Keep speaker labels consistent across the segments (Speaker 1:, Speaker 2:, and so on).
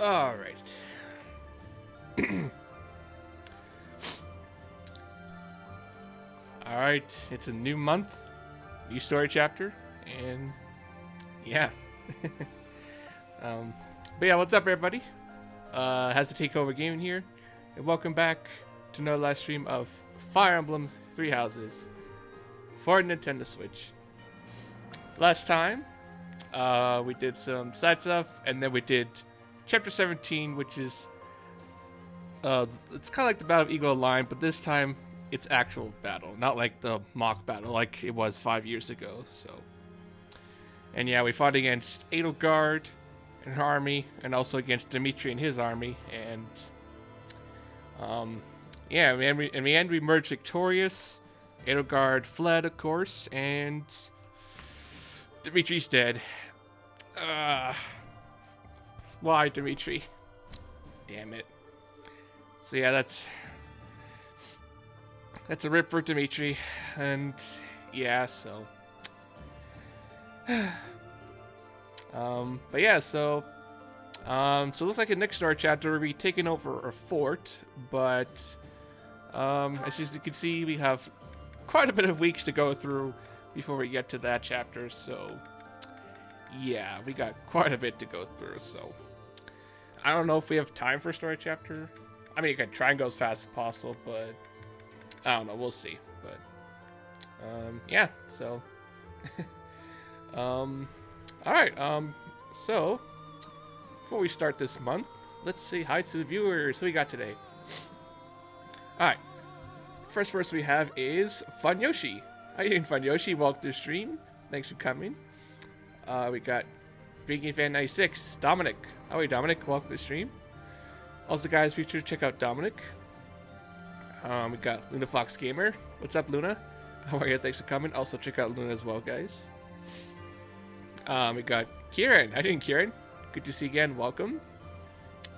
Speaker 1: All right. All right. It's a new month, new story chapter, and yeah. But yeah, what's up, everybody? Has the Takeover Gaming here, and welcome back to another live stream of Fire Emblem Three Houses for Nintendo Switch. Last time, we did some side stuff, and then we did Chapter 17, which is it's kind of like the Battle of Eagle Line, but this time it's actual battle, not like the mock battle like it was 5 years ago. So, and yeah, we fought against Edelgard and her army, and also against Dimitri and his army, and yeah, in the end we emerged victorious. Edelgard fled, of course, and Dimitri's dead. Why, Dimitri? Damn it. So yeah, that's a rip for Dimitri, and yeah, so but yeah, so it looks like in next story chapter we'll be taking over a fort, but as you can see, we have quite a bit of weeks to go through before we get to that chapter. So yeah, we got quite a bit to go through. So I don't know if we have time for a story chapter. I mean, you can try and go as fast as possible, but I don't know. We'll see. But yeah. So all right. So before we start this month, let's say hi to the viewers. Who we got today? All right. First person we have is Fun Yoshi. How you doing, Fun Yoshi? Welcome to the stream. Thanks for coming. We got Viking Fan 96, Dominic. How are you, Dominic? Welcome to the stream. Also, guys, be sure to check out Dominic. We got Luna Fox Gamer. What's up, Luna? How are you? Thanks for coming. Also, check out Luna as well, guys. We got Kieran. How you doing, Kieran? Good to see you again. Welcome.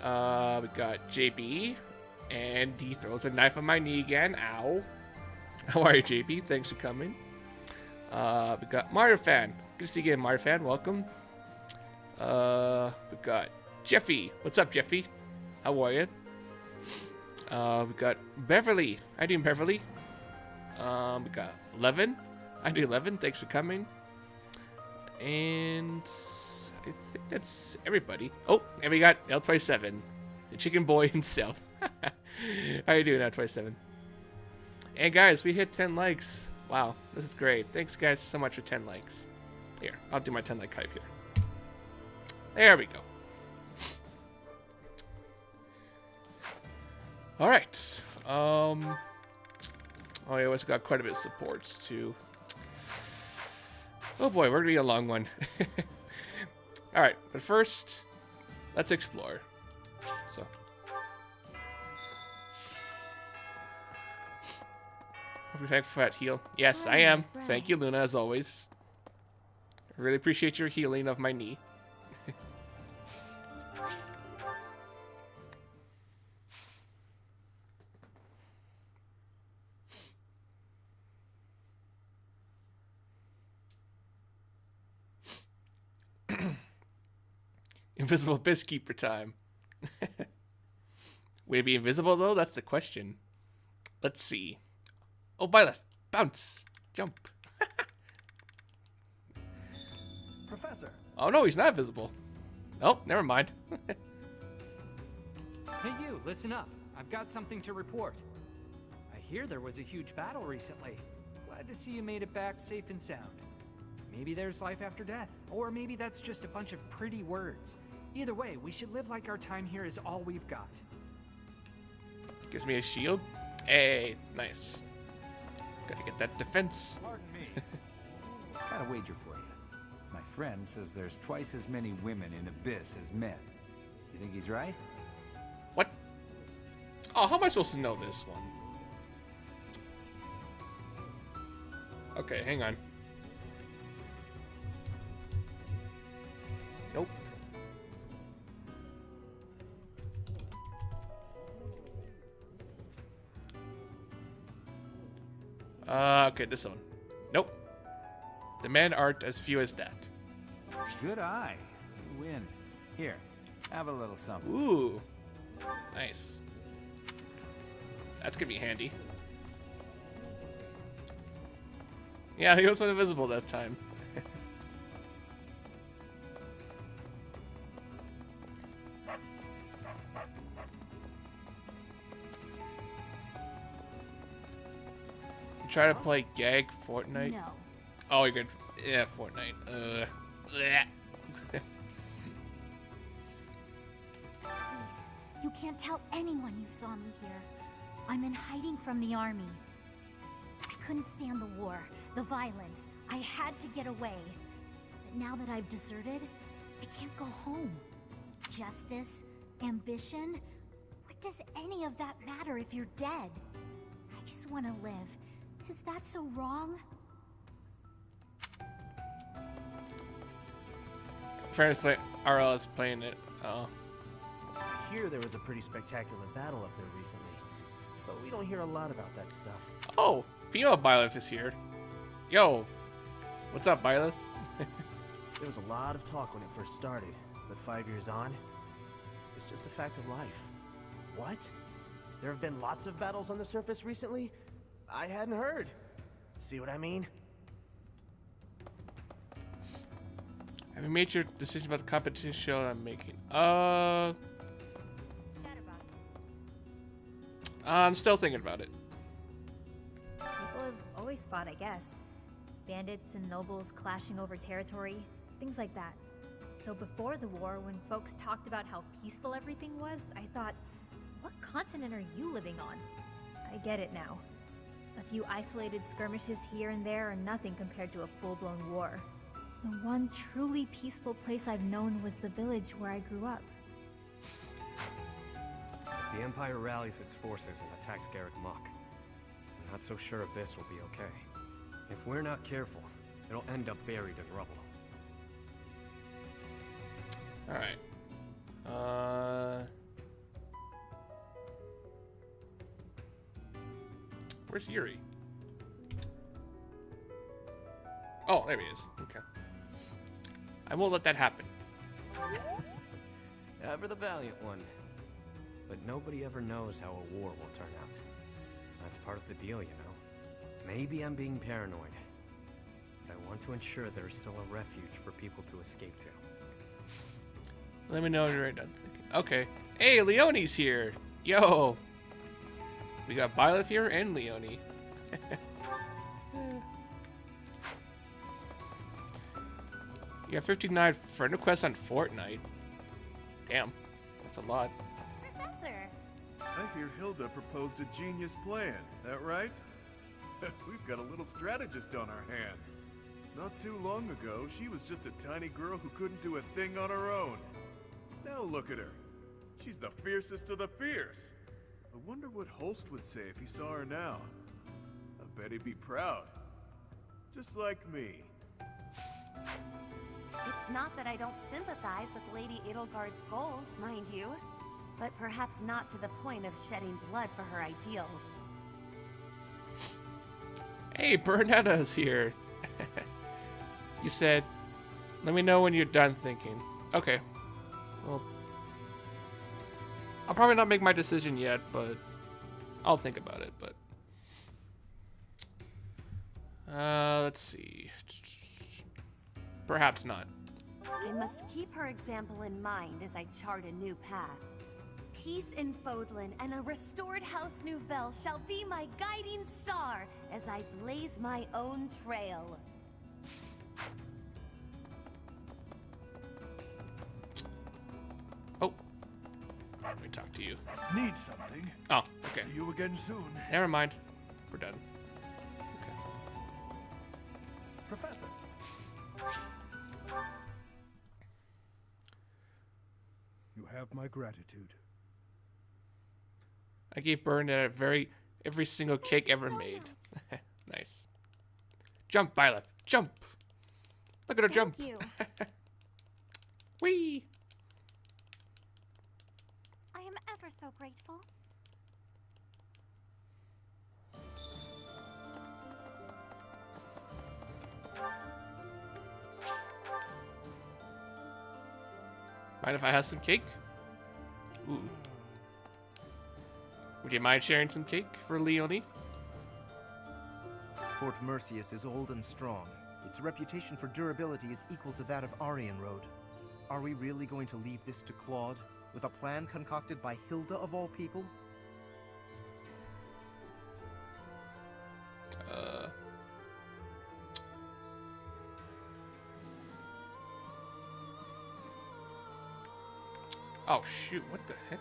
Speaker 1: We got JB. And he throws a knife on my knee again. Ow. How are you, JB? Thanks for coming. We got Mario Fan. Good to see you again, Mario Fan. Welcome. We got Jeffy. What's up, Jeffy? How are you? We got Beverly. How you doing, Beverly? We got Levin. How you doing, Levin? Thanks for coming. And I think that's everybody. Oh, and we got L27, the chicken boy himself. How you doing, L27? And guys, we hit 10 likes. Wow, this is great. Thanks, guys, so much for 10 likes. Here, I'll do my 10 like hype here. There we go. All right. Oh, yeah, we also got quite a bit of supports too. Oh boy, we're gonna be a long one. All right, but first, let's explore. So. Hope you're thankful for that heal. Yes, I am. Thank you, Luna, as always. I really appreciate your healing of my knee. Invisible Biskeeper time. Will it be invisible, though? That's the question. Let's see. Oh, Byleth. Bounce. Jump.
Speaker 2: Professor.
Speaker 1: Oh, no, he's not visible. Oh, never mind.
Speaker 3: Hey, you, listen up. I've got something to report. I hear there was a huge battle recently. Glad to see you made it back safe and sound. Maybe there's life after death, or maybe that's just a bunch of pretty words. Either way, we should live like our time here is all we've got.
Speaker 1: Gives me a shield. Hey, nice. Gotta get that defense.
Speaker 2: Pardon me. Got a wager for you. My friend says there's twice as many women in Abyss as men. You think he's right?
Speaker 1: What? Oh, how am I supposed to know this one? Okay, hang on. Nope. Okay, this one. Nope. The men aren't as few as that.
Speaker 2: Good eye. You win. Here, Have a little something.
Speaker 1: Ooh. Nice. That's gonna be handy. Yeah, he was invisible that time. Try to play Gag Fortnite.
Speaker 4: No.
Speaker 1: Oh, you're good. Yeah, Fortnite. Bleh.
Speaker 4: Please, you can't tell anyone you saw me here. I'm in hiding from the army. I couldn't stand the war, the violence. I had to get away. But now that I've deserted, I can't go home. Justice, ambition, what does any of that matter if you're dead? I just want to live. Is that so wrong?
Speaker 1: Friends play RL is playing it. Oh.
Speaker 5: I hear there was a pretty spectacular battle up there recently, but we don't hear a lot about that stuff.
Speaker 1: Oh, female Byleth is here. Yo, what's up, Byleth?
Speaker 5: There was a lot of talk when it first started, but 5 years on, it's just a fact of life. What? There have been lots of battles on the surface recently? I hadn't heard. See what I mean?
Speaker 1: Have you made your decision about the competition show I'm making? I'm still thinking about it.
Speaker 6: People have always fought, I guess. Bandits and nobles clashing over territory, things like that. So before the war, when folks talked about how peaceful everything was, I thought, what continent are you living on? I get it now. A few isolated skirmishes here and there are nothing compared to a full-blown war. The one truly peaceful place I've known was the village where I grew up.
Speaker 7: If the Empire rallies its forces and attacks Garrick Mach, I'm not so sure Abyss will be okay. If we're not careful, it'll end up buried in rubble.
Speaker 1: Alright. Where's Yuri? Oh, there he is. Okay. I won't let that happen.
Speaker 7: Ever the valiant one. But nobody ever knows how a war will turn out. That's part of the deal, you know. Maybe I'm being paranoid. But I want to ensure there's still a refuge for people to escape to.
Speaker 1: Let me know when you're done thinking. Okay. Hey, Leonie's here. Yo. We got Byleth here and Leonie. You got 59 friend requests on Fortnite. Damn. That's a lot.
Speaker 8: Professor!
Speaker 9: I hear Hilda proposed a genius plan, that right? We've got a little strategist on our hands. Not too long ago, she was just a tiny girl who couldn't do a thing on her own. Now look at her. She's the fiercest of the fierce. I wonder what Holst would say if he saw her now. I bet he'd be proud. Just like me.
Speaker 8: It's not that I don't sympathize with Lady Edelgard's goals, mind you, but perhaps not to the point of shedding blood for her ideals.
Speaker 1: Hey, Bernetta's here. You said, let me know when you're done thinking. Okay. Well, I'll probably not make my decision yet, but I'll think about it, but... let's see. Perhaps not.
Speaker 8: I must keep her example in mind as I chart a new path. Peace in Fodlan and a restored House Nouvelle shall be my guiding star as I blaze my own trail.
Speaker 1: Oh. Let me talk to you.
Speaker 10: Need something?
Speaker 1: Oh, okay.
Speaker 10: See you again soon.
Speaker 1: Never mind. We're done. Okay.
Speaker 5: Professor!
Speaker 10: You have my gratitude.
Speaker 1: I gave Bernadette every single cake ever made. Nice. Jump, Byleth. Jump. Look at her jump.
Speaker 8: Thank you.
Speaker 1: Whee.
Speaker 8: I am ever so grateful.
Speaker 1: Mind if I have some cake? Ooh. Would you mind sharing some cake for Leonie?
Speaker 11: Fort Mercius is old and strong. Its reputation for durability is equal to that of Aryan Road. Are we really going to leave this to Claude, with a plan concocted by Hilda of all people?
Speaker 1: Oh shoot, what the heck?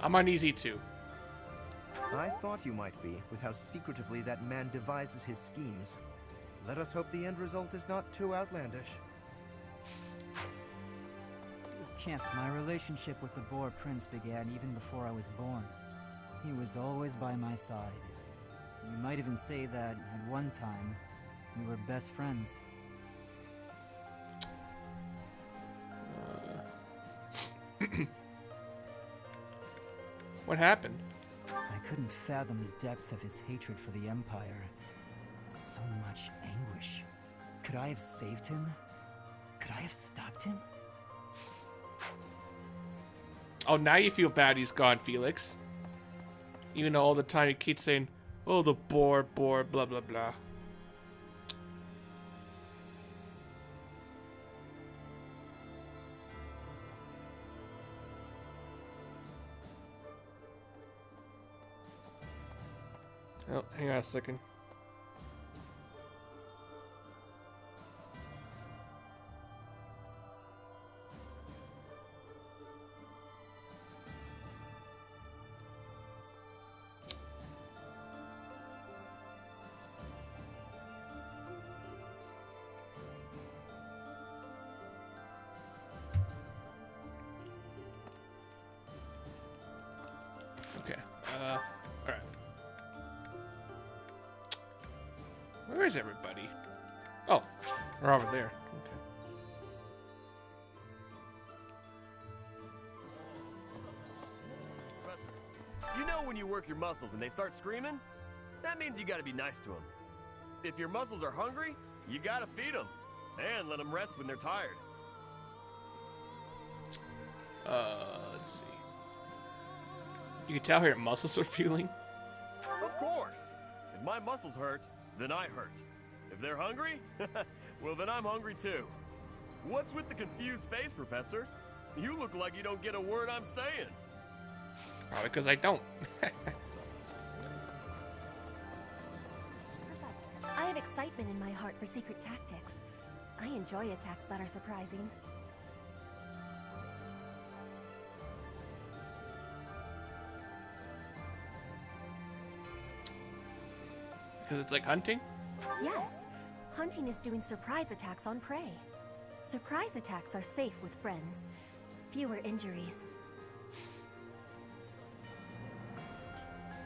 Speaker 1: I'm uneasy too.
Speaker 11: I thought you might be, with how secretively that man devises his schemes. Let us hope the end result is not too outlandish.
Speaker 12: Kemp, my relationship with the Boar Prince began even before I was born. He was always by my side. You might even say that, at one time, we were best friends.
Speaker 1: What happened?
Speaker 12: I couldn't fathom the depth of his hatred for the Empire. So much anguish. Could I have saved him? Could I have stopped him?
Speaker 1: Oh, now you feel bad he's gone, Felix. Even though all the time you keep saying, oh, the boar, blah, blah, blah. Oh, hang on a second. Okay, alright. Where is everybody? Oh, we're over there. Okay.
Speaker 13: Professor, you know when you work your muscles and they start screaming? That means you gotta be nice to them. If your muscles are hungry, you gotta feed them. And let them rest when they're tired.
Speaker 1: Let's see. You can tell her muscles are feeling.
Speaker 13: Of course. If my muscles hurt, then I hurt. If they're hungry, well then I'm hungry too. What's with the confused face, Professor? You look like you don't get a word I'm saying.
Speaker 1: Probably because I don't.
Speaker 8: Professor, I have excitement in my heart for secret tactics. I enjoy attacks that are surprising.
Speaker 1: Because it's like hunting?
Speaker 8: Yes, hunting is doing surprise attacks on prey. Surprise attacks are safe with friends. Fewer injuries.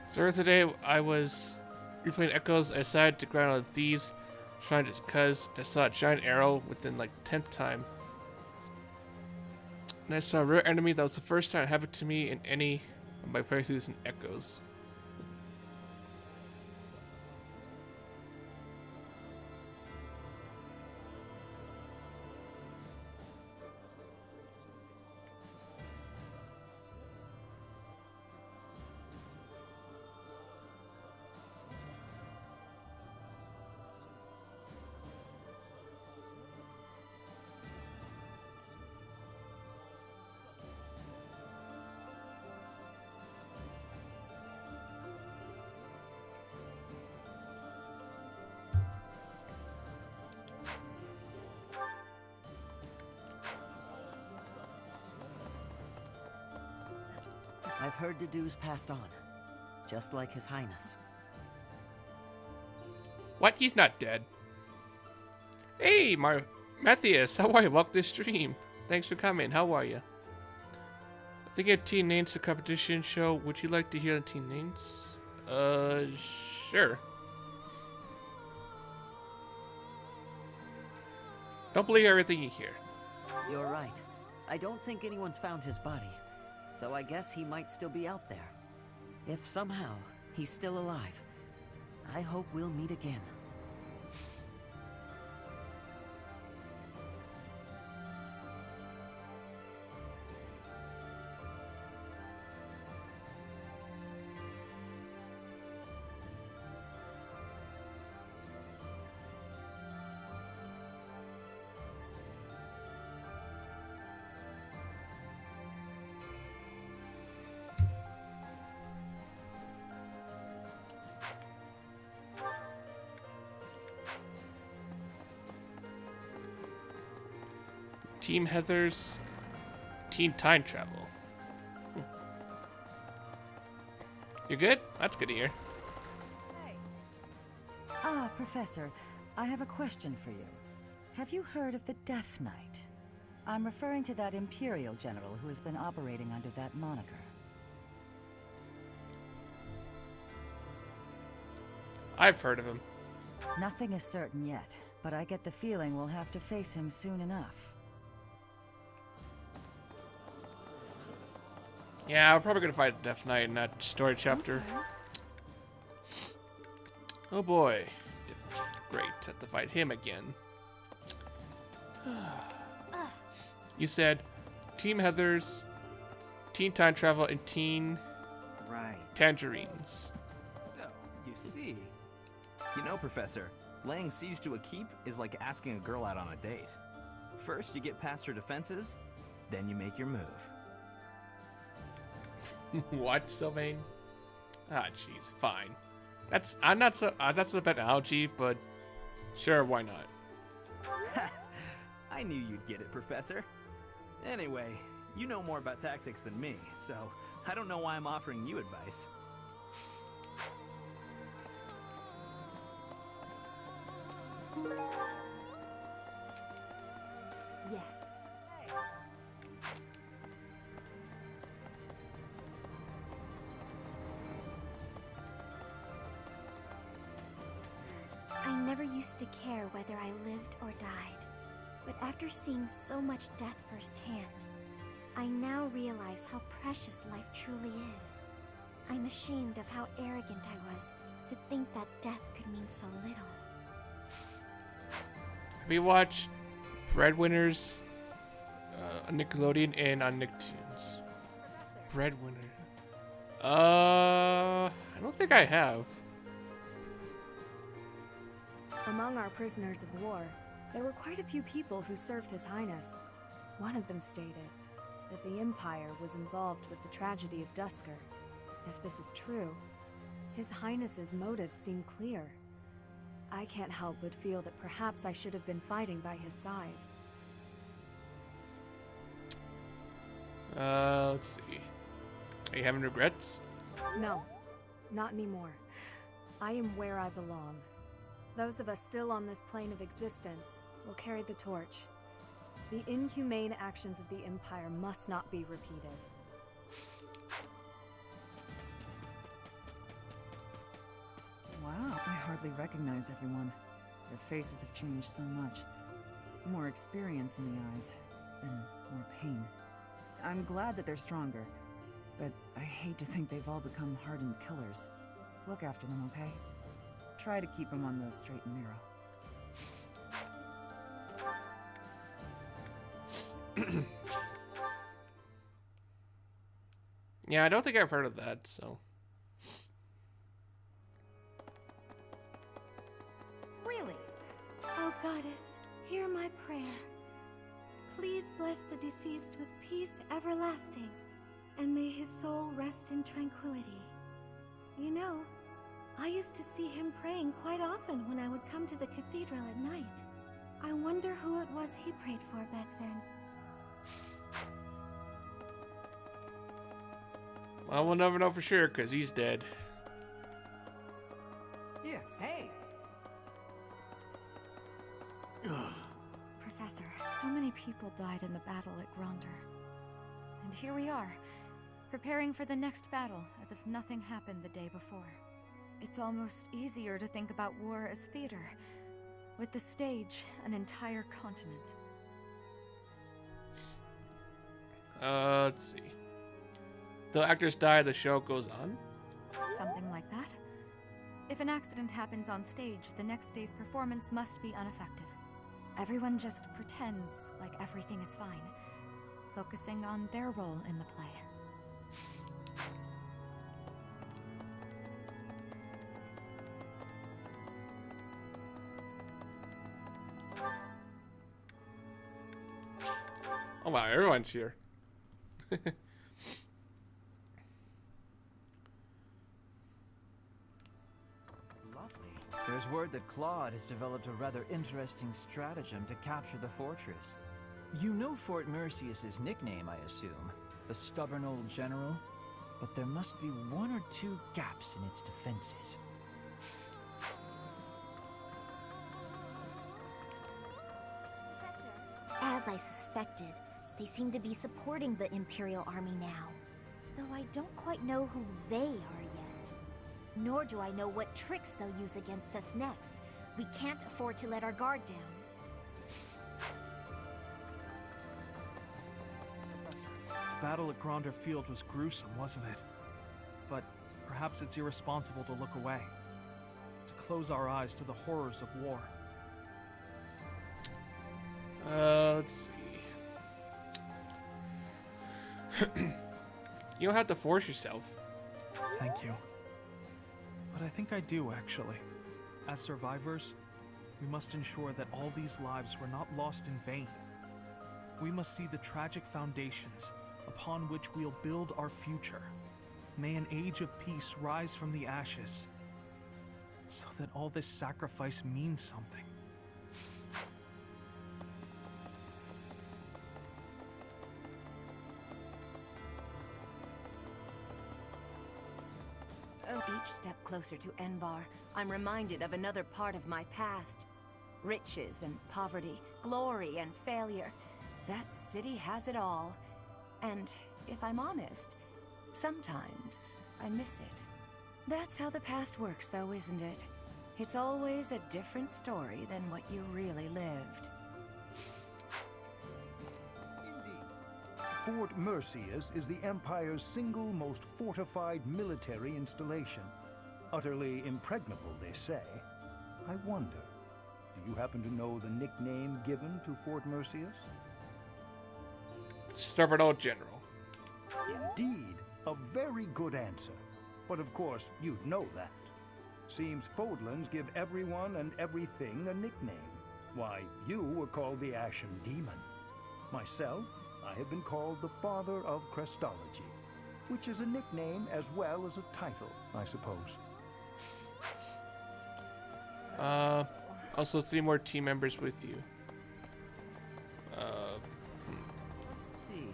Speaker 1: So today I was replaying Echoes. I decided to grind on thieves, trying to, because I saw a giant arrow within like 10th time. And I saw a rare enemy that was the first time it happened to me in any of my playthroughs in Echoes.
Speaker 14: I've heard Dedue's passed on, just like His Highness.
Speaker 1: What? He's not dead. Hey, Matthias, how are you? Welcome to the stream. Thanks for coming. How are you? I think a teen names a competition show. Would you like to hear the teen names? Sure. Don't believe everything you hear.
Speaker 14: You're right. I don't think anyone's found his body, so I guess he might still be out there. If somehow He's still alive. I hope we'll meet again.
Speaker 1: Team Heather's Teen Time Travel. You good? That's good to hear.
Speaker 15: Ah, Professor, I have a question for you. Have you heard of the Death Knight? I'm referring to that Imperial general who has been operating under that moniker.
Speaker 1: I've heard of him.
Speaker 15: Nothing is certain yet, but I get the feeling we'll have to face him soon enough.
Speaker 1: Yeah, we're probably gonna fight Death Knight in that story chapter. Oh boy. Great, have to fight him again. You said Team Heather's Teen Time Travel and Teen Tangerines.
Speaker 16: So, you see. You know, Professor, laying siege to a keep is like asking a girl out on a date. First, you get past her defenses, then you make your move.
Speaker 1: What, Sylvain? Ah, jeez, fine. That's a bad analogy, but sure, why not?
Speaker 16: I knew you'd get it, Professor. Anyway, you know more about tactics than me, so I don't know why I'm offering you advice.
Speaker 8: Yes.
Speaker 4: I never used to care whether I lived or died. But after seeing so much death firsthand, I now realize how precious life truly is. I'm ashamed of how arrogant I was to think that death could mean so little.
Speaker 1: Have you watched Breadwinners on Nickelodeon and on Nicktoons? Breadwinner. I don't think I have.
Speaker 17: Among our prisoners of war, there were quite a few people who served His Highness. One of them stated that the Empire was involved with the tragedy of Dusker. If this is true, His Highness's motives seem clear. I can't help but feel that perhaps I should have been fighting by his side.
Speaker 1: Let's see. Are you having regrets?
Speaker 17: No, not anymore. I am where I belong. Those of us still on this plane of existence will carry the torch. The inhumane actions of the Empire must not be repeated.
Speaker 12: Wow, I hardly recognize everyone. Their faces have changed so much. More experience in the eyes, and more pain. I'm glad that they're stronger, but I hate to think they've all become hardened killers. Look after them, okay? Try to keep them on the straight and narrow.
Speaker 1: Yeah, I don't think I've heard of that, so.
Speaker 4: Really? Oh, Goddess, hear my prayer. Please bless the deceased with peace everlasting, and may his soul rest in tranquility. You know, I used to see him praying quite often when I would come to the cathedral at night. I wonder who it was he prayed for back then.
Speaker 1: Well, we'll never know for sure, because he's dead.
Speaker 11: Yes.
Speaker 14: Hey!
Speaker 18: Professor, so many people died in the battle at Gronder. And here we are, preparing for the next battle as if nothing happened the day before. It's almost easier to think about war as theater, with the stage an entire continent.
Speaker 1: Let's see. The actors die, the show goes on?
Speaker 18: Something like that. If an accident happens on stage, the next day's performance must be unaffected. Everyone just pretends like everything is fine, focusing on their role in the play.
Speaker 1: Oh wow, everyone's here.
Speaker 19: There's word that Claude has developed a rather interesting stratagem to capture the fortress. You know Fort Mercius's nickname, I assume, the stubborn old general? But there must be one or two gaps in its defenses.
Speaker 4: As I suspected, they seem to be supporting the Imperial Army now. Though I don't quite know who they are yet. Nor do I know what tricks they'll use against us next. We can't afford to let our guard down.
Speaker 20: The battle at Gronder Field was gruesome, wasn't it? But perhaps it's irresponsible to look away. To close our eyes to the horrors of war.
Speaker 1: Let's see. You don't have to force yourself.
Speaker 20: Thank you. But I think I do, actually. As survivors, we must ensure that all these lives were not lost in vain. We must see the tragic foundations upon which we'll build our future. May an age of peace rise from the ashes, so that all this sacrifice means something.
Speaker 21: Each step closer to Enbar, I'm reminded of another part of my past. Riches and poverty, glory and failure. That city has it all. And if I'm honest, sometimes I miss it. That's how the past works, though, isn't it? It's always a different story than what you really lived.
Speaker 22: Fort Mercius is the Empire's single most fortified military installation. Utterly impregnable, they say. I wonder, do you happen to know the nickname given to Fort Mercius?
Speaker 1: Stubborn old general.
Speaker 22: Indeed, a very good answer. But of course, you'd know that. Seems Fodlans give everyone and everything a nickname. Why, you were called the Ashen Demon. Myself, I have been called the Father of Crestology, which is a nickname as well as a title, I suppose.
Speaker 1: Also 3 more team members with you.
Speaker 23: Let's see.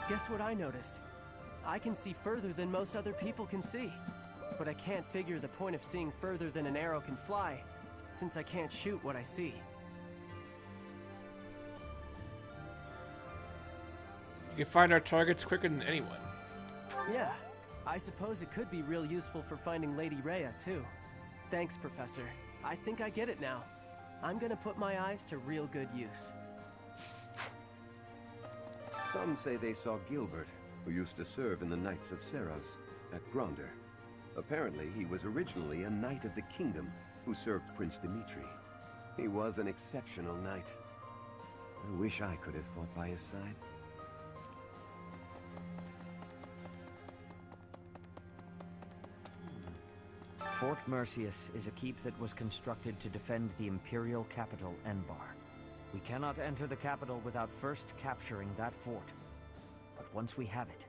Speaker 23: Guess what I noticed? I can see further than most other people can see. But I can't figure the point of seeing further than an arrow can fly, since I can't shoot what I see.
Speaker 1: You can find our targets quicker than anyone.
Speaker 23: Yeah, I suppose it could be real useful for finding Lady Rhea, too. Thanks, Professor. I think I get it now. I'm gonna put my eyes to real good use.
Speaker 24: Some say they saw Gilbert, who used to serve in the Knights of Seros, at Gronder. Apparently, he was originally a Knight of the Kingdom who served Prince Dimitri. He was an exceptional knight. I wish I could have fought by his side.
Speaker 14: Fort Mercius is a keep that was constructed to defend the Imperial capital, Enbar. We cannot enter the capital without first capturing that fort. But once we have it,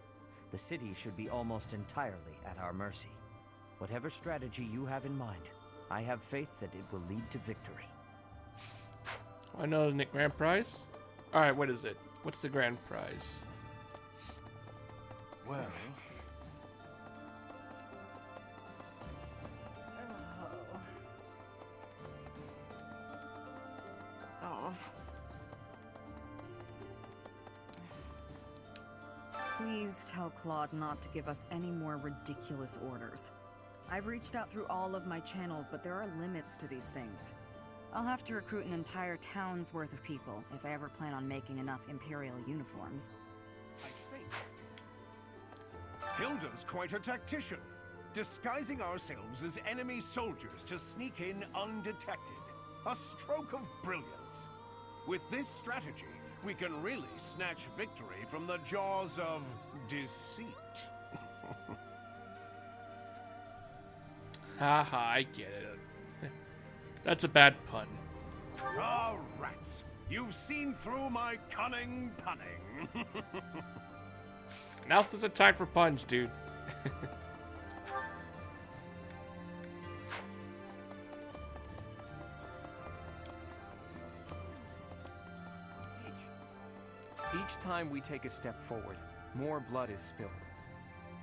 Speaker 14: the city should be almost entirely at our mercy. Whatever strategy you have in mind, I have faith that it will lead to victory.
Speaker 1: I know the grand prize. Alright, what is it? What's the grand prize?
Speaker 10: Well...
Speaker 25: Please tell Claude not to give us any more ridiculous orders. I've reached out through all of my channels, but there are limits to these things. I'll have to recruit an entire town's worth of people if I ever plan on making enough Imperial uniforms.
Speaker 10: I think Hilda's quite a tactician.
Speaker 22: disguising ourselves as enemy soldiers to sneak in undetected. A stroke of brilliance. With this strategy, we can really snatch victory from the jaws of deceit.
Speaker 1: Haha, I get it. That's a bad pun.
Speaker 22: Ah, rats. You've seen through my cunning punning.
Speaker 1: Now's the time for puns, dude.
Speaker 2: Each time we take a step forward, more blood is spilled.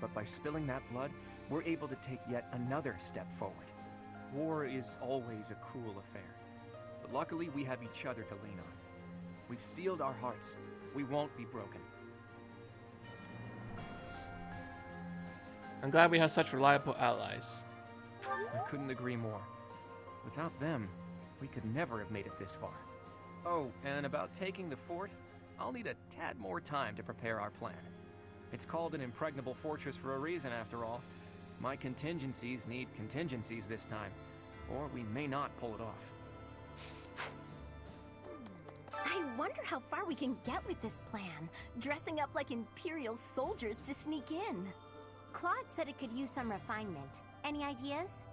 Speaker 2: But by spilling that blood, we're able to take yet another step forward. War is always a cruel affair. But luckily, we have each other to lean on. We've steeled our hearts. We won't be broken.
Speaker 1: I'm glad we have such reliable allies.
Speaker 2: I couldn't agree more. Without them, we could never have made it this far. Oh, and about taking the fort, I'll need a tad more time to prepare our plan. It's called an impregnable fortress for a reason, after all. My contingencies need contingencies this time, or we may not pull it off.
Speaker 8: I wonder how far we can get with this plan, dressing up like Imperial soldiers to sneak in. Claude said it could use some refinement. Any ideas?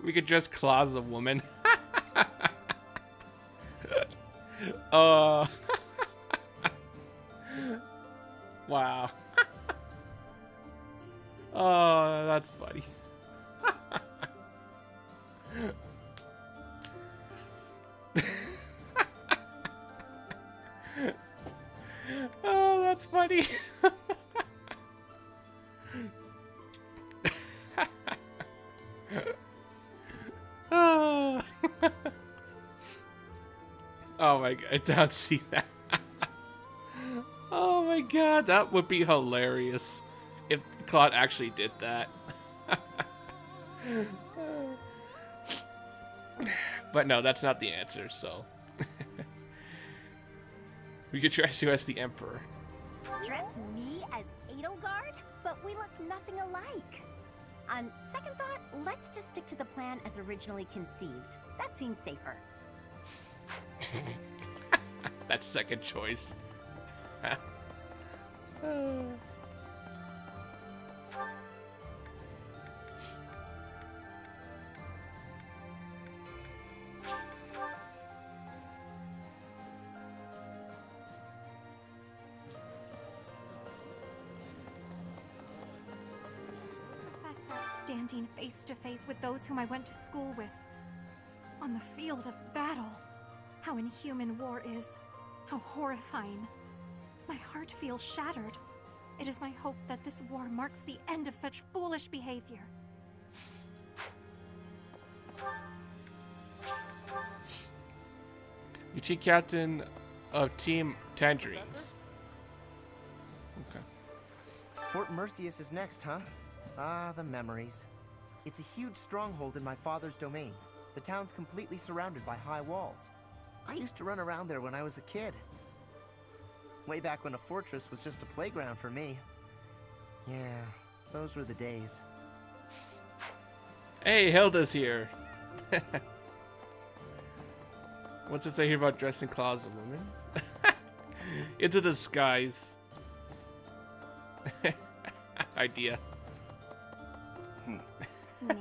Speaker 1: We could dress Claw as a woman. Wow. Oh, that's funny. Oh, that's funny. Oh my god, I don't see that. Oh my god, that would be hilarious if Claude actually did that. But no, that's not the answer, so. We could dress you as the Emperor.
Speaker 8: Dress me as Edelgard? But we look nothing alike. On second thought, let's just stick to the plan as originally conceived. That seems safer.
Speaker 1: That's second choice.
Speaker 18: Standing face to face with those whom I went to school with. On the field of battle. How inhuman war is. How horrifying. My heart feels shattered. It is my hope that this war marks the end of such foolish behavior.
Speaker 1: You team captain of Team Tangerines. Okay.
Speaker 5: Fort Mercius is next, huh? Ah, the memories. It's a huge stronghold in my father's domain. The town's completely surrounded by high walls. I used to run around there when I was a kid. Way back when a fortress was just a playground for me. Yeah, those were the days.
Speaker 1: Hey, Hilda's here. What's it say here about dressing Claw as a woman? It's a disguise. Idea.
Speaker 8: Maybe.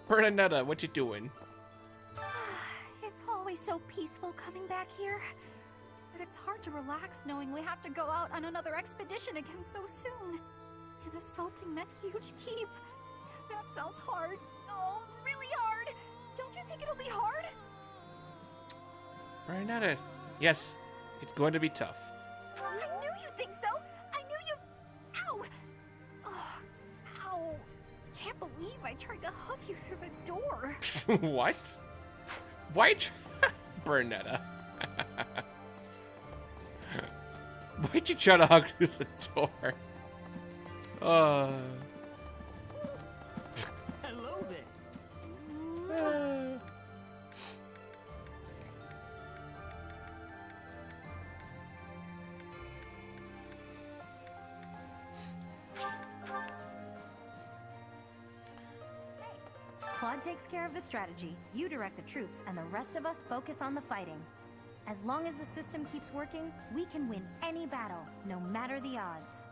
Speaker 1: Bernadetta, what you doing?
Speaker 18: It's always so peaceful coming back here. But it's hard to relax knowing we have to go out on another expedition again so soon. And assaulting that huge keep. That sounds hard. Oh, really hard. Don't you think it'll be hard?
Speaker 1: Bernadetta, yes, it's going to be tough.
Speaker 18: I knew you'd think so. I knew you... Ow! Oh, ow. Can't believe I tried to hug you through the door.
Speaker 1: What? Why Bernadetta? Why'd you try to hug through the door?
Speaker 23: Hello there.
Speaker 4: Claude takes care of the strategy, you direct the troops, and the rest of us focus on the fighting. As long as the system keeps working, we can win any battle, no matter the odds.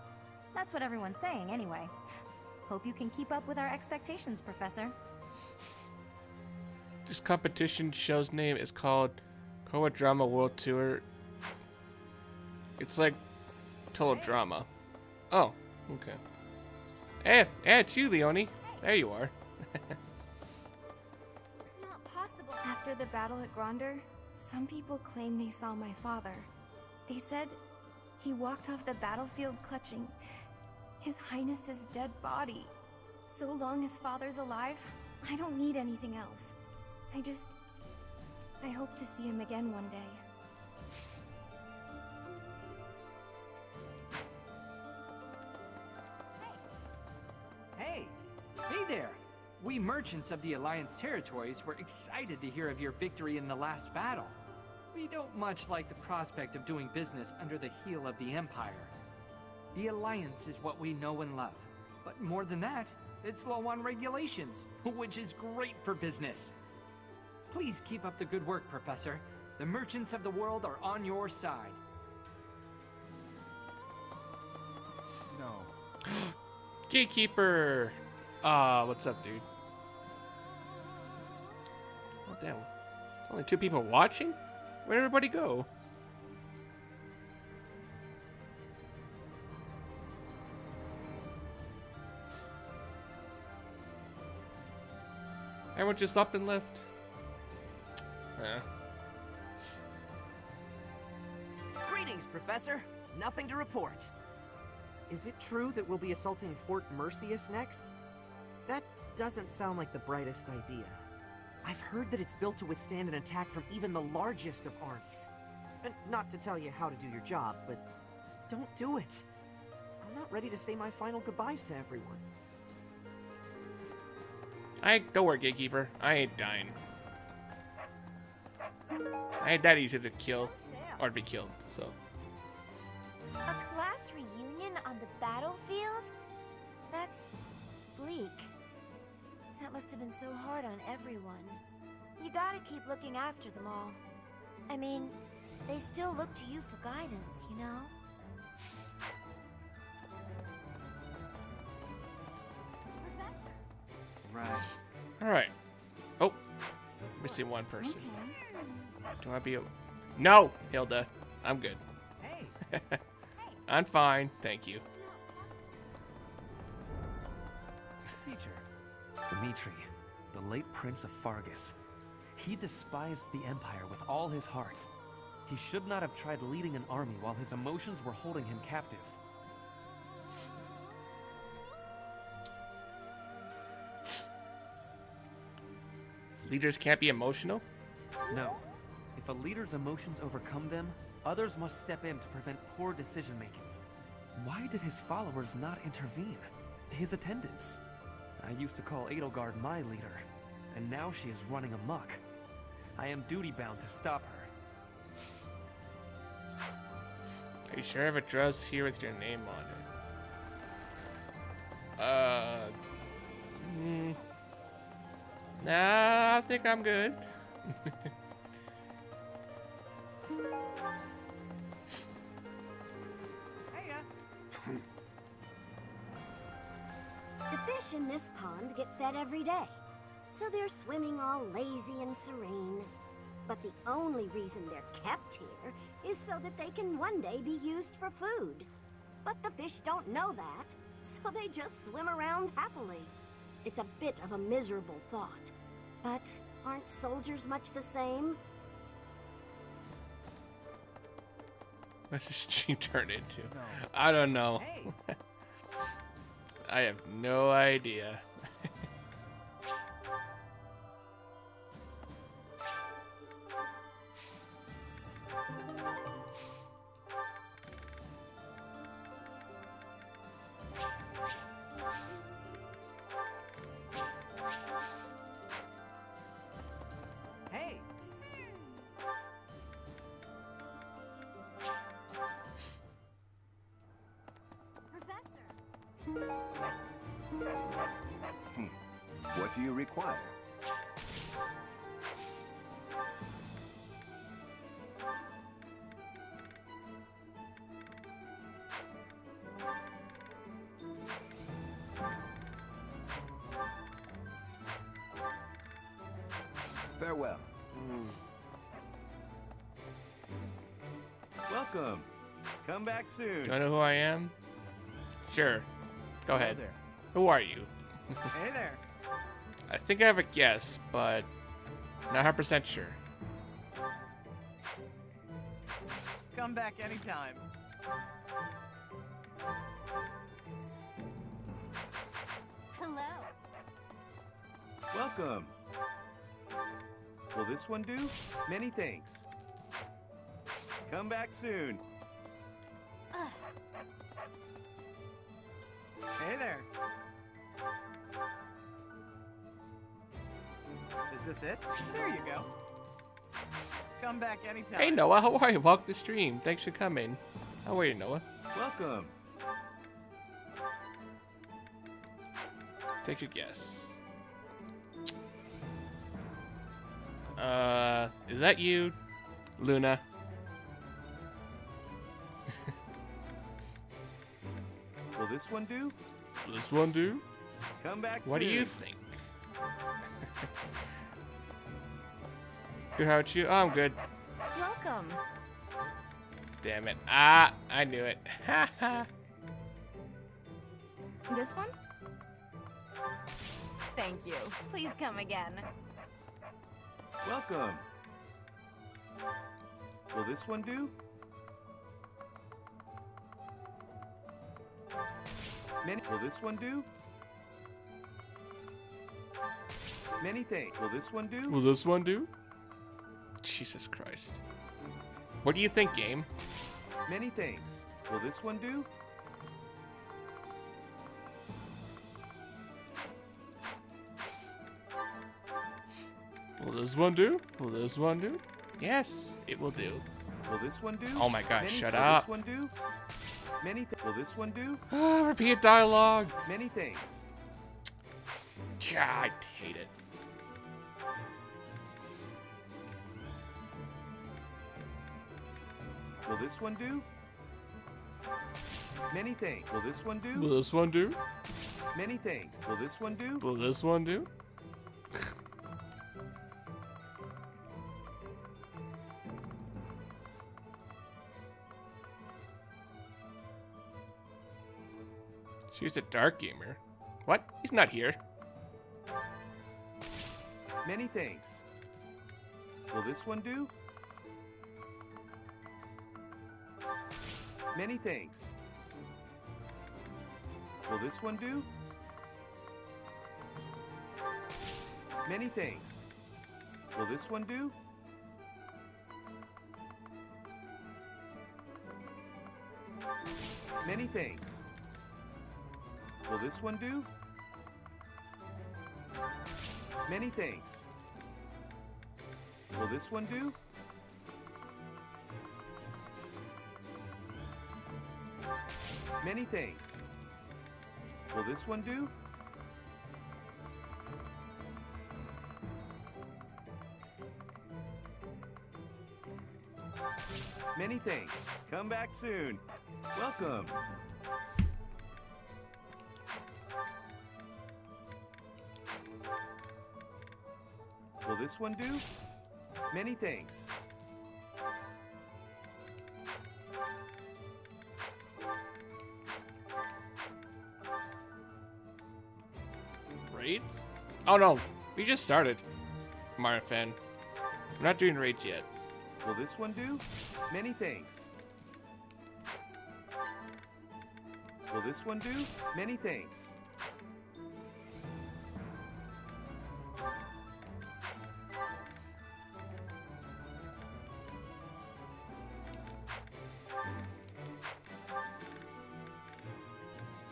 Speaker 4: That's what everyone's saying, anyway. Hope you can keep up with our expectations, Professor.
Speaker 1: This competition show's name is called Koa Drama World Tour. It's like total drama. Oh, okay. Hey, it's you, Leonie. There you are.
Speaker 18: Not possible. After the battle at Gronder, some people claim they saw my father. They said he walked off the battlefield clutching His Highness's dead body. So long as Father's alive, I don't need anything else. I hope to see him again one day.
Speaker 3: Hey! Hey there! We merchants of the Alliance territories were excited to hear of your victory in the last battle. We don't much like the prospect of doing business under the heel of the Empire. The Alliance is what we know and love. But more than that, it's low on regulations, which is great for business. Please keep up the good work, Professor. The merchants of the world are on your side.
Speaker 10: No.
Speaker 1: Gatekeeper! What's up, dude? Oh, damn. Only 2 people watching? Where'd everybody go? Everyone just up and left.
Speaker 5: Greetings, Professor. Nothing to report.
Speaker 11: Is it true that we'll be assaulting Fort Mercius next? That doesn't sound like the brightest idea. I've heard that it's built to withstand an attack from even the largest of armies. And not to tell you how to do your job, but don't do it. I'm not ready to say my final goodbyes to everyone.
Speaker 1: Don't worry, Gatekeeper. I ain't dying. I ain't that easy to kill or to be killed, so.
Speaker 4: A class reunion on the battlefield? That's bleak. That must have been so hard on everyone. You gotta keep looking after them all. I mean, they still look to you for guidance, you know? Professor.
Speaker 5: Right.
Speaker 1: Alright. Oh. Missing one person. Do I be a... No, Hilda. I'm good.
Speaker 5: Hey.
Speaker 1: I'm fine. Thank you.
Speaker 5: Teacher. Dimitri, the late Prince of Fargus. He despised the Empire with all his heart. He should not have tried leading an army while his emotions were holding him captive.
Speaker 1: Leaders can't be emotional?
Speaker 5: No. If a leader's emotions overcome them, others must step in to prevent poor decision-making. Why did his followers not intervene? His attendants? I used to call Edelgard my leader, and now she is running amok. I am duty-bound to stop her.
Speaker 1: Are you sure I have a dress here with your name on it? Nah, I think I'm good.
Speaker 6: The fish in this pond get fed every day, so they're swimming all lazy and serene. But the only reason they're kept here is so that they can one day be used for food. But the fish don't know that, so they just swim around happily. It's a bit of a miserable thought. But aren't soldiers much the same?
Speaker 1: What's this stream turn into? I don't know. I have no idea.
Speaker 5: Hey!
Speaker 24: What do you require? Farewell.
Speaker 7: Welcome. Come back soon.
Speaker 1: Do I know who I am? Sure. Go
Speaker 7: Hello
Speaker 1: ahead.
Speaker 7: there.
Speaker 1: Who are you?
Speaker 7: Hey there.
Speaker 1: I think I have a guess, but not 100% sure.
Speaker 7: Come back anytime.
Speaker 6: Hello.
Speaker 7: Welcome. Will this one do? Many thanks. Come back soon. Hey there. Is this it? There you go. Come back anytime.
Speaker 1: Hey Noah, how are you? Welcome to stream. Thanks for coming. How are you, Noah?
Speaker 7: Welcome.
Speaker 1: Take your guess. Is that you, Luna?
Speaker 7: Will this one do?
Speaker 1: Will this one do?
Speaker 7: Come back
Speaker 1: What
Speaker 7: soon.
Speaker 1: do you think? Good, how about you? Oh, I'm good.
Speaker 8: Welcome.
Speaker 1: Damn it. Ah, I knew it. Ha ha.
Speaker 8: This one? Thank you. Please come again.
Speaker 7: Welcome. Will this one do? Will this one do? Many thanks. Will this one do?
Speaker 1: Will this one do? Jesus Christ. What do you think, game?
Speaker 7: Many thanks. Will this one do?
Speaker 1: Will this one do? Will this one do? Yes, it will do.
Speaker 7: Will this one do?
Speaker 1: Oh my gosh,
Speaker 7: Many,
Speaker 1: shut
Speaker 7: will
Speaker 1: up.
Speaker 7: This one do? Will this one do?
Speaker 1: Repeat dialogue.
Speaker 7: Many thanks.
Speaker 1: God, I hate it.
Speaker 7: Will this one do? Many thanks. Will this one do?
Speaker 1: Will this one do?
Speaker 7: Many thanks. Will this one do?
Speaker 1: Will this one do? She's a dark gamer. What? He's not here.
Speaker 7: Many thanks. Will this one do? Many thanks. Will this one do? Many thanks. Will this one do? Many thanks. Will this one do? Many thanks. Will this one do? Many thanks. Will this one do? Many thanks. Come back soon. Welcome. Will this one do? Many thanks.
Speaker 1: Raids? Oh no, we just started. Marfan. We're not doing raids yet.
Speaker 7: Will this one do? Many thanks. Will this one do? Many thanks.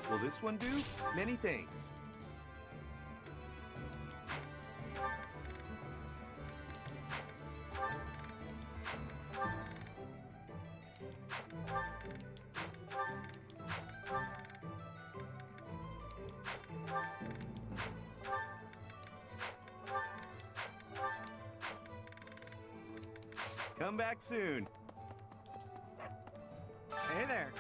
Speaker 7: Will this one do? Many thanks.
Speaker 9: Come back soon.
Speaker 7: Hey there.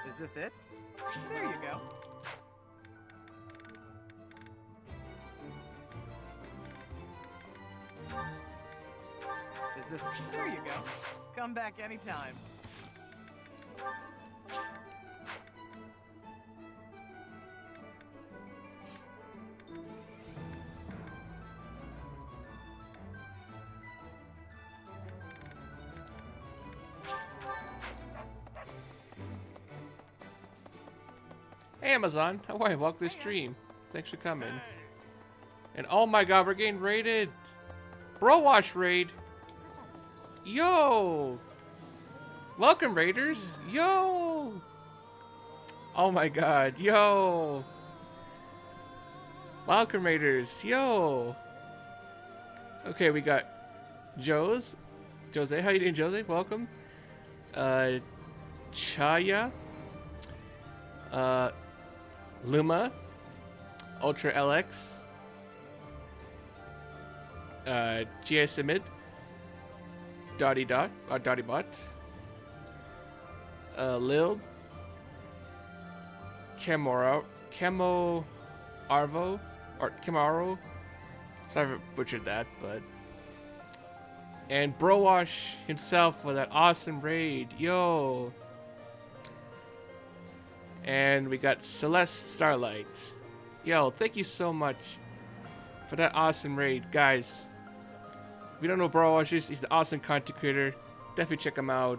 Speaker 7: Is this it? There you go. Is this... There you go. Come back anytime.
Speaker 1: Hey Amazon, how are you? Welcome to the stream. Thanks for coming. And oh my god, we're getting raided. Bro Wash raid. Yo. Welcome raiders. Yo. Oh my god. Yo. Welcome raiders. Yo. Okay, we got Jose, how you doing, Jose? Welcome. Chaya. Luma, Ultra LX, GA Simid, Dotty Bot, Lil, Camo Arvo, or Camaro. Sorry if I butchered that, but. And Browash himself for that awesome raid. Yo. And we got Celeste Starlight. Yo, thank you so much for that awesome raid. Guys, if you don't know Browash is, he's the awesome content creator. Definitely check him out.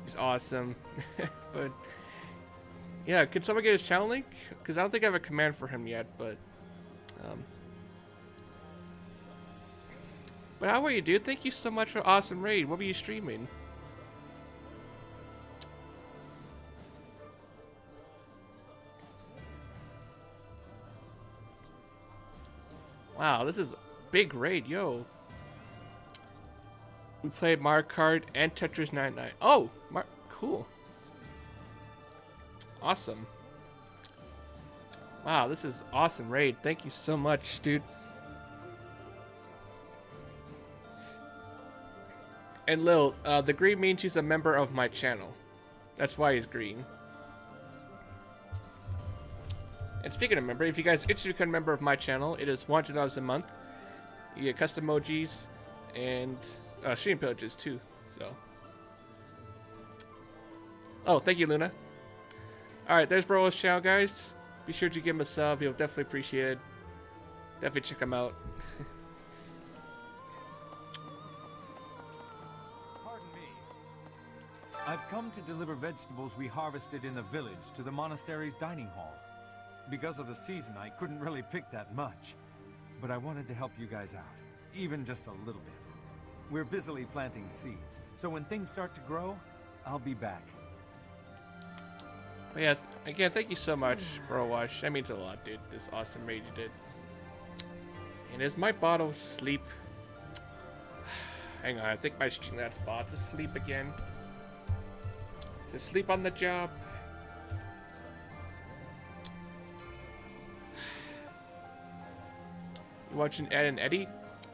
Speaker 1: He's awesome. But, yeah, can someone get his channel link? Because I don't think I have a command for him yet, but... But how are you, dude? Thank you so much for awesome raid. What were you streaming? Wow, this is a big raid, yo. We played Mario Kart and Tetris 99. Oh, cool. Awesome. Wow, this is awesome raid. Thank you so much, dude. And Lil, the green means he's a member of my channel. That's why he's green. And speaking of member, if you guys are interested to become a member of my channel, it is $100 a month. You get custom emojis and stream privileges too. So, oh, thank you, Luna. All right, there's Bro's channel, guys. Be sure to give him a sub; he'll definitely appreciate it. Definitely check him out.
Speaker 13: Pardon me. I've come to deliver vegetables we harvested in the village to the monastery's dining hall. Because of the season, I couldn't really pick that much. But I wanted to help you guys out, even just a little bit. We're busily planting seeds, so when things start to grow, I'll be back.
Speaker 1: But yeah, again, thank you so much, Browash. That means a lot, dude. This awesome raid you did. And is my bottle asleep? Hang on, I think my Streamlabs bot's asleep again. Is it sleep on the job? You watching Ed and Eddie?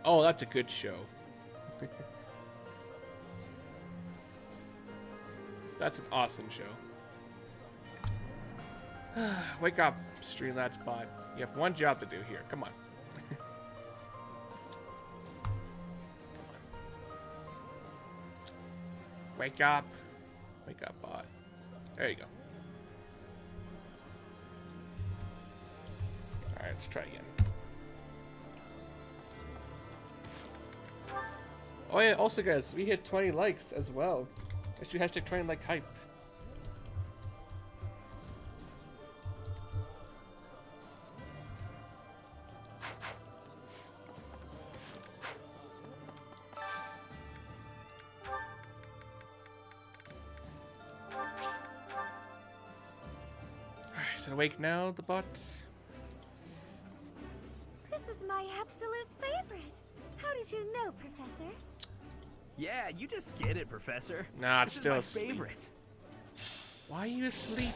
Speaker 1: Oh, that's a good show. That's an awesome show. Wake up, Streamlabs bot. You have one job to do here. Come on. Wake up. Wake up, bot. There you go. Alright, let's try again. Oh yeah, also guys, we hit 20 likes as well. Let's do hashtag 20 like hype. Alright, so awake now, the bot.
Speaker 6: This is my absolute favorite. How did you know, Professor?
Speaker 2: Yeah, you just get it, Professor.
Speaker 1: Nah, it's
Speaker 2: this
Speaker 1: still
Speaker 2: is my
Speaker 1: asleep.
Speaker 2: favorite.
Speaker 1: Why are you asleep?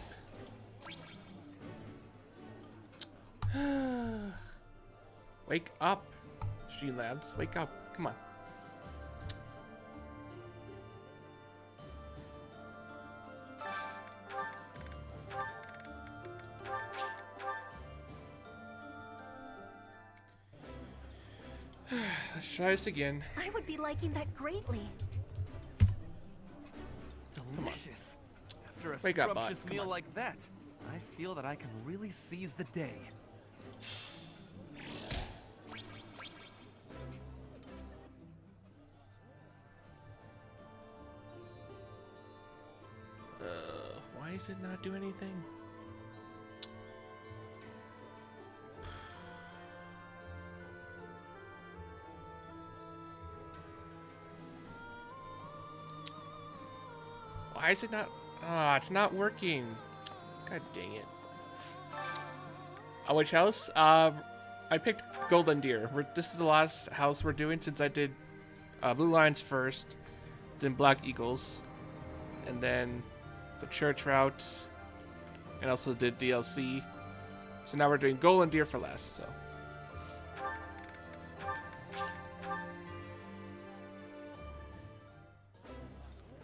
Speaker 1: Wake up, Streamlabs. Wake up. Come on. Let's try this again.
Speaker 6: I would be liking that greatly.
Speaker 9: Delicious. After a
Speaker 1: Wake up, bot.
Speaker 9: scrumptious
Speaker 1: Come
Speaker 9: meal
Speaker 1: on.
Speaker 9: like that, I feel that I can really seize the day.
Speaker 1: Why does it not do anything? Why is it not? Ah, it's not working. God dang it. Which house? I picked Golden Deer. This is the last house we're doing since I did Blue Lions first, then Black Eagles, and then the church route, and also did DLC. So now we're doing Golden Deer for last. So.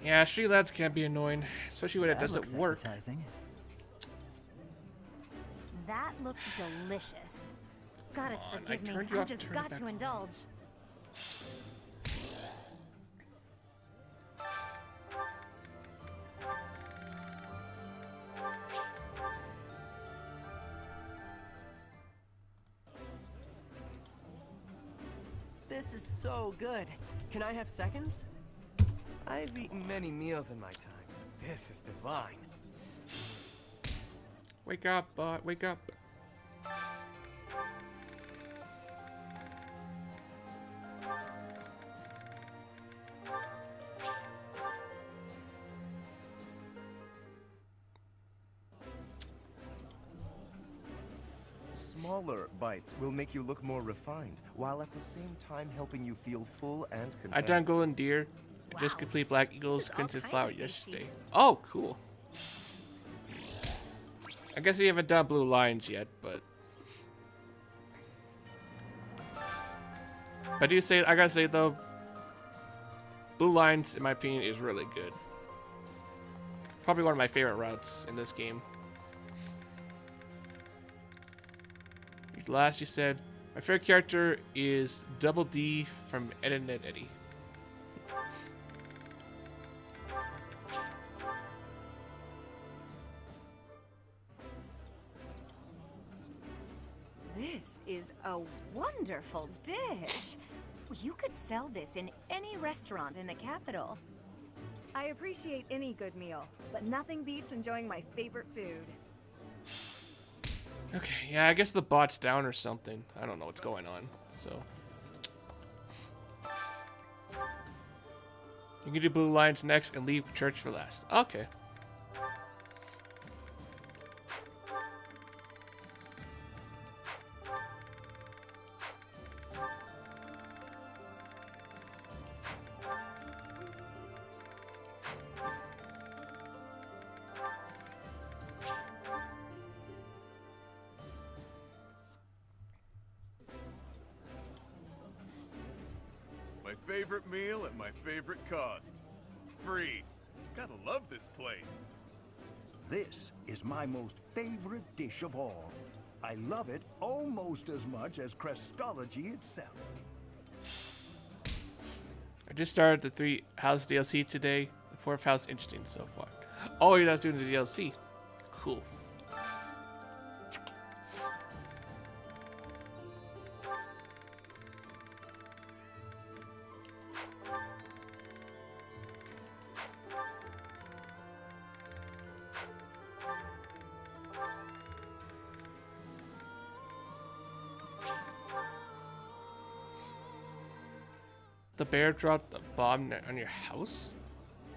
Speaker 1: Yeah, Streamlabs can be annoying, especially when it doesn't work.
Speaker 4: That looks delicious. Goddess,
Speaker 1: Come on,
Speaker 4: forgive
Speaker 1: I
Speaker 4: me.
Speaker 1: turned you
Speaker 4: I've
Speaker 1: off,
Speaker 4: just
Speaker 1: turn it
Speaker 4: got
Speaker 1: back
Speaker 4: to
Speaker 1: on.
Speaker 4: indulge.
Speaker 23: This is so good. Can I have seconds?
Speaker 9: I've eaten many meals in my time. This is divine.
Speaker 1: Wake up, bot. Wake up.
Speaker 12: Smaller bites will make you look more refined, while at the same time helping you feel full and content.
Speaker 1: I done Golden Deer. I just
Speaker 12: Wow.
Speaker 1: complete Black Eagles
Speaker 12: This is all
Speaker 1: Crimson
Speaker 12: kinds
Speaker 1: Flower
Speaker 12: of tasty.
Speaker 1: yesterday. Oh, cool. I guess we haven't done Blue Lions yet, but I gotta say though, Blue Lions, in my opinion, is really good. Probably one of my favorite routes in this game. Last you said, my favorite character is Double D from Ed and Ed Eddie.
Speaker 21: This is a wonderful dish. You could sell this in any restaurant in the capital.
Speaker 15: I appreciate any good meal, but nothing beats enjoying my favorite food.
Speaker 1: Okay, yeah, I guess the bot's down or something. I don't know what's going on, so. You can do Blue Lions next and leave church for last. Okay.
Speaker 16: My favorite meal at my favorite cost. Free. Gotta love this place.
Speaker 22: This is my most favorite dish of all. I love it almost as much as Crestology itself.
Speaker 1: I just started the 3 house DLC today. The 4th house interesting so far. Oh, you're not doing the DLC. Cool. The bear dropped a bomb on your house?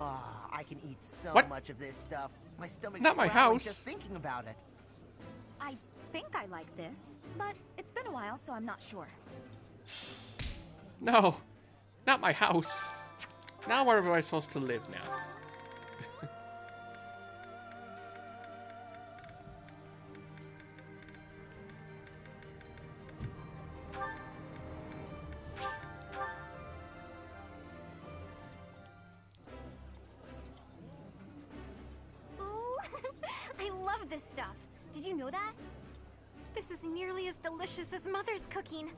Speaker 5: Ah, I can eat so
Speaker 1: What?
Speaker 5: much of this stuff. My stomach's
Speaker 1: Not my
Speaker 5: growling
Speaker 1: house.
Speaker 5: just thinking about it.
Speaker 4: I think I like this, but it's been a while, so I'm not sure.
Speaker 1: No, not my house. Now where am I supposed to live now?
Speaker 8: this stuff. Did you know that? This is nearly as delicious as Mother's cooking.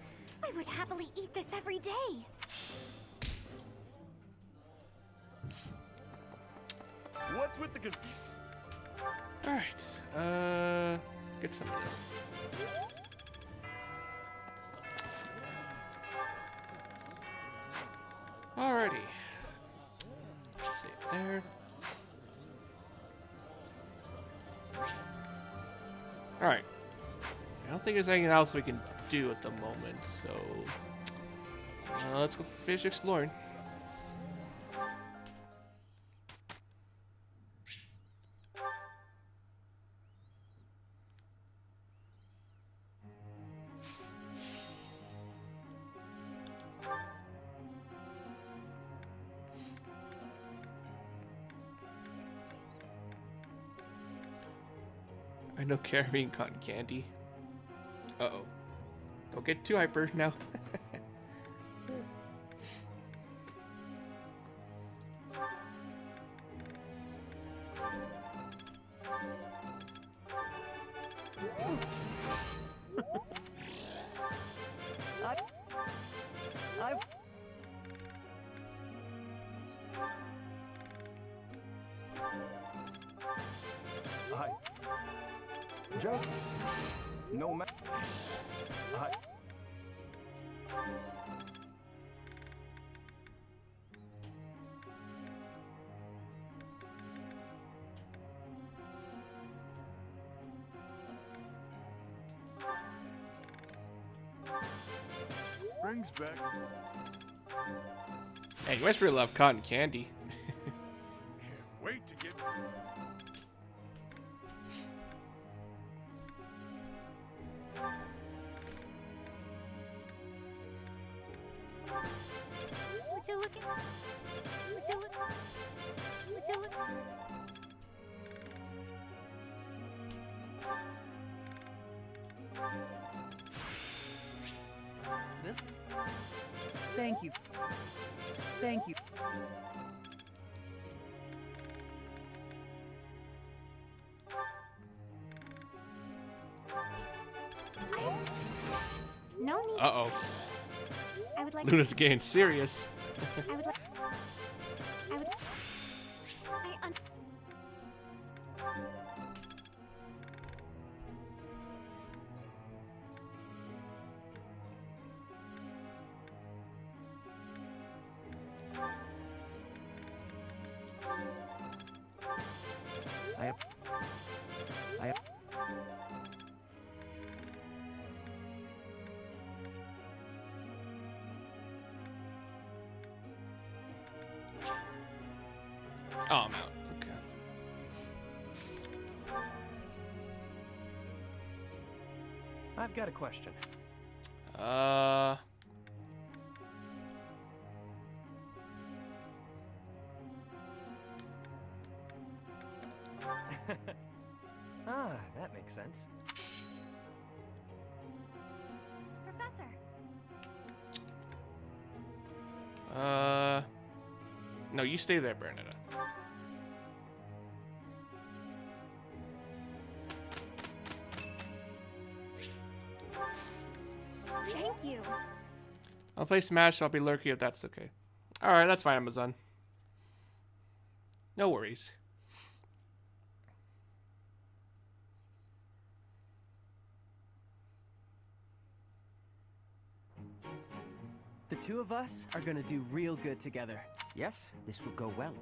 Speaker 8: I would happily eat this every day.
Speaker 14: What's with the
Speaker 1: Alright, get some of this. Alrighty. Save there. Alright. I don't think there's anything else we can do at the moment, so let's go finish exploring. I know carrying cotton candy. Uh-oh. Don't get too hyper now.
Speaker 22: Joe, no matter.
Speaker 16: Brings back.
Speaker 1: Hey, you must really love cotton candy.
Speaker 16: Can't wait to get.
Speaker 6: Would you look at? Would you look? Would you look?
Speaker 7: This. Thank you. Thank you.
Speaker 8: No need.
Speaker 1: Uh-oh.
Speaker 8: I would like.
Speaker 1: Luna's getting serious.
Speaker 8: I would like. I would. I un.
Speaker 1: Oh, I'm out. Okay.
Speaker 23: I've got a question.
Speaker 2: That makes sense.
Speaker 8: Professor.
Speaker 1: No, you stay there, Bernadette.
Speaker 8: Thank you.
Speaker 1: I'll play Smash, so I'll be lurky if that's okay. Alright, that's fine, Amazon. No worries.
Speaker 23: The two of us are gonna do real good together.
Speaker 2: Yes, this will go well.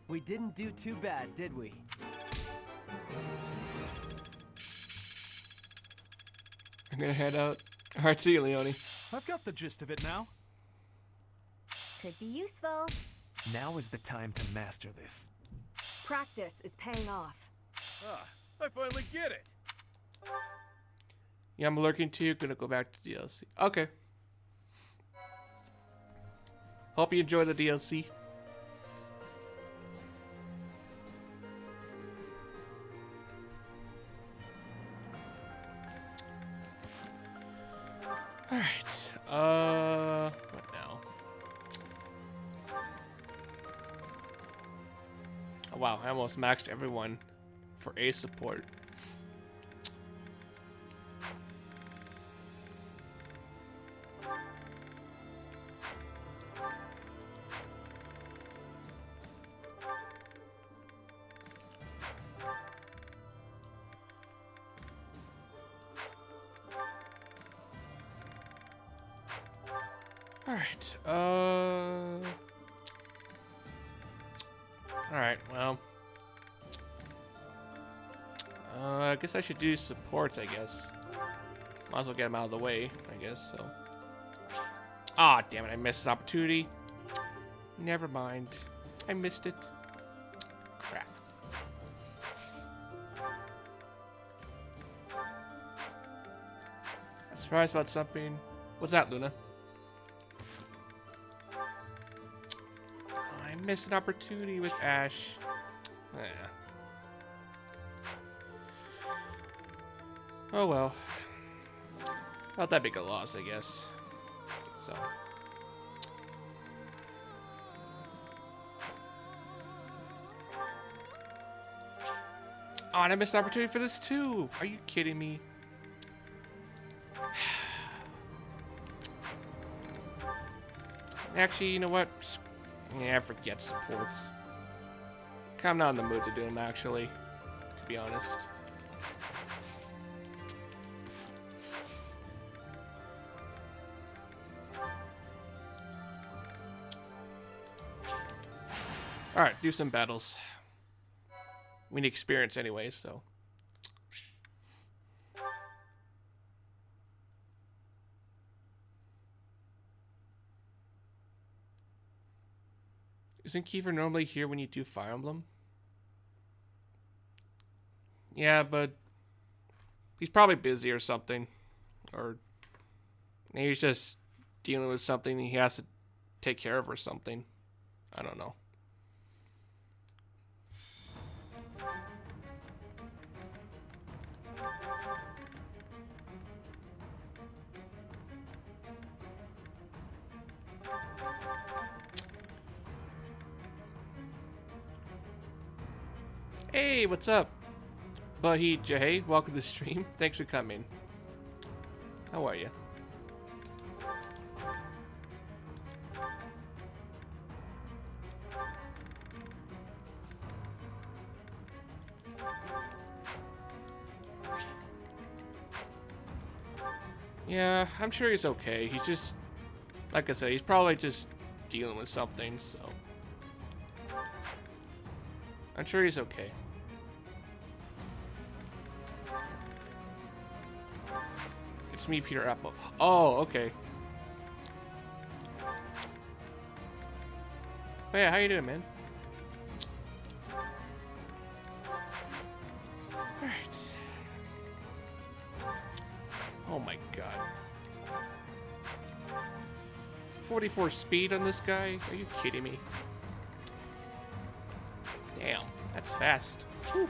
Speaker 23: We didn't do too bad, did we?
Speaker 1: I'm gonna head out. Alright, see you, Leone.
Speaker 14: I've got the gist of it now.
Speaker 8: Could be useful.
Speaker 2: Now is the time to master this.
Speaker 15: Practice is paying off.
Speaker 16: Ah, I finally get it.
Speaker 1: Yeah, I'm lurking too. Gonna go back to DLC. Okay. Hope you enjoy the DLC. Alright. What now? Oh, wow, I almost maxed everyone for A support. Alright, alright, well. I guess I should do supports, I guess. Might as well get them out of the way, I guess, so. Ah, damn it, I missed this opportunity. Never mind. I missed it. Crap. I'm surprised about something. What's that, Luna? I missed an opportunity with Ash. Yeah. Oh well. Not that big a loss, I guess. So. Oh, and I missed an opportunity for this too. Are you kidding me? Actually, you know what? Yeah, forget supports. I'm not in the mood to do them, actually, to be honest. Alright, do some battles. We need experience anyway, so. Isn't Kiefer normally here when you do Fire Emblem? Yeah, but he's probably busy or something. Or maybe he's just dealing with something he has to take care of or something. I don't know. Hey, what's up? Bahi Jay, welcome to the stream. Thanks for coming. How are you? Yeah, I'm sure he's okay. He's just, like I said, he's probably just dealing with something, so. I'm sure he's okay. It's me, Peter Apple. Oh, okay. Oh yeah, how you doing, man? Alright. Oh my god. 44 speed on this guy? Are you kidding me? Damn, that's fast. Whew.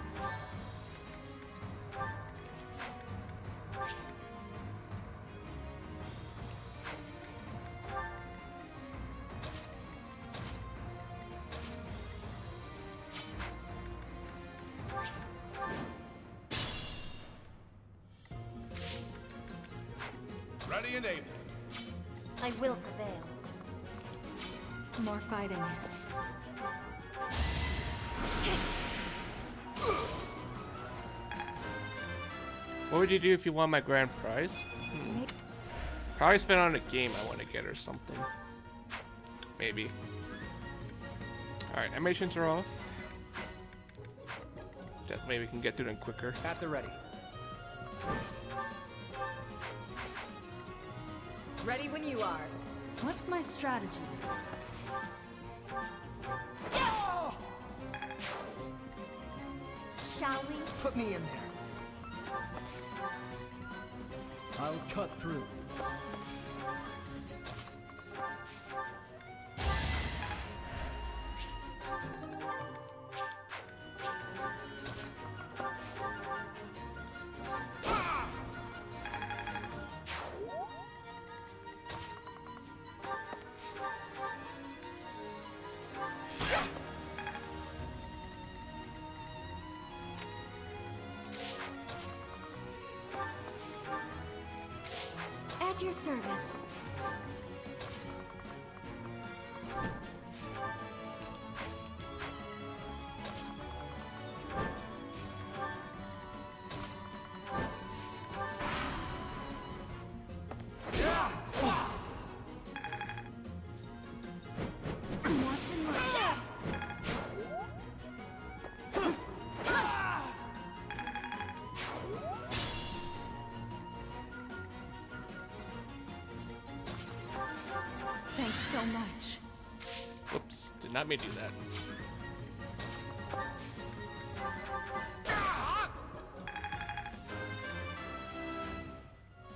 Speaker 16: Ready and able.
Speaker 8: I will prevail.
Speaker 15: More fighting.
Speaker 1: What would you do if you won my grand prize? Probably spend on a game I want to get or something. Maybe. Alright, animations are off. Just maybe we can get through them quicker.
Speaker 11: At the ready.
Speaker 15: Ready when you are. What's my strategy?
Speaker 8: Shall we?
Speaker 5: Put me in there.
Speaker 10: I'll cut through.
Speaker 8: service.
Speaker 6: I'm watching myself.
Speaker 8: Thanks so much.
Speaker 1: Whoops, did not mean to do that.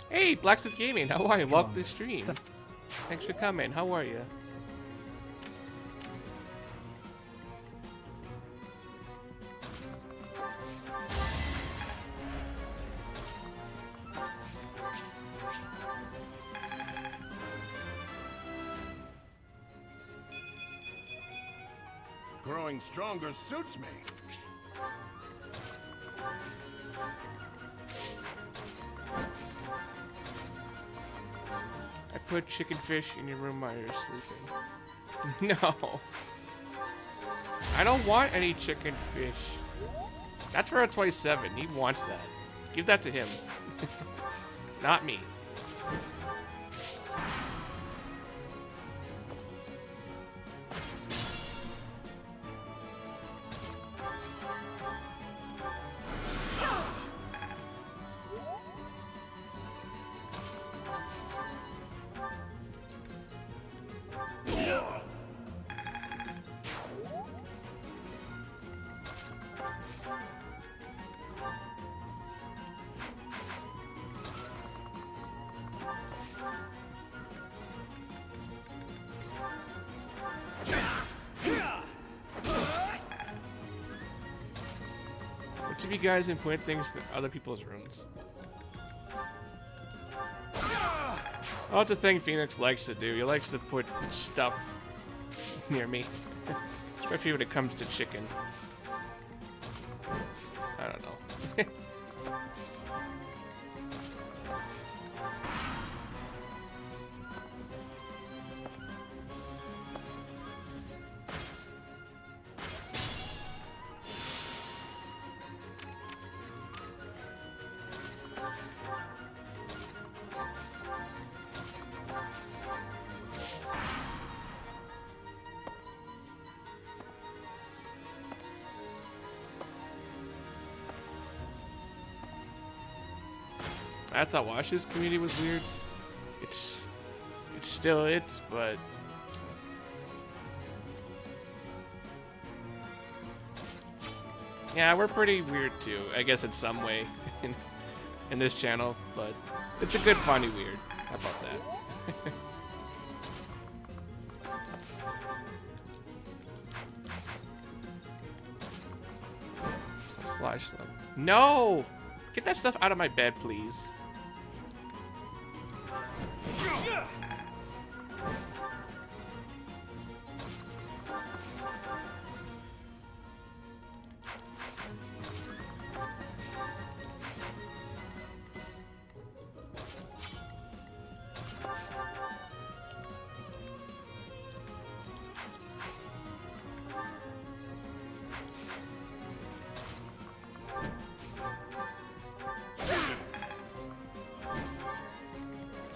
Speaker 1: Hey, Blacksmith Gaming, how are you? Welcome to the stream. Thanks for coming. How are you?
Speaker 14: Growing stronger suits me.
Speaker 1: I put chicken fish in your room while you're sleeping. No. I don't want any chicken fish. That's for a 27. He wants that. Give that to him. Not me. Which of you guys can point things to other people's rooms? Oh, it's a thing Phoenix likes to do. He likes to put stuff near me. Especially when it comes to chicken. I don't know. I thought Wash's community was weird. It's still it, but yeah, we're pretty weird too. I guess in some way in this channel, but it's a good, funny weird. How about that? Slash them. No! Get that stuff out of my bed, please.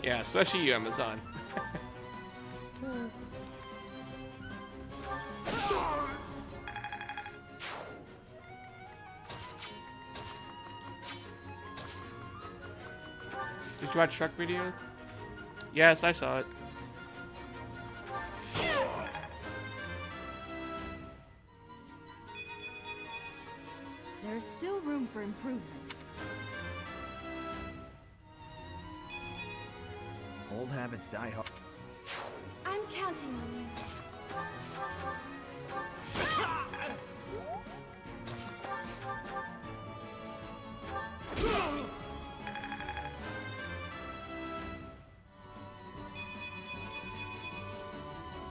Speaker 1: Yeah, especially you, Amazon. Did you watch truck video? Yes, I saw it.
Speaker 4: There's still room for improvement.
Speaker 5: Old habits die hard.
Speaker 8: I'm counting on you.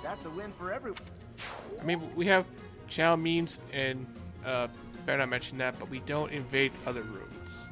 Speaker 5: That's a win for everyone.
Speaker 1: I mean, we have channel means and better not mention that, but we don't invade other rooms.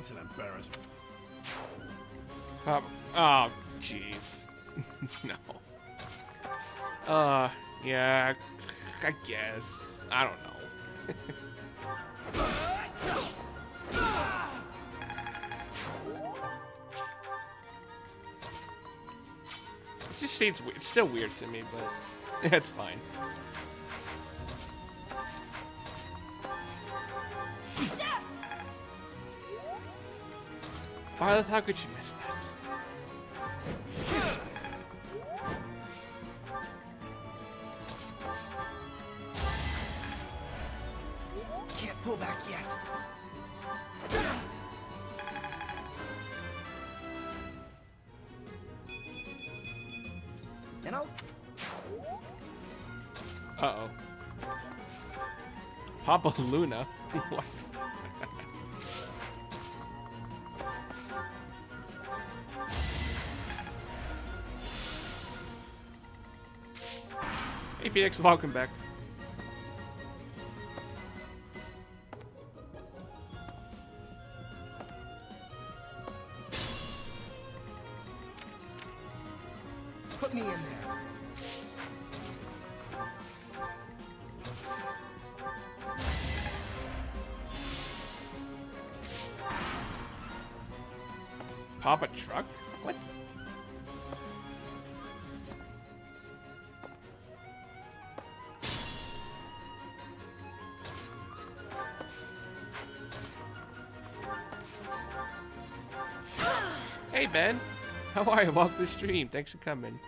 Speaker 14: That's an embarrassment.
Speaker 1: Oh, jeez. No. Yeah, I guess. I don't know. It just seems weird. It's still weird to me, but it's fine. Violet, how could you miss that?
Speaker 5: Can't pull back yet. And I'll...
Speaker 1: Uh-oh. Papa Luna? What? Hey Phoenix, welcome back.
Speaker 5: Put me in there.
Speaker 1: Papa Truck? What? Hey Ben, how are you? Welcome to the stream. Thanks for coming.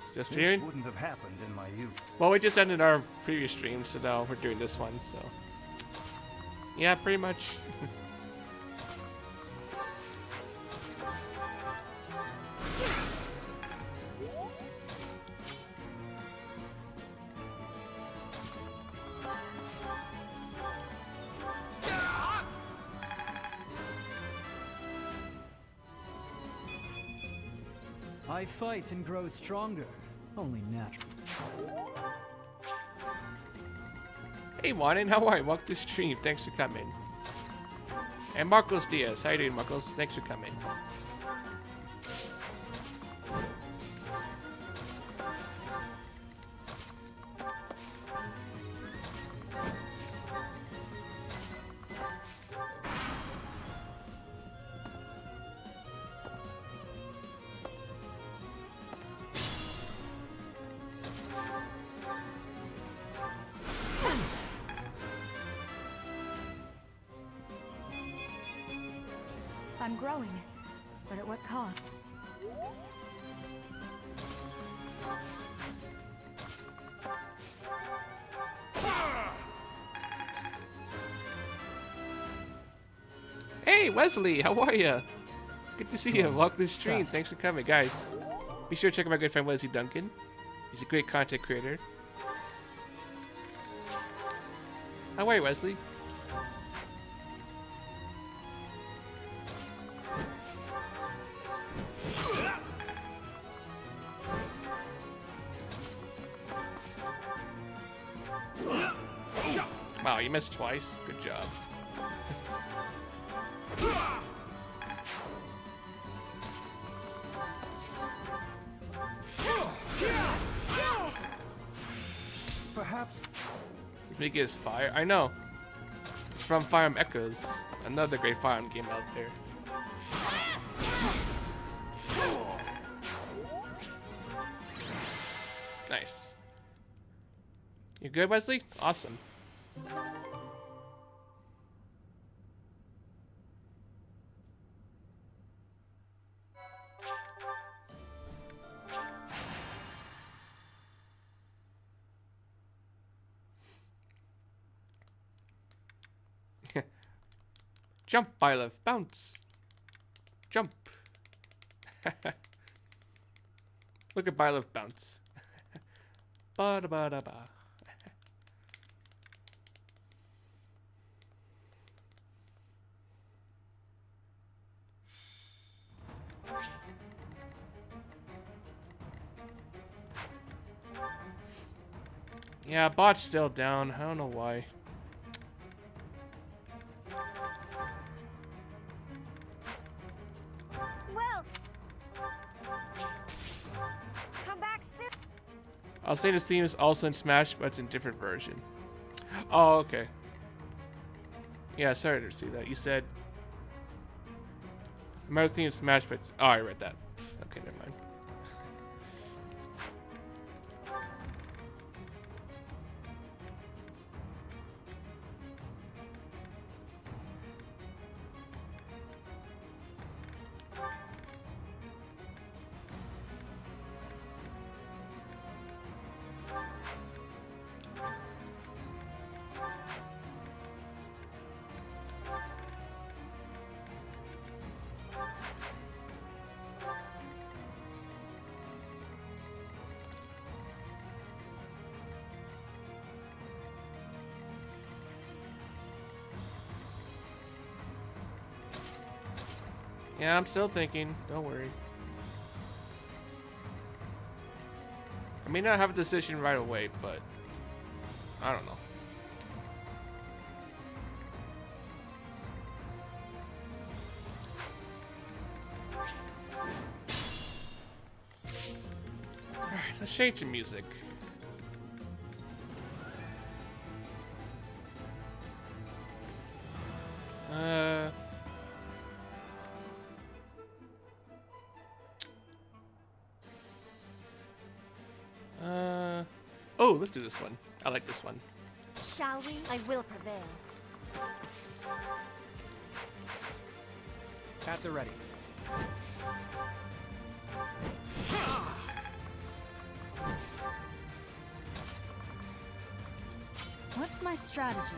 Speaker 1: Still
Speaker 22: This
Speaker 1: streaming?
Speaker 22: wouldn't have happened in my youth.
Speaker 1: Well, we just ended our previous stream, so now we're doing this one. So, yeah, pretty much.
Speaker 17: I fight and grow stronger. Only natural.
Speaker 1: Hey Juanin, how are you? Welcome to the stream. Thanks for coming. And Marcos Diaz, how you doing, Marcos? Thanks for coming.
Speaker 8: I'm growing, but at what cost?
Speaker 1: Hey Wesley, how are you? Good to see you. Welcome to the stream. Thanks for coming, guys. Be sure to check out my good friend Wesley Duncan. He's a great content creator. How are you, Wesley? Wow, you missed twice. Good job.
Speaker 22: Perhaps
Speaker 1: Mika is Fire. I know. It's from Fire Emblem Echoes. Another great Fire Emblem game out there. Nice. You good, Wesley? Awesome. Jump, Byleth. Bounce. Jump. Look at Byleth bounce. Ba-da-ba-da-ba. Yeah, bot's still down. I don't know why. I'll say this theme is also in Smash, but it's in different version. Oh, okay. Yeah, sorry to see that. You said Mario's theme is Smash, but oh, I read that. Okay, never mind. Yeah, I'm still thinking. Don't worry. I may not have a decision right away, but I don't know. Alright, let's change the music. Oh, let's do this one. I like this one.
Speaker 8: Shall we?
Speaker 6: I will prevail.
Speaker 23: At the ready.
Speaker 15: What's my strategy?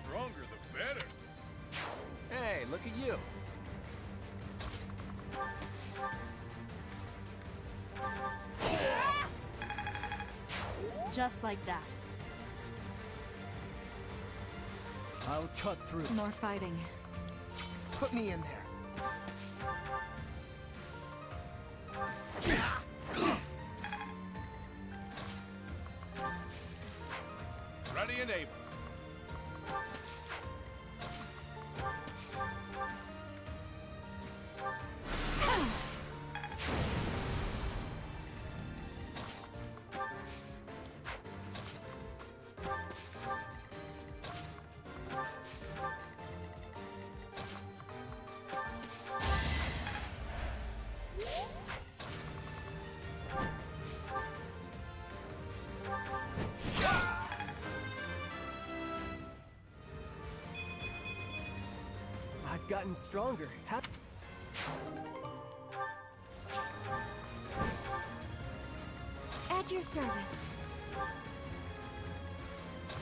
Speaker 16: Stronger the better.
Speaker 2: Hey, look at you.
Speaker 15: Just like that.
Speaker 17: I'll cut through.
Speaker 15: More fighting.
Speaker 5: Put me in there.
Speaker 16: Ready and able.
Speaker 23: I've gotten stronger.
Speaker 6: At your service.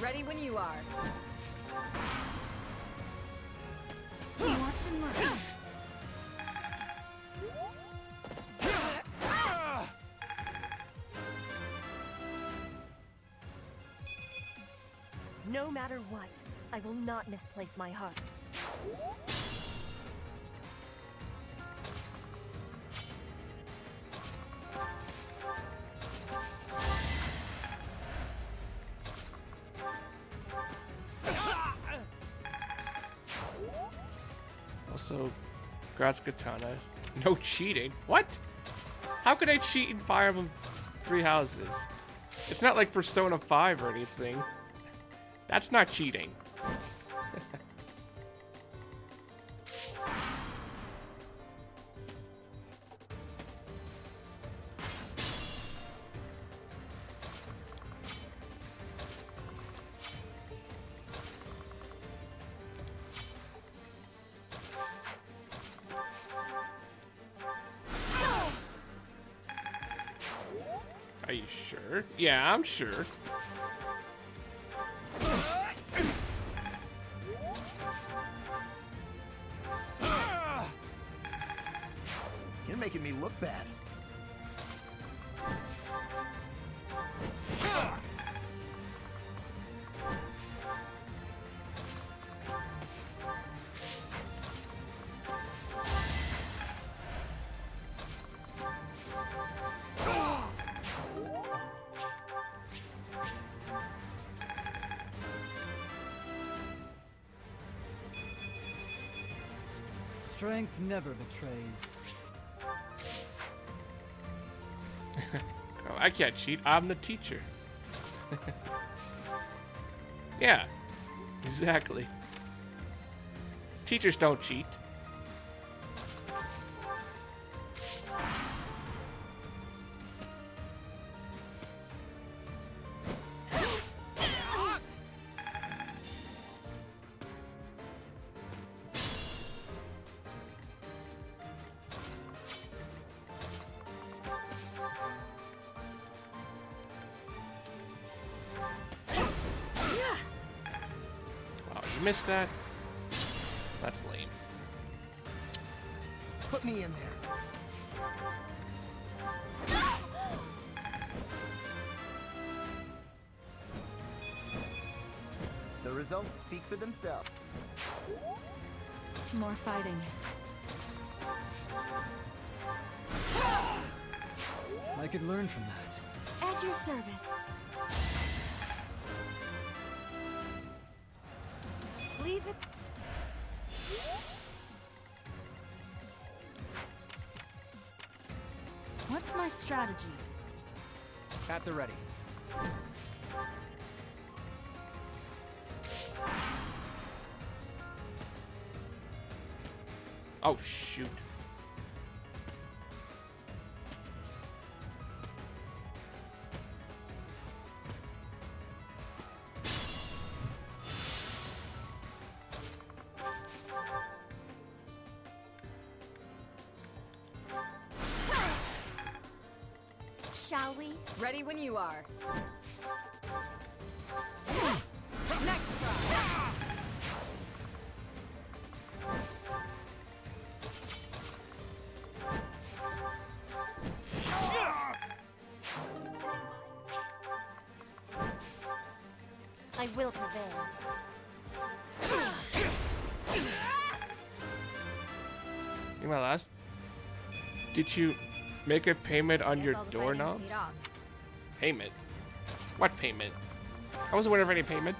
Speaker 15: Ready when you are.
Speaker 6: Watch and learn.
Speaker 3: No matter what, I will not misplace my heart.
Speaker 1: Also, Gratz Katana. No cheating. What? How could I cheat in Fire Emblem Three Houses? It's not like Persona 5 or anything. That's not cheating. Are you sure? Yeah, I'm sure.
Speaker 5: You're making me look bad.
Speaker 17: Strength never betrays.
Speaker 1: Oh, I can't cheat. I'm the teacher. Yeah, exactly. Teachers don't cheat. Missed that. That's lame.
Speaker 5: Put me in there.
Speaker 12: The results speak for themselves.
Speaker 15: More fighting.
Speaker 17: I could learn from that.
Speaker 15: At your service.
Speaker 6: Leave it.
Speaker 15: What's my strategy?
Speaker 23: At the ready.
Speaker 1: Oh, shoot.
Speaker 15: Shall we? Ready when you are. Next try.
Speaker 3: I will prevail.
Speaker 1: Meanwhile, last, did you make a payment on your doorknobs? Payment? What payment? I wasn't aware of any payment.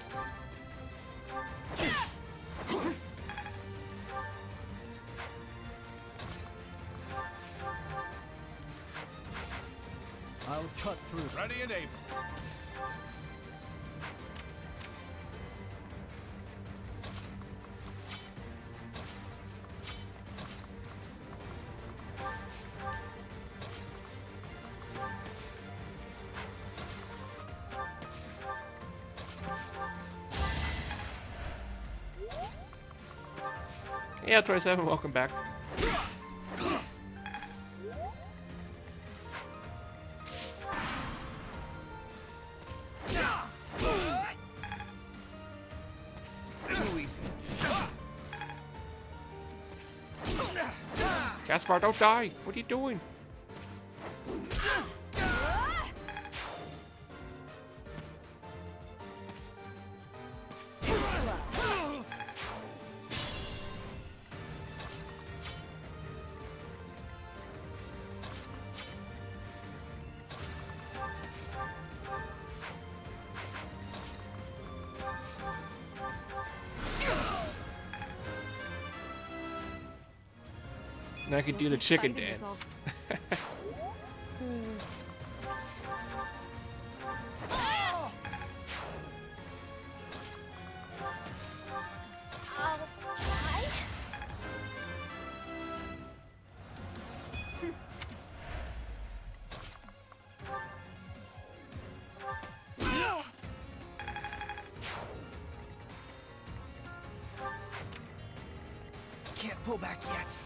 Speaker 17: I'll cut through.
Speaker 14: Ready and able.
Speaker 1: Yeah, 27, welcome back.
Speaker 5: Too easy.
Speaker 1: Caspar, don't die! What are you doing? Now I can do the chicken dance.
Speaker 3: I'll try.
Speaker 5: Can't pull back yet.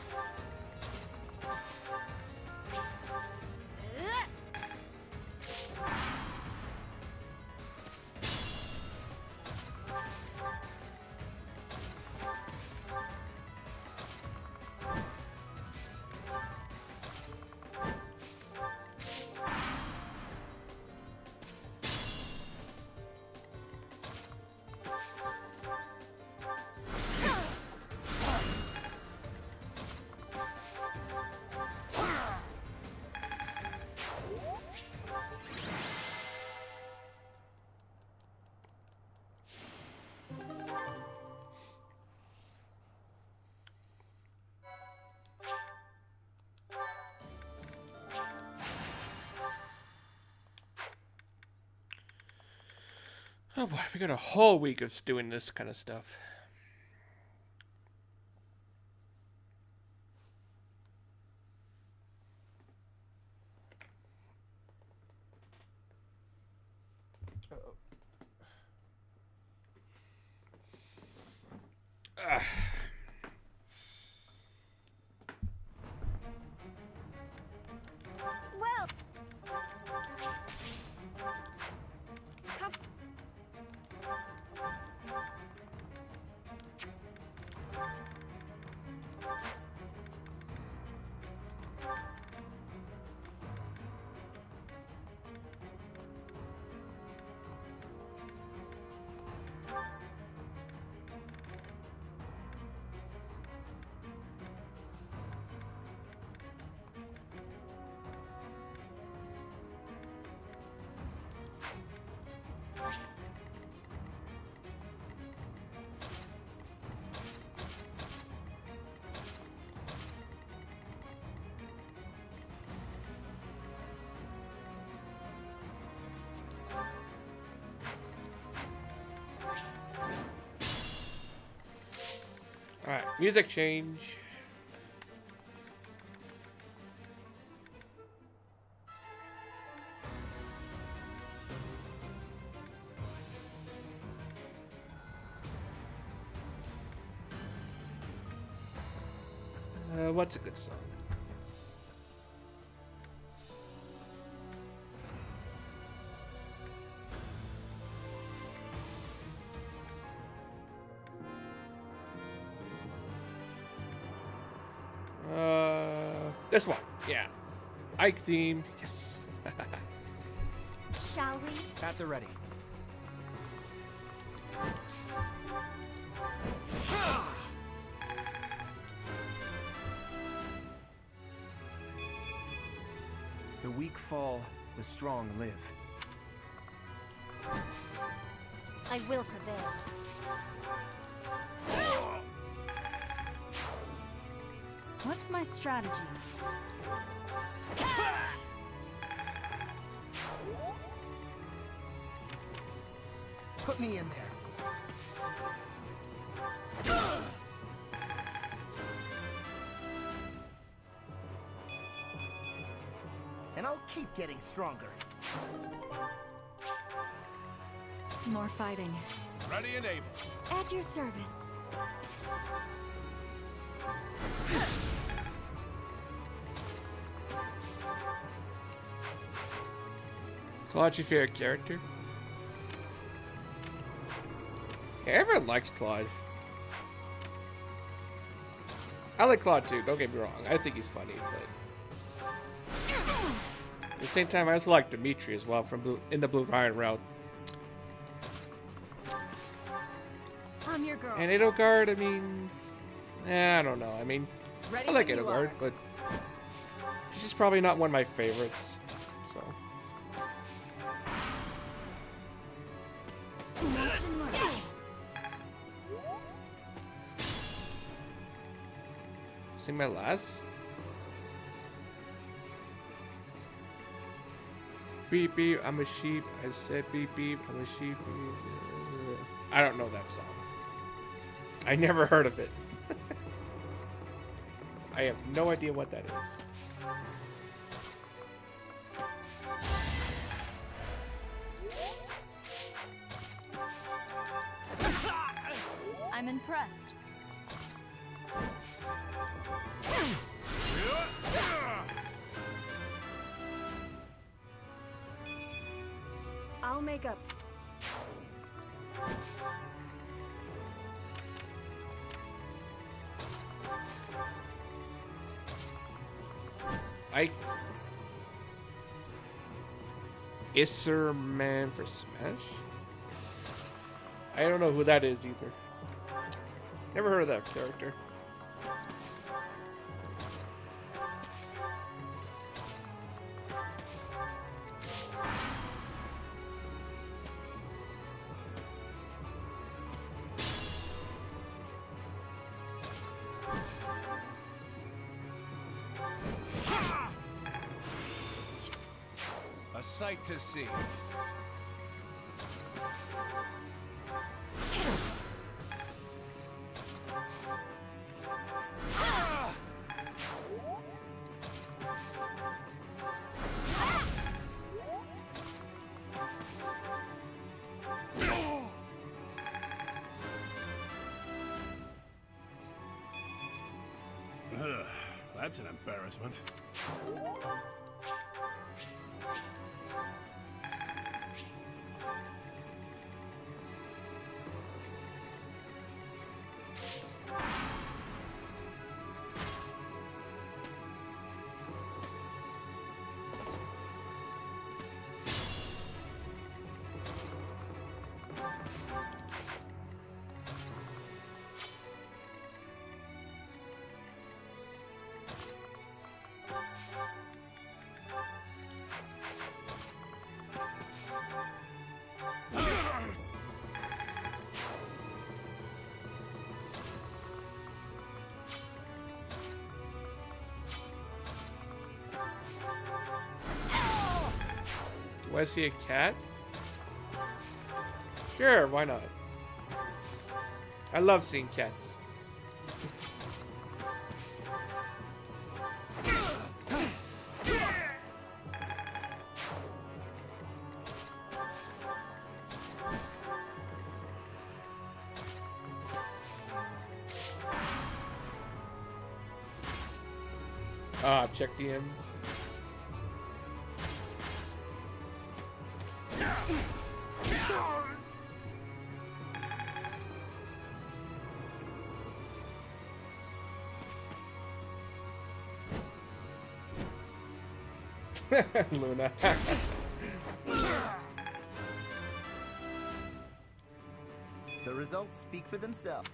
Speaker 1: Oh boy, we got a whole week of doing this kind of stuff.
Speaker 8: Well, come.
Speaker 1: Alright, music change. What's a good song? This one, yeah. Ike theme, yes.
Speaker 8: Shall we?
Speaker 11: At the ready.
Speaker 2: The weak fall, the strong live.
Speaker 3: I will prevail.
Speaker 15: What's my strategy?
Speaker 5: Put me in there. And I'll keep getting stronger.
Speaker 15: More fighting.
Speaker 16: Ready and able.
Speaker 15: At your service.
Speaker 1: Claude's your favorite character? Yeah, everyone likes Claude. I like Claude too, don't get me wrong. I think he's funny, but at the same time, I also like Dimitri as well from in the Blue Ryan route.
Speaker 15: I'm your girl.
Speaker 1: And Edelgard, I mean, I don't know. I mean,
Speaker 15: Ready
Speaker 1: I like
Speaker 15: when you
Speaker 1: Edelgard,
Speaker 15: are.
Speaker 1: but she's probably not one of my favorites. So.
Speaker 15: Watch and learn.
Speaker 1: Sing my last. Beep beep, I'm a sheep. I said beep beep, I'm a sheep. I don't know that song. I never heard of it. I have no idea what that is.
Speaker 15: I'm impressed. I'll make up.
Speaker 1: Isserman for Smash? I don't know who that is either. Never heard of that character.
Speaker 14: A sight to see. That's an embarrassment.
Speaker 1: Do I see a cat? Sure, why not? I love seeing cats. Ah, check the ends. Luna.
Speaker 12: The results speak for themselves.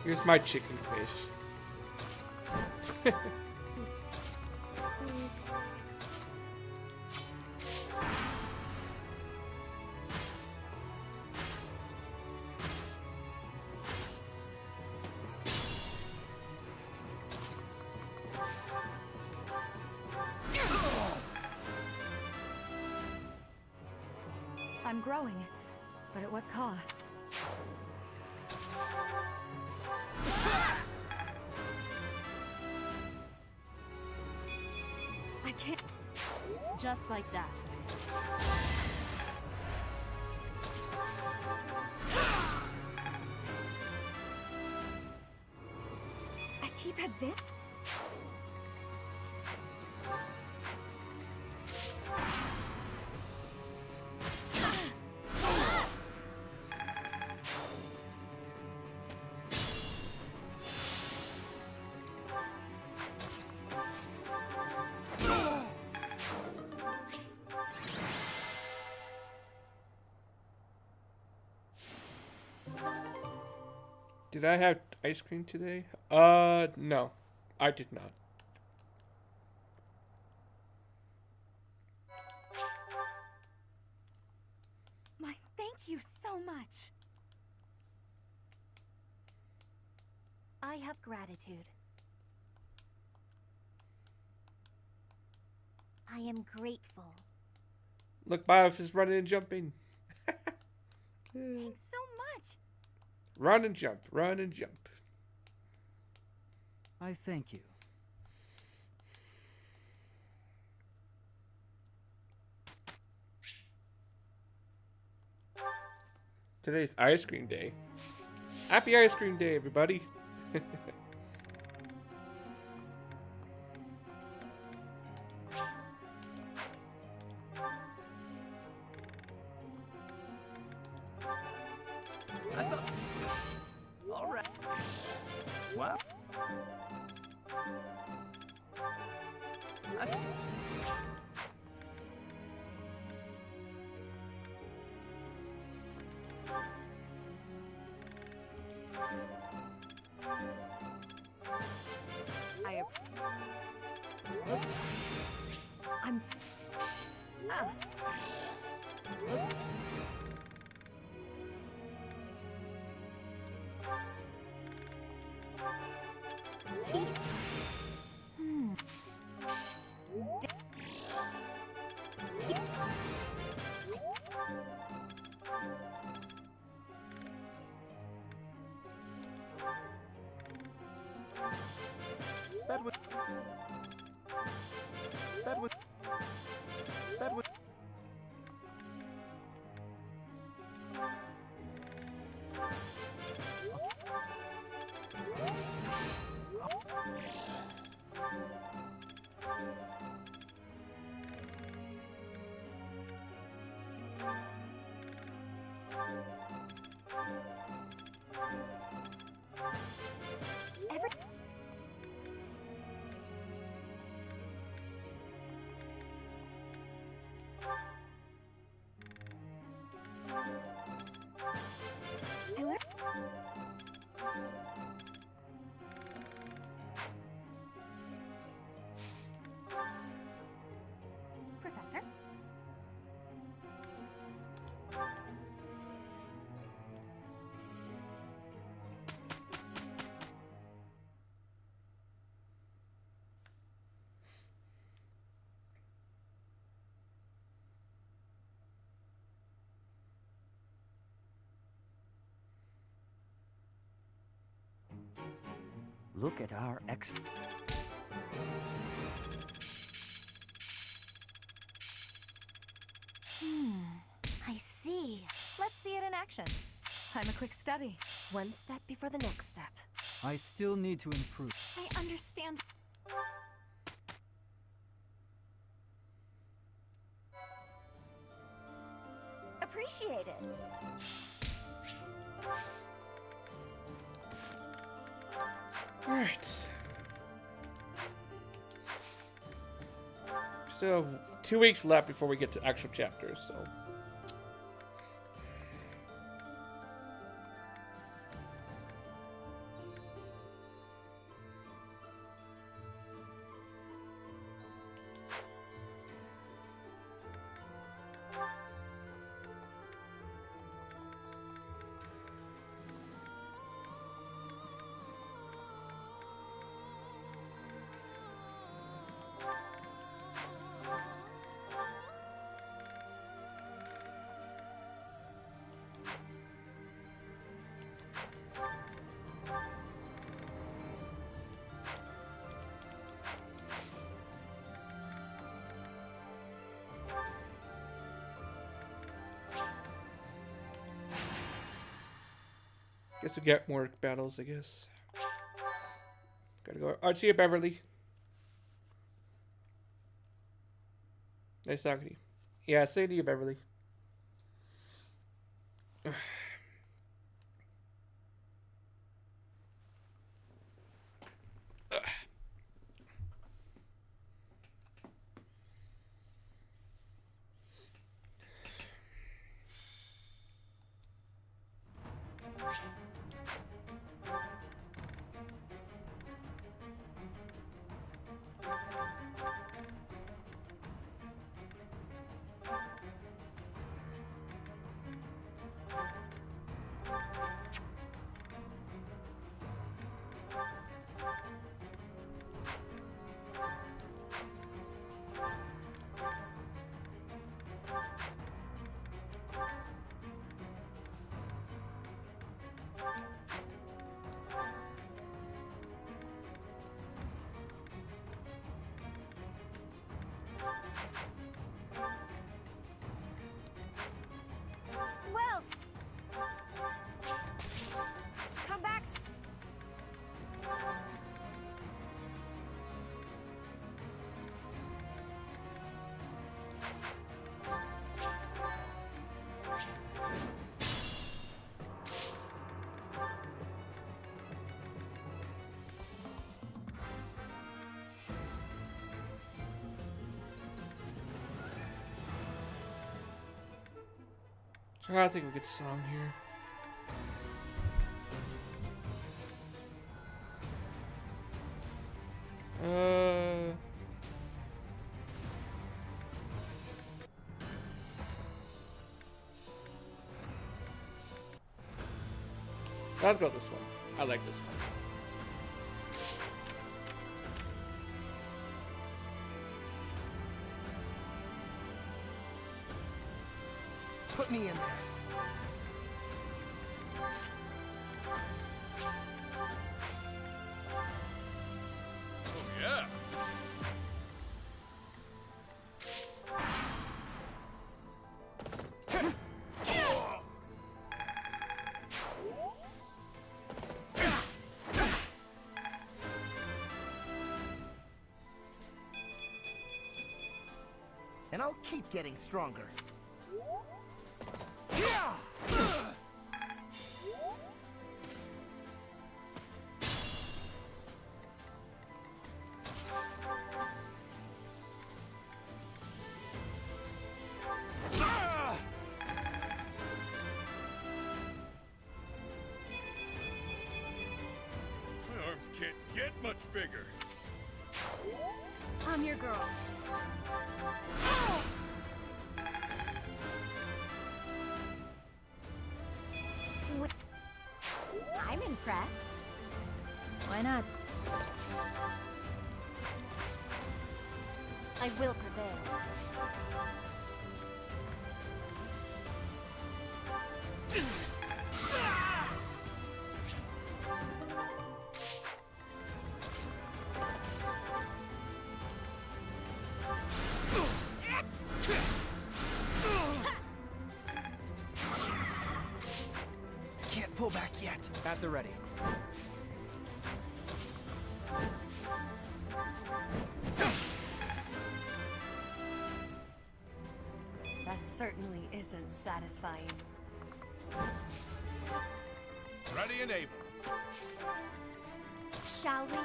Speaker 1: Here's my chicken fish.
Speaker 15: I'm growing, but at what cost? I can't.
Speaker 3: Just like that.
Speaker 15: I keep advancing.
Speaker 1: Did I have ice cream today? No. I did not.
Speaker 4: Thank you so much. I have gratitude. I am grateful.
Speaker 1: Look, Bios is running and jumping.
Speaker 4: Thanks so much.
Speaker 1: Run and jump, run and jump.
Speaker 17: I thank you.
Speaker 1: Today's ice cream day. Happy ice cream day, everybody.
Speaker 9: All right. Wow.
Speaker 15: I'm... Ah. Looks...
Speaker 12: That would... That would... That would...
Speaker 15: Professor?
Speaker 2: Look at our
Speaker 4: I see.
Speaker 8: Let's see it in action. I'm a quick study. One step before the next step.
Speaker 17: I still need to improve.
Speaker 8: I understand. Appreciate it.
Speaker 1: Alright. Still have 2 weeks left before we get to actual chapters, so. Guess we get more battles, I guess. Gotta go. Alright, see you, Beverly. Nice talking to you. Yeah, say to you, Beverly.
Speaker 8: Well, come back.
Speaker 1: I think we get song here. Let's go with this one. I like this one.
Speaker 5: Put me in there.
Speaker 16: Oh, yeah.
Speaker 5: And I'll keep getting stronger.
Speaker 16: My arms can't get much bigger.
Speaker 8: I'm your girl.
Speaker 4: I'm impressed. Why not?
Speaker 6: I will prevail.
Speaker 5: Can't pull back yet.
Speaker 11: At the ready.
Speaker 8: That certainly isn't satisfying.
Speaker 16: Ready and able.
Speaker 4: Shall we?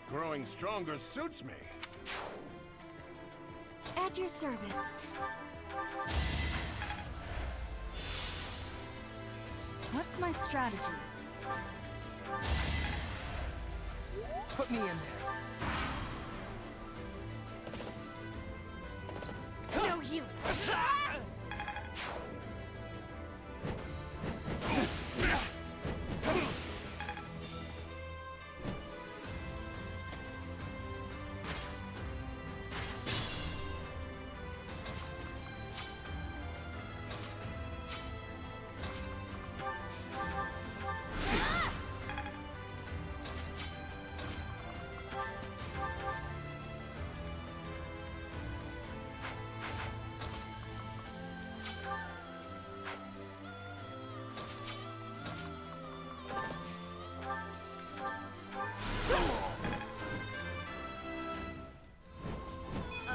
Speaker 14: Growing stronger suits me.
Speaker 4: At your service.
Speaker 8: What's my strategy?
Speaker 5: Put me in there.
Speaker 6: No use.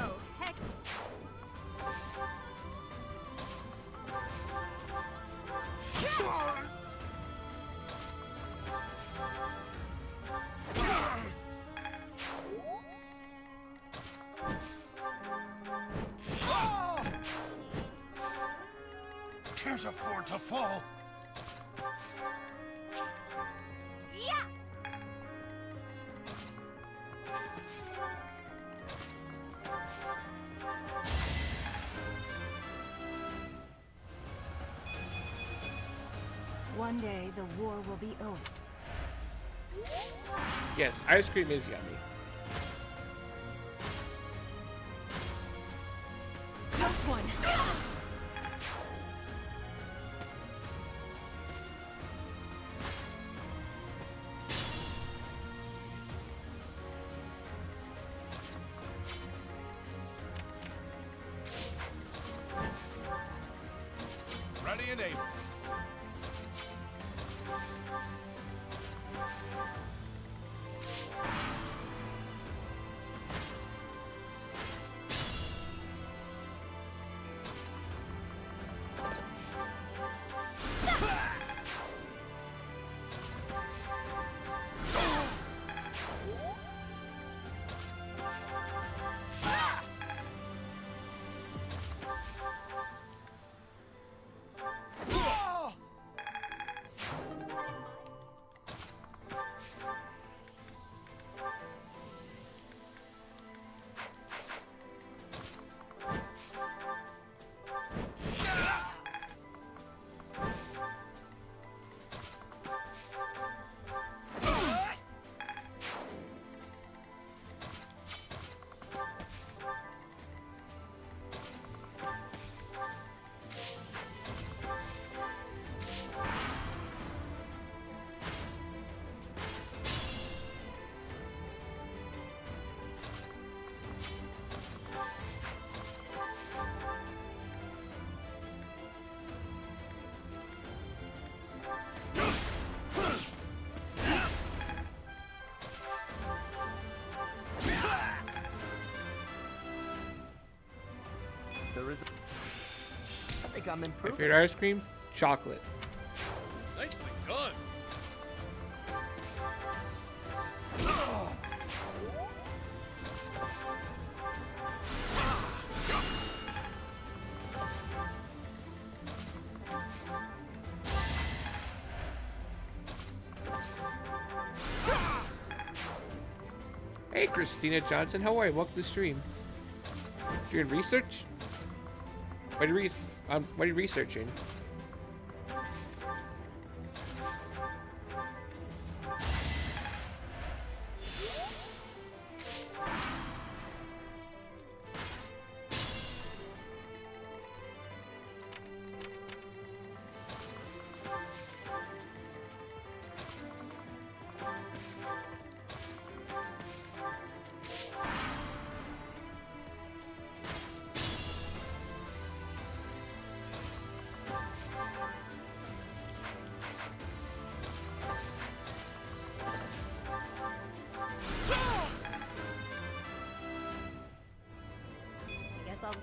Speaker 8: Oh, heck.
Speaker 14: Can't afford to fall.
Speaker 4: Yeah!
Speaker 21: One day, the war will be over.
Speaker 1: Yes, ice cream is yummy.
Speaker 8: Close one.
Speaker 16: Ready and able.
Speaker 5: I'm
Speaker 1: My
Speaker 5: improving.
Speaker 1: favorite ice cream? Chocolate.
Speaker 16: Nicely done.
Speaker 1: Hey, Christina Johnson, how are you? Welcome to the stream. Doing research? What are you researching?
Speaker 4: I guess I'll.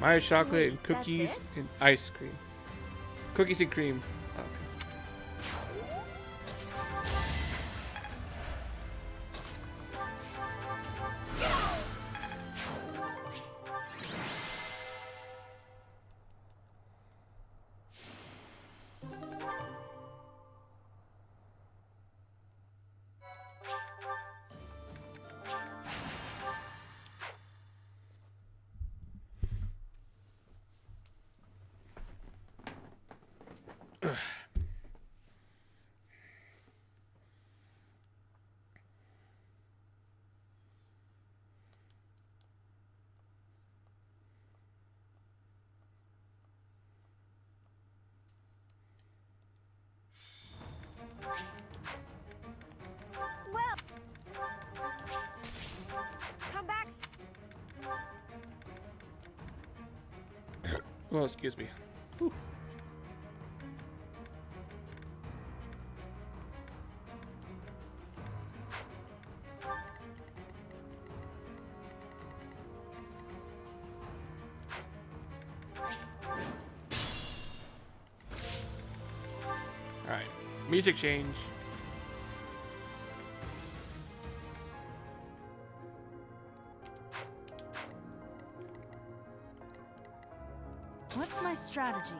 Speaker 1: My chocolate
Speaker 4: Wait,
Speaker 1: and
Speaker 4: that's
Speaker 1: cookies
Speaker 4: it?
Speaker 1: and ice cream. Cookies and cream. Okay.
Speaker 6: Well, come back.
Speaker 1: Oh, excuse me. Whew. All right, music change.
Speaker 3: What's my strategy?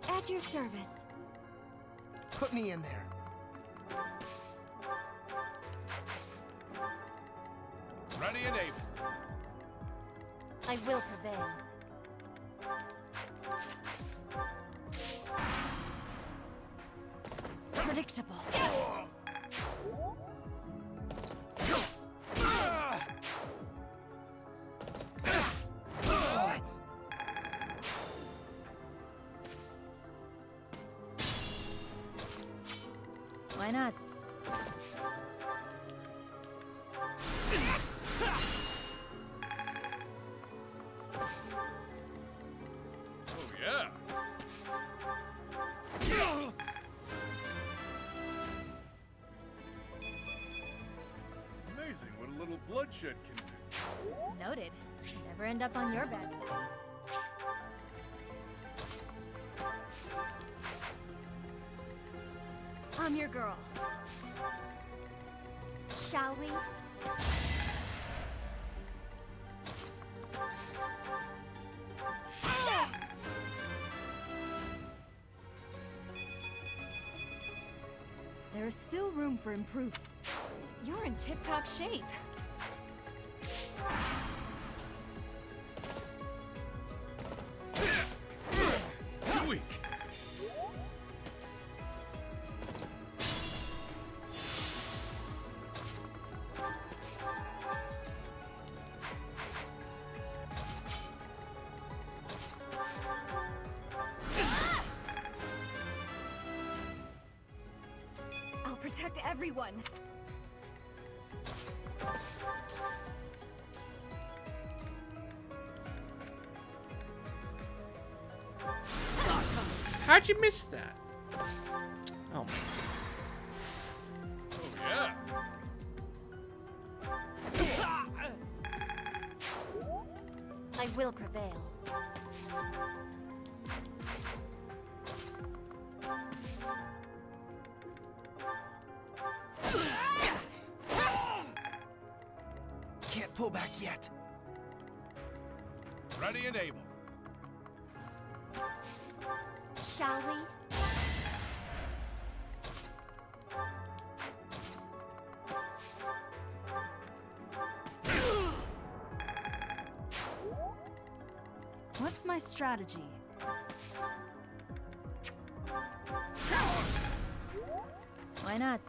Speaker 6: At your service.
Speaker 5: Put me in there.
Speaker 16: Ready and able.
Speaker 4: I will prevail.
Speaker 3: Predictable.
Speaker 4: Why not?
Speaker 16: Oh, yeah. Amazing what a little bloodshed can do.
Speaker 4: Noted. Never end up on your bad side.
Speaker 8: I'm your girl. Shall we?
Speaker 3: There is still room for improvement.
Speaker 8: You're in tip-top shape.
Speaker 16: Too weak.
Speaker 8: I'll protect everyone.
Speaker 1: How'd you miss that? Oh my.
Speaker 16: Oh, yeah.
Speaker 21: I will prevail.
Speaker 5: Can't pull back yet.
Speaker 14: Ready and able.
Speaker 8: Shall we?
Speaker 3: What's my strategy? Why not?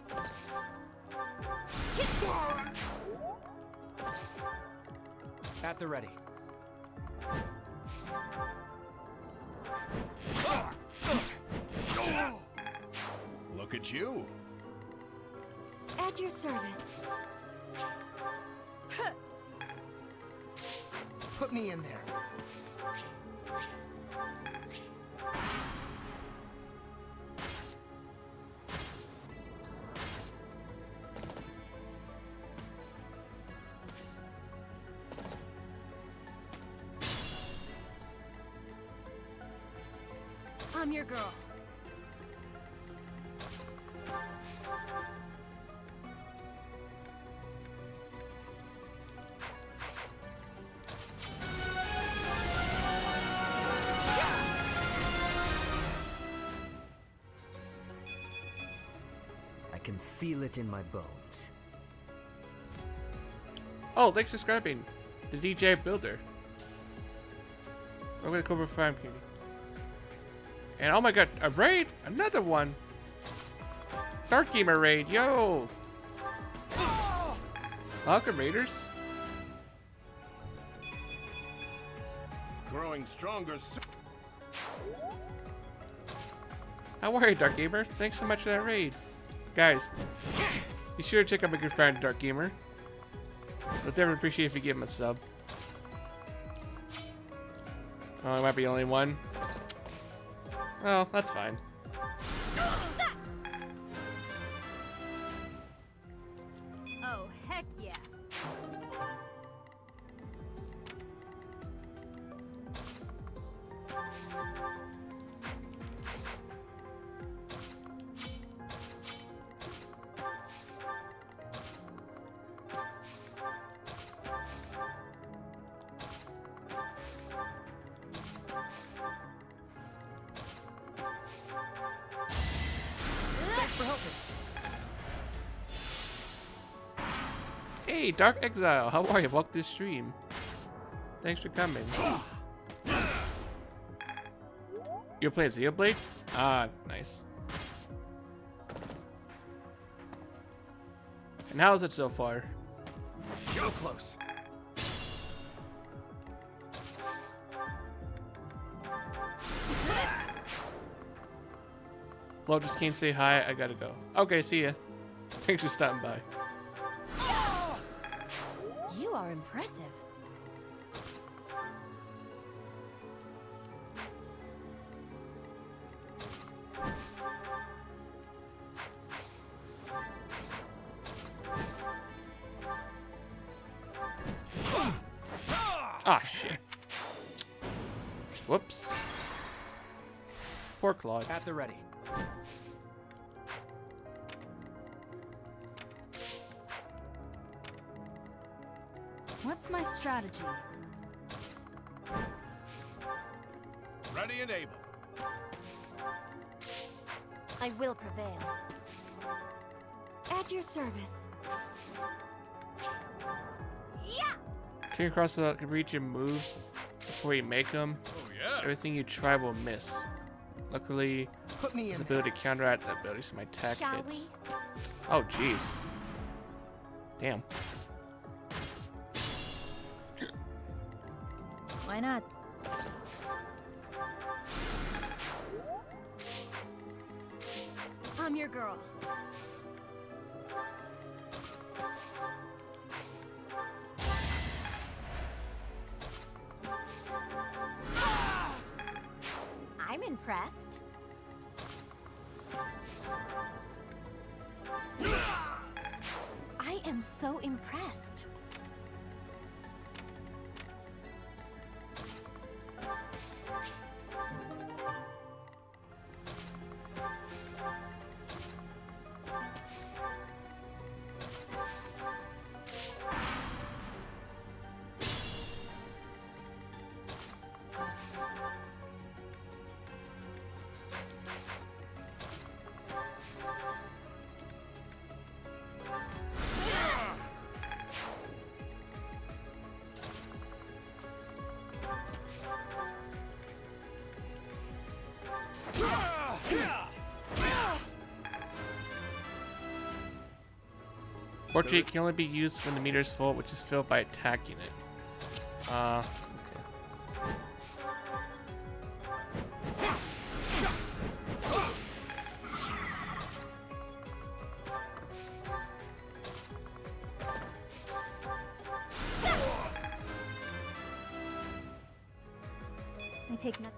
Speaker 2: At the ready.
Speaker 14: Look at you.
Speaker 8: At your service.
Speaker 5: Put me in there.
Speaker 15: I'm your girl.
Speaker 9: I can feel it in my bones.
Speaker 1: Oh, thanks for subscribing. The DJ Builder. Welcome to the Cobra Farm community. And oh my god, a raid! Another one! Dark Gamer raid, yo! Welcome, raiders.
Speaker 14: Growing stronger.
Speaker 1: How are you, Dark Gamer? Thanks so much for that raid. Guys, be sure to check out my good friend, Dark Gamer. I'd definitely appreciate if you give him a sub. Oh, I might be the only one. Well, that's fine.
Speaker 3: Oh, heck yeah.
Speaker 2: Thanks for helping.
Speaker 1: Hey, Dark Exile, how are you? Welcome to the stream. Thanks for coming. You're playing Xenoblade? Ah, nice. And how is it so far?
Speaker 2: So close.
Speaker 1: Well, just can't say hi. I gotta go. Okay, see ya. Thanks for stopping by.
Speaker 3: You are impressive.
Speaker 1: Ah, shit. Whoops. Poor Claude.
Speaker 2: At the ready.
Speaker 3: What's my strategy?
Speaker 14: Ready and able.
Speaker 8: I will prevail. At your service. Yeah!
Speaker 1: Can you cross the region moves before you make them?
Speaker 16: Oh, yeah.
Speaker 1: Everything you try will miss. Luckily,
Speaker 5: Put me
Speaker 1: this
Speaker 5: in
Speaker 1: ability to counteract the abilities of my attack
Speaker 8: Shall
Speaker 1: hits.
Speaker 8: we?
Speaker 1: Oh, jeez. Damn.
Speaker 3: Why not?
Speaker 15: I'm your girl.
Speaker 4: I'm impressed. I am so impressed.
Speaker 1: Portrait can only be used when the meter is full, which is filled by attacking it. Okay.
Speaker 4: I take nothing.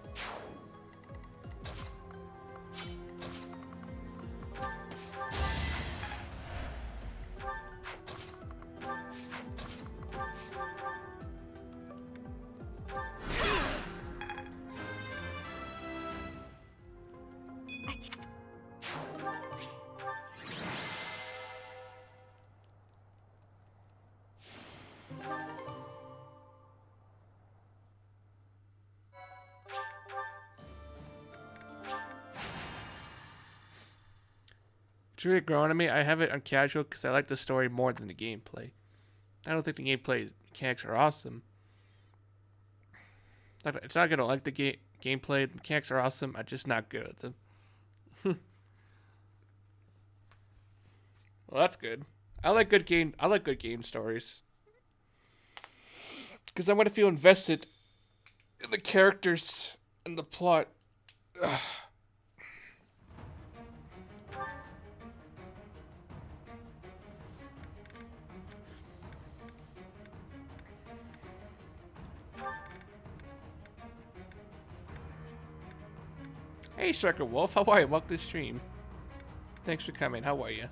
Speaker 1: It's really growing on me. I have it on casual because I like the story more than the gameplay. I don't think the gameplay mechanics are awesome. It's not gonna like the gameplay. The mechanics are awesome. I'm just not good at them. Well, that's good. I like good game stories because I want to feel invested in the characters and the plot. Ugh. Hey, Striker Wolf, how are you? Welcome to the stream. Thanks for coming. How are you?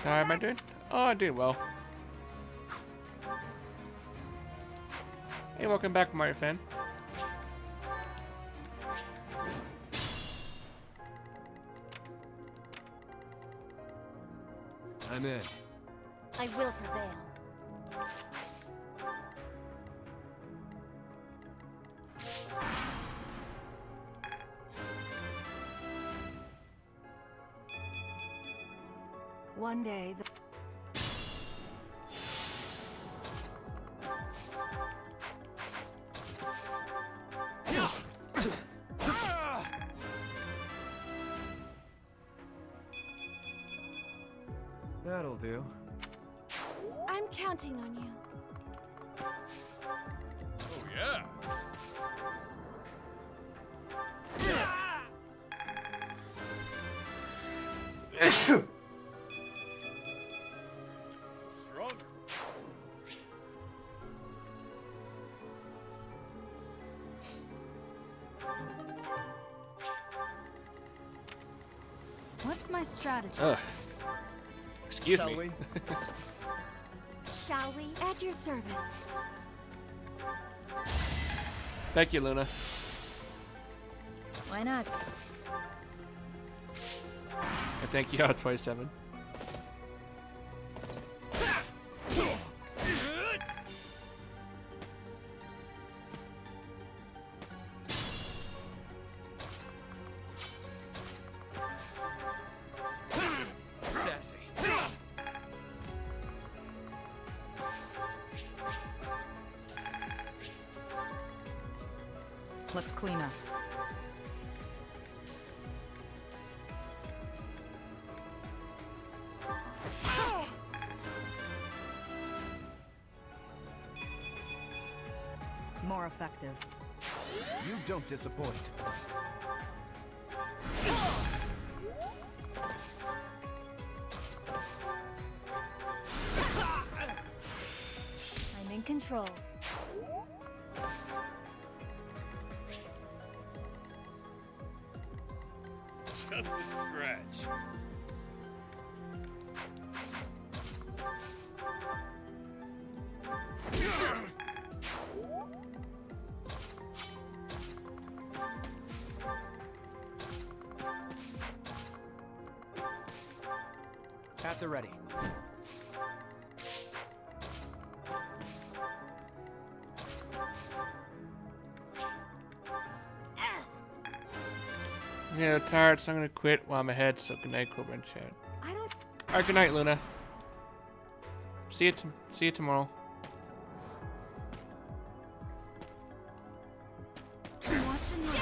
Speaker 1: So how am I doing? Oh, I'm doing well. Hey, welcome back, Mario fan.
Speaker 9: I'm in.
Speaker 4: I will prevail.
Speaker 21: One day,
Speaker 9: That'll do.
Speaker 8: I'm counting on you.
Speaker 16: Oh, yeah. Stronger.
Speaker 3: What's my strategy?
Speaker 1: Ugh. Excuse
Speaker 3: Shall
Speaker 1: me.
Speaker 3: we?
Speaker 8: Shall we? At your service.
Speaker 1: Thank you, Luna.
Speaker 3: Why not?
Speaker 1: And thank you, Out27.
Speaker 9: Sassy.
Speaker 3: Let's clean up.
Speaker 15: More effective.
Speaker 5: You don't disappoint.
Speaker 3: I'm in control.
Speaker 14: Just a scratch.
Speaker 5: At the ready.
Speaker 1: I'm getting tired, so I'm gonna quit while I'm ahead. So good night, Cobra and Chat.
Speaker 6: I don't.
Speaker 1: Alright, good night, Luna. See you tomorrow.
Speaker 3: I'm watching your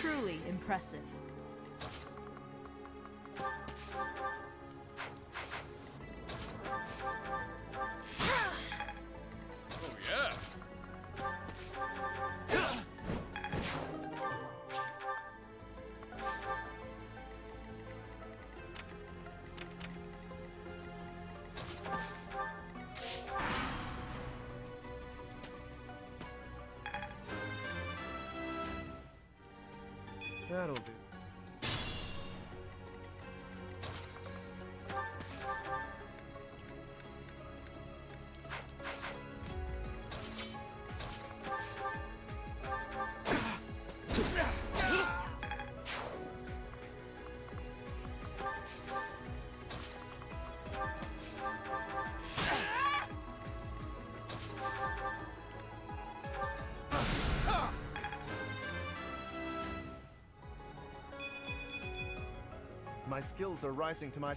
Speaker 3: truly impressive.
Speaker 14: Oh, yeah.
Speaker 5: That'll do. My skills are rising to my...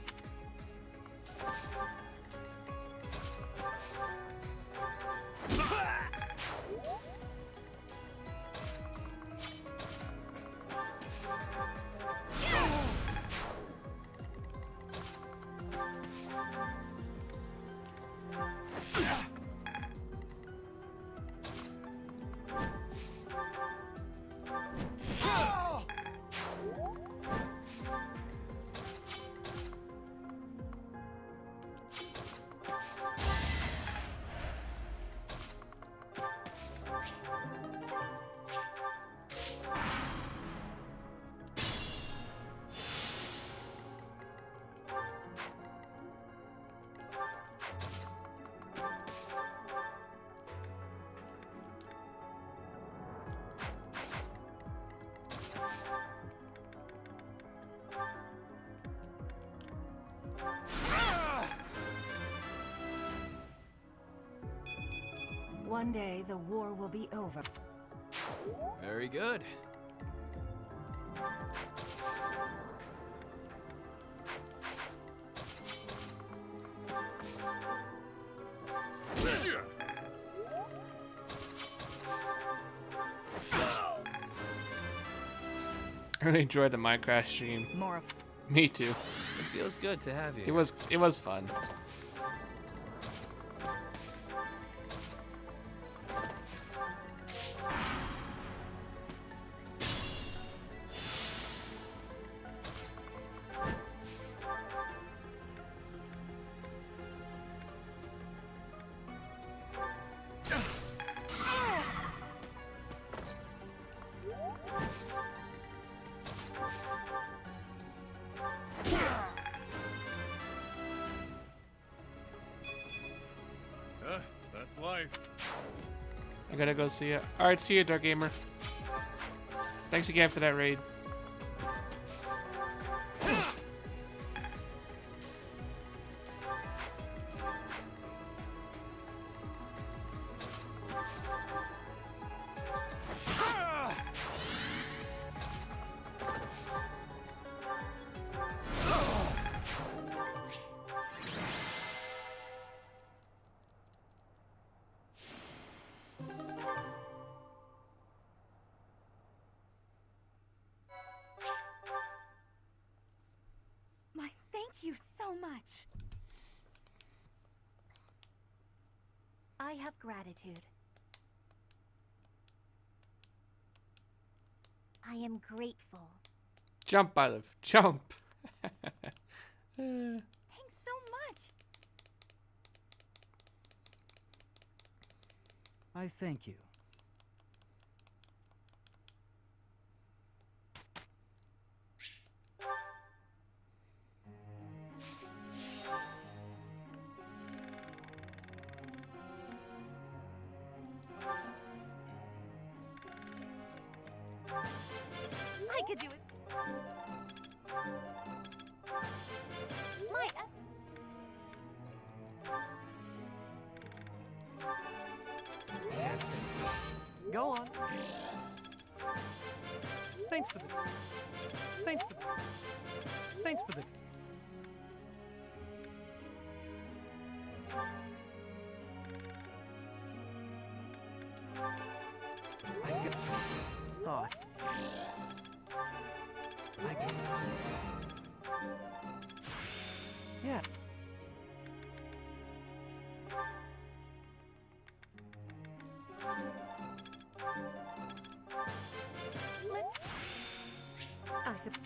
Speaker 21: One day, the war will be over.
Speaker 2: Very good.
Speaker 1: I really enjoyed the Minecraft stream.
Speaker 15: More of
Speaker 1: Me too.
Speaker 2: It feels good to have you.
Speaker 1: It was fun.
Speaker 14: That's life.
Speaker 1: I gotta go see ya. Alright, see ya, Dark Gamer. Thanks again for that raid.
Speaker 3: you so much.
Speaker 8: I have gratitude.
Speaker 4: I am grateful.
Speaker 1: Jump, Olive. Jump.
Speaker 3: Thanks so much.
Speaker 17: I thank you.
Speaker 8: I could do it. My
Speaker 23: That's it. Go on. Thanks for the... Thanks for the... Thanks for the... Oh. Yeah.
Speaker 21: I suppose.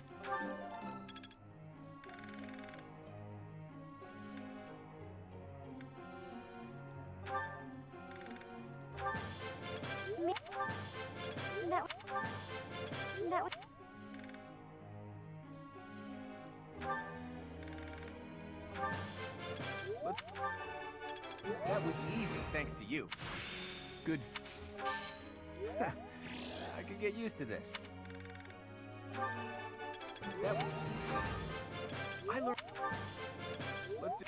Speaker 2: That was easy, thanks to you. Good. I could get used to this. I learned. Let's do.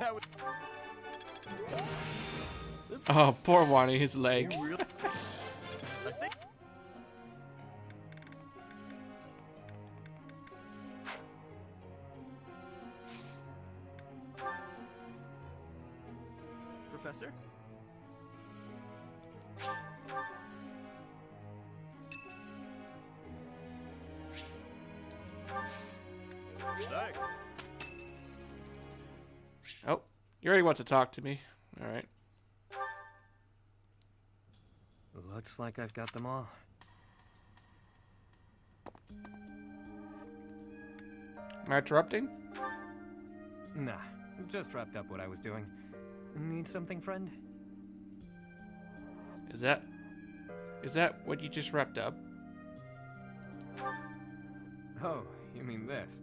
Speaker 2: That was.
Speaker 1: Oh, poor Wani, his leg.
Speaker 23: Professor?
Speaker 14: Thanks.
Speaker 1: Oh, you already want to talk to me. All right.
Speaker 2: Looks like I've got them all.
Speaker 1: Am I interrupting?
Speaker 2: Nah, just wrapped up what I was doing. Need something, friend?
Speaker 1: Is that what you just wrapped up?
Speaker 2: Oh, you mean this?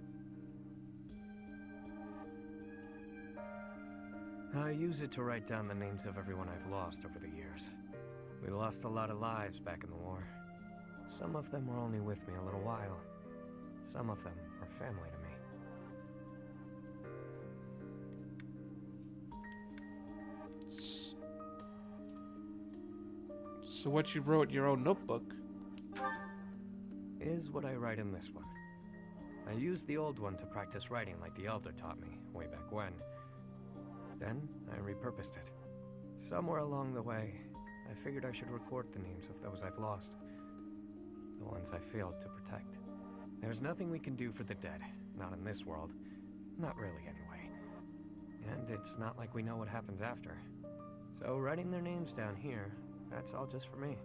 Speaker 2: I use it to write down the names of everyone I've lost over the years. We lost a lot of lives back in the war. Some of them were only with me a little while. Some of them were family to me.
Speaker 1: So what you wrote in your own notebook
Speaker 2: is what I write in this one. I used the old one to practice writing like the Elder taught me way back when. Then I repurposed it. Somewhere along the way, I figured I should record the names of those I've lost. The ones I failed to protect. There's nothing we can do for the dead, not in this world. Not really, anyway. And it's not like we know what happens after. So writing their names down here, that's all just for me.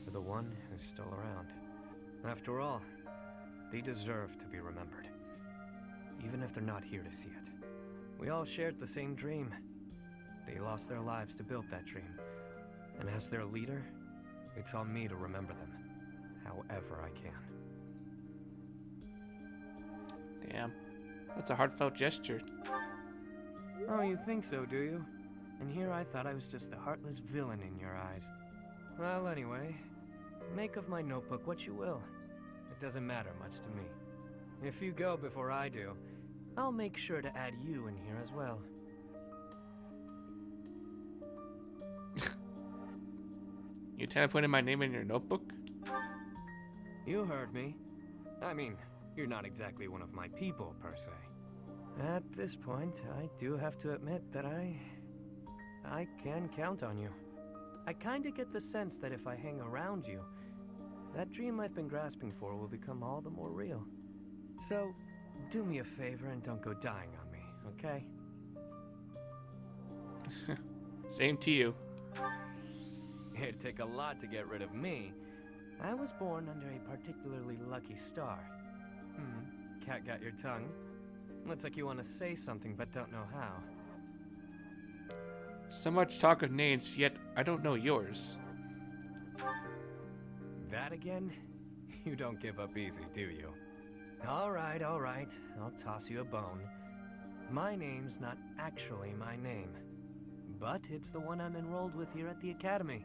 Speaker 2: For the one who's still around. After all, they deserve to be remembered. Even if they're not here to see it. We all shared the same dream. They lost their lives to build that dream. And as their leader, it's on me to remember them, however I can.
Speaker 1: Damn. That's a heartfelt gesture.
Speaker 2: Oh, you think so, do you? And here I thought I was just the heartless villain in your eyes. Well, anyway, make of my notebook what you will. It doesn't matter much to me. If you go before I do, I'll make sure to add you in here as well.
Speaker 1: You intend on putting my name in your notebook?
Speaker 2: You heard me. I mean, you're not exactly one of my people, per se. At this point, I do have to admit that I can count on you.
Speaker 23: I kinda get the sense that if I hang around you, that dream I've been grasping for will become all the more real. So, do me a favor and don't go dying on me, okay?
Speaker 1: Same to you.
Speaker 23: It'd take a lot to get rid of me. I was born under a particularly lucky star. Cat got your tongue? Looks like you want to say something but don't know how.
Speaker 1: So much talk of names, yet I don't know yours.
Speaker 23: That again? You don't give up easy, do you? Alright, alright. I'll toss you a bone. My name's not actually my name. But it's the one I'm enrolled with here at the Academy.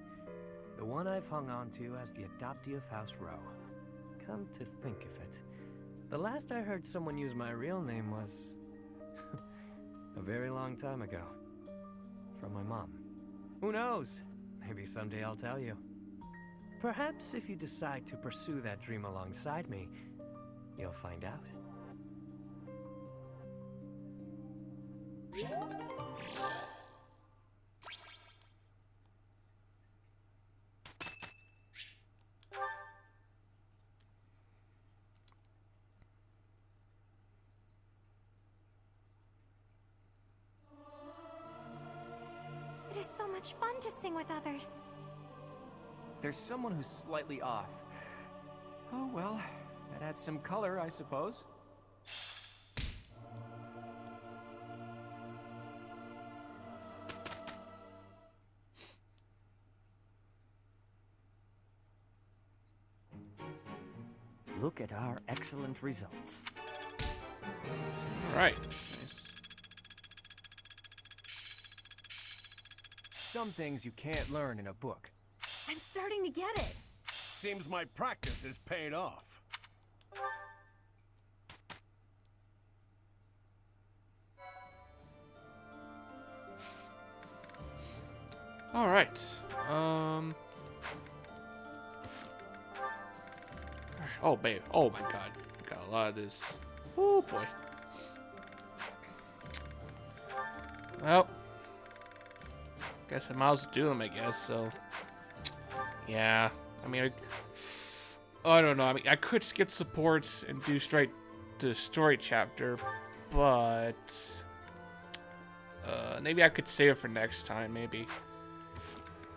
Speaker 23: The one I've hung on to as the adoptee of House Row. Come to think of it, the last I heard someone use my real name was... a very long time ago. From my mom. Who knows? Maybe someday I'll tell you. Perhaps if you decide to pursue that dream alongside me, you'll find out.
Speaker 3: It is so much fun to sing with others.
Speaker 2: There's someone who's slightly off. Oh well, that adds some color, I suppose.
Speaker 23: Look at our excellent results.
Speaker 1: Alright, nice.
Speaker 2: Some things you can't learn in a book.
Speaker 15: I'm starting to get it.
Speaker 14: Seems my practice is paying off.
Speaker 1: Alright. Oh, babe. Oh my god. Got a lot of this. Oh boy. Well. Guess I might as well do them, I guess, so. Yeah. I mean, I don't know. I mean, I could skip supports and do straight to the story chapter, but. Maybe I could save it for next time, maybe.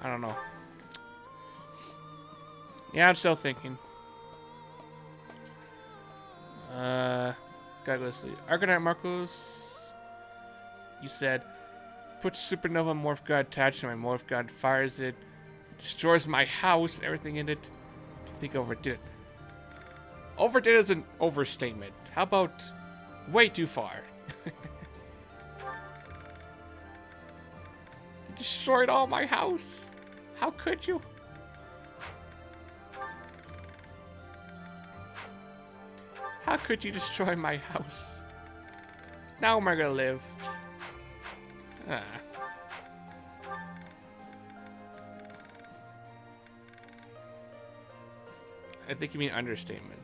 Speaker 1: I don't know. Yeah, I'm still thinking. Gotta go to sleep. Arcanite Marcos, you said, put supernova morph gun attached to my morph gun, fires it, destroys my house, everything in it. Do you think I overdid it? Overdid is an overstatement. How about way too far? You destroyed all my house. How could you? How could you destroy my house? Now where am I gonna live? Ah. I think you mean understatement.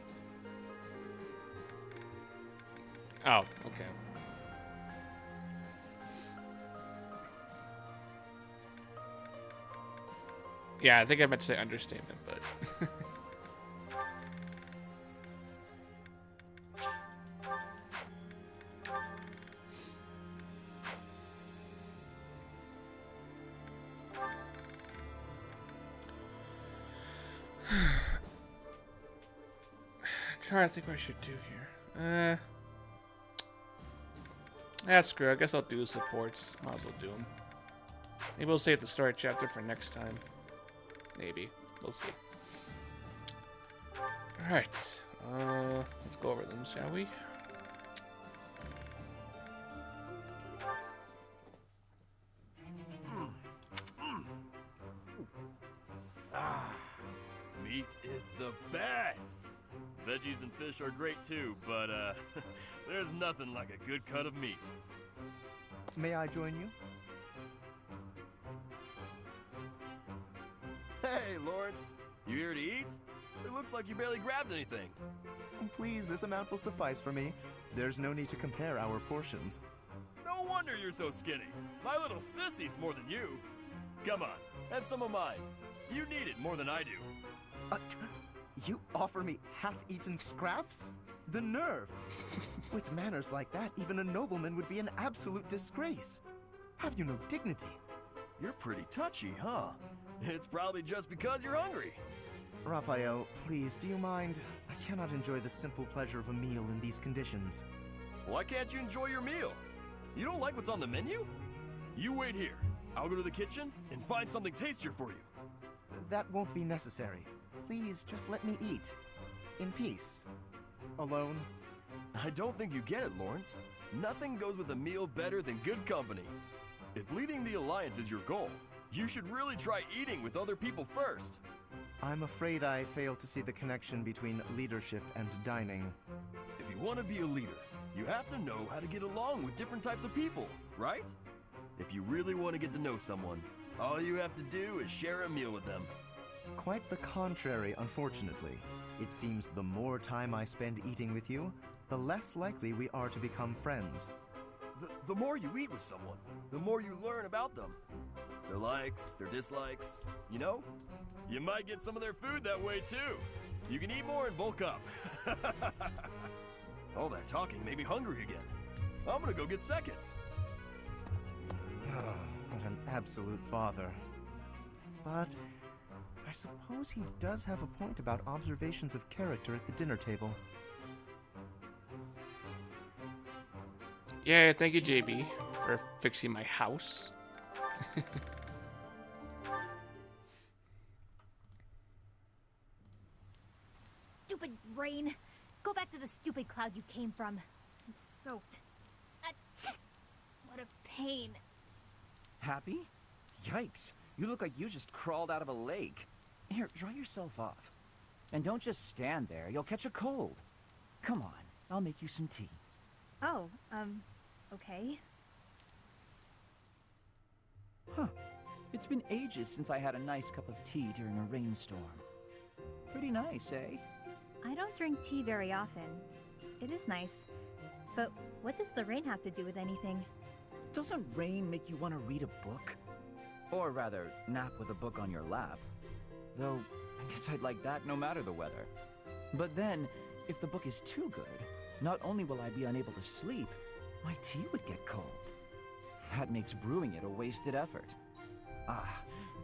Speaker 1: Oh, okay. Yeah, I think I meant to say understatement, but... I'm trying to think what I should do here. Screw it. I guess I'll do the supports. Might as well do them. Maybe we'll save the story chapter for next time. Maybe. We'll see. Alright. Let's go over them, shall we?
Speaker 14: Meat is the best. Veggies and fish are great too, but there's nothing like a good cut of meat.
Speaker 12: May I join you?
Speaker 16: Hey, Lawrence. You here to eat? It looks like you barely grabbed anything.
Speaker 12: Please, this amount will suffice for me. There's no need to compare our portions.
Speaker 14: No wonder you're so skinny. My little sis eats more than you. Come on, Have some of mine. You need it more than I do.
Speaker 12: You offer me half-eaten scraps? The nerve! With manners like that, even a nobleman would be an absolute disgrace. Have you no dignity?
Speaker 14: You're pretty touchy, huh? It's probably just because you're hungry.
Speaker 12: Raphael, please, do you mind? I cannot enjoy the simple pleasure of a meal in these conditions.
Speaker 14: Why can't you enjoy your meal? You don't like what's on the menu? You wait here. I'll go to the kitchen and find something tastier for you.
Speaker 12: That won't be necessary. Please, just let me eat. In peace. Alone.
Speaker 14: I don't think you get it, Lawrence. Nothing goes with a meal better than good company. If leading the Alliance is your goal, you should really try eating with other people first.
Speaker 12: I'm afraid I fail to see the connection between leadership and dining.
Speaker 14: If you want to be a leader, you have to know how to get along with different types of people, right? If you really want to get to know someone, all you have to do is share a meal with them.
Speaker 12: Quite the contrary, unfortunately. It seems the more time I spend eating with you, the less likely we are to become friends.
Speaker 14: The more you eat with someone, the more you learn about them. Their likes, their dislikes, you know? You might get some of their food that way too. You can eat more and bulk up. All that talking made me hungry again. I'm gonna go get seconds.
Speaker 12: What an absolute bother. But I suppose he does have a point about observations of character at the dinner table.
Speaker 1: Yeah, thank you, JB, for fixing my house.
Speaker 4: Stupid rain. Go back to the stupid cloud you came from. I'm soaked. What a pain.
Speaker 18: Happy? Yikes. You look like you just crawled out of a lake. Here, dry yourself off. And don't just stand there. You'll catch a cold. Come on. I'll make you some tea.
Speaker 15: Oh, okay.
Speaker 18: Huh. It's been ages since I had a nice cup of tea during a rainstorm. Pretty nice, eh?
Speaker 15: I don't drink tea very often. It is nice. But what does the rain have to do with anything?
Speaker 18: Doesn't rain make you want to read a book? Or rather, nap with a book on your lap. Though, I guess I'd like that no matter the weather. But then, if the book is too good, not only will I be unable to sleep, my tea would get cold. That makes brewing it a wasted effort.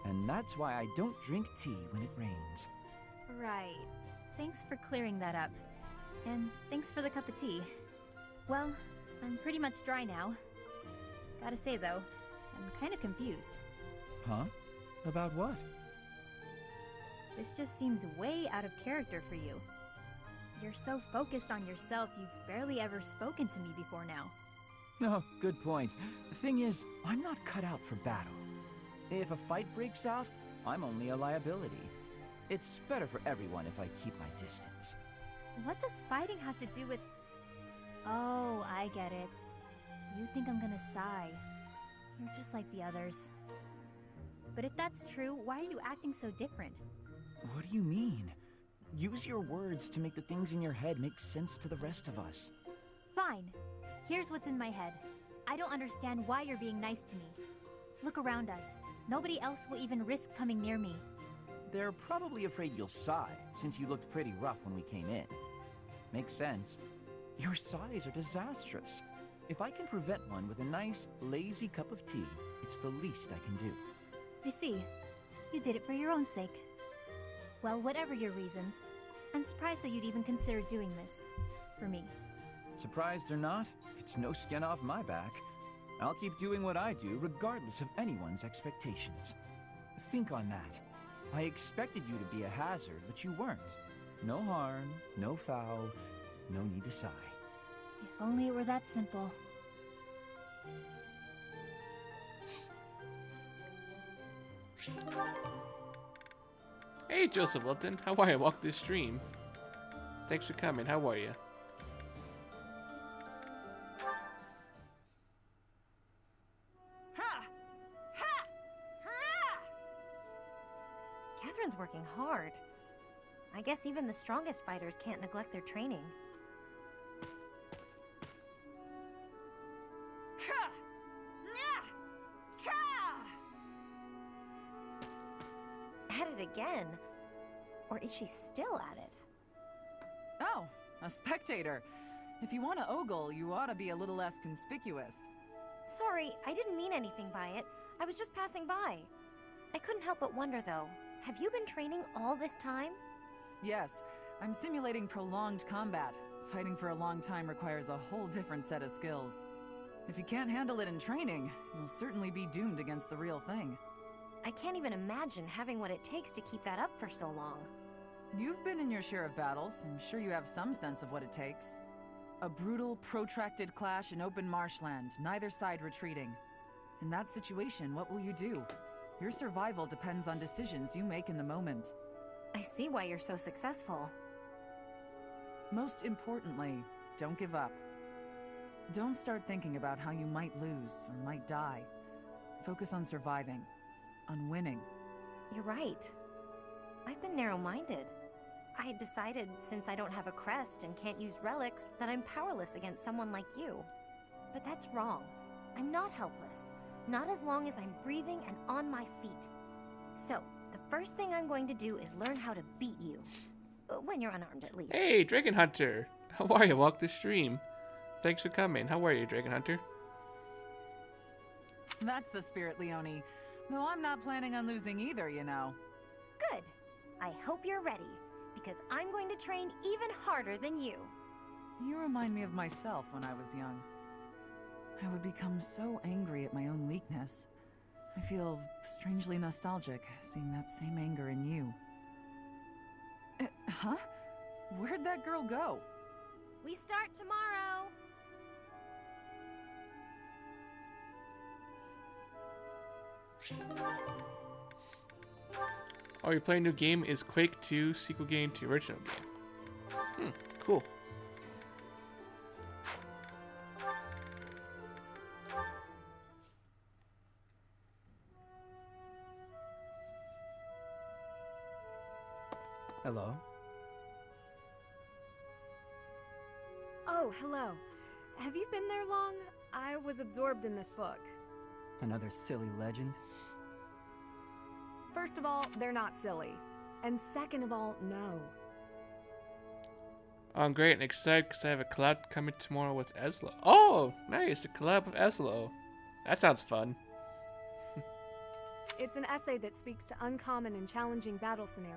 Speaker 18: And that's why I don't drink tea when it rains.
Speaker 15: Right. Thanks for clearing that up. And thanks for the cup of tea. Well, I'm pretty much dry now. Gotta say though, I'm kinda confused.
Speaker 18: Huh? About what?
Speaker 15: This just seems way out of character for you. You're so focused on yourself, you've barely ever spoken to me before now.
Speaker 18: No, good point. The thing is, I'm not cut out for battle. If a fight breaks out, I'm only a liability. It's better for everyone if I keep my distance.
Speaker 15: What does fighting have to do with... Oh, I get it. You think I'm gonna sigh. You're just like the others. But if that's true, why are you acting so different?
Speaker 18: What do you mean? Use your words to make the things in your head make sense to the rest of us.
Speaker 15: Fine. Here's what's in my head. I don't understand why you're being nice to me. Look around us. Nobody else will even risk coming near me.
Speaker 18: They're probably afraid you'll sigh, since you looked pretty rough when we came in. Makes sense. Your sighs are disastrous. If I can prevent one with a nice, lazy cup of tea, it's the least I can do.
Speaker 15: I see. You did it for your own sake. Well, whatever your reasons, I'm surprised that you'd even consider doing this. For me.
Speaker 18: Surprised or not, it's no skin off my back. I'll keep doing what I do, regardless of anyone's expectations. Think on that. I expected you to be a hazard, but you weren't. No harm, no foul, no need to sigh.
Speaker 15: If only it were that simple.
Speaker 1: Hey, Joseph Lupton. How are you? Welcome to the stream. Thanks for coming. How are you?
Speaker 8: Catherine's working hard. I guess even the strongest fighters can't neglect their training.
Speaker 3: at it again. Or is she still at it?
Speaker 7: Oh, a spectator. If you want to ogle, you ought to be a little less conspicuous.
Speaker 3: Sorry, I didn't mean anything by it. I was just passing by. I couldn't help but wonder, though. Have you been training all this time?
Speaker 7: Yes, I'm simulating prolonged combat. Fighting for a long time requires a whole different set of skills. If you can't handle it in training, you'll certainly be doomed against the real thing.
Speaker 3: I can't even imagine having what it takes to keep that up for so long.
Speaker 7: You've been in your share of battles. I'm sure you have some sense of what it takes. A brutal, protracted clash in open marshland, neither side retreating. In that situation, what will you do? Your survival depends on decisions you make in the moment.
Speaker 3: I see why you're so successful.
Speaker 7: Most importantly, don't give up. Don't start thinking about how you might lose or might die. Focus on surviving, on winning.
Speaker 3: You're right. I've been narrow-minded. I had decided, since I don't have a crest and can't use relics, that I'm powerless against someone like you. But that's wrong. I'm not helpless. Not as long as I'm breathing and on my feet. So, the first thing I'm going to do is learn how to beat you. When you're unarmed, at least.
Speaker 1: Hey, Dragon Hunter! How are you? Welcome to stream. Thanks for coming. How are you, Dragon Hunter?
Speaker 7: That's the spirit, Leonie. Though I'm not planning on losing either, you know.
Speaker 3: Good. I hope you're ready, because I'm going to train even harder than you.
Speaker 7: You remind me of myself when I was young. I would become so angry at my own weakness. I feel strangely nostalgic seeing that same anger in you. Huh? Where'd that girl go?
Speaker 3: We start tomorrow!
Speaker 1: Oh, you're playing a new game is Quake 2 sequel game to original game. Cool.
Speaker 17: Hello?
Speaker 13: Oh, hello. Have you been there long? I was absorbed in this book.
Speaker 17: Another silly legend?
Speaker 13: First of all, they're not silly. And second of all, no.
Speaker 1: I'm great and excited because I have a collab coming tomorrow with Eslo. Oh, nice. A collab with Eslo. That sounds fun.
Speaker 13: It's an essay that speaks to uncommon and challenging battle scenarios.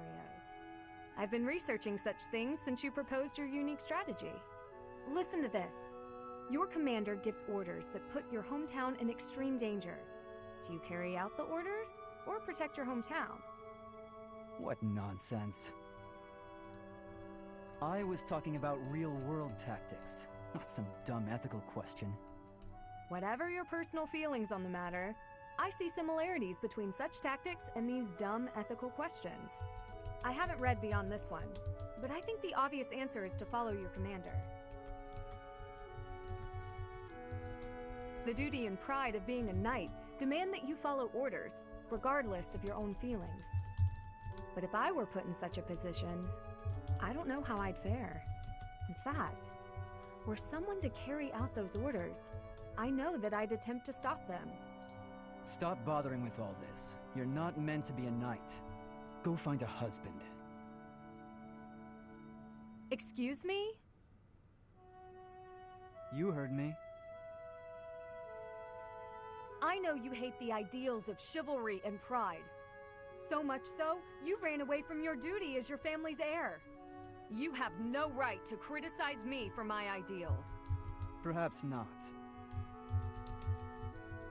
Speaker 13: I've been researching such things since you proposed your unique strategy. Listen to this. Your commander gives orders that put your hometown in extreme danger. Do you carry out the orders or protect your hometown?
Speaker 17: What nonsense. I was talking about real-world tactics, not some dumb ethical question.
Speaker 13: Whatever your personal feelings on the matter, I see similarities between such tactics and these dumb ethical questions. I haven't read beyond this one, but I think the obvious answer is to follow your commander. The duty and pride of being a knight demand that you follow orders, regardless of your own feelings. But if I were put in such a position, I don't know how I'd fare. In fact, were someone to carry out those orders, I know that I'd attempt to stop them.
Speaker 17: Stop bothering with all this. You're not meant to be a knight. Go find a husband.
Speaker 13: Excuse me?
Speaker 17: You heard me.
Speaker 13: I know you hate the ideals of chivalry and pride. So much so, you ran away from your duty as your family's heir. You have no right to criticize me for my ideals.
Speaker 17: Perhaps not.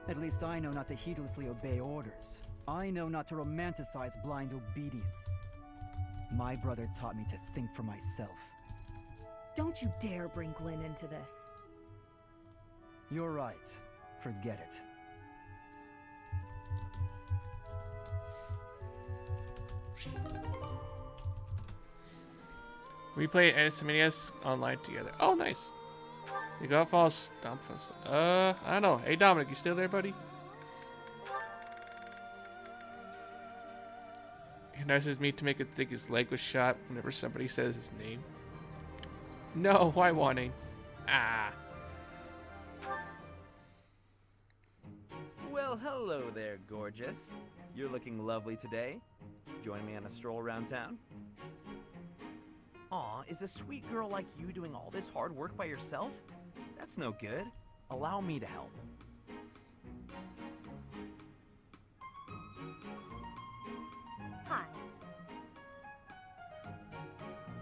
Speaker 17: At least I know not to heedlessly obey orders. I know not to romanticize blind obedience. My brother taught me to think for myself.
Speaker 13: Don't you dare bring Glenn into this.
Speaker 17: You're right. Forget it.
Speaker 1: We play SMNES online together. Oh, nice. You got false dump us. I don't know. Hey, Dominic, you still there, buddy? He nudges me to make it think his leg was shot whenever somebody says his name. No, why wanting? Ah.
Speaker 18: Well, hello there, gorgeous. You're looking lovely today. Join me on a stroll around town?
Speaker 10: Aw, is a sweet girl like you doing all this hard work by yourself? That's no good. Allow me to help.
Speaker 3: Hi.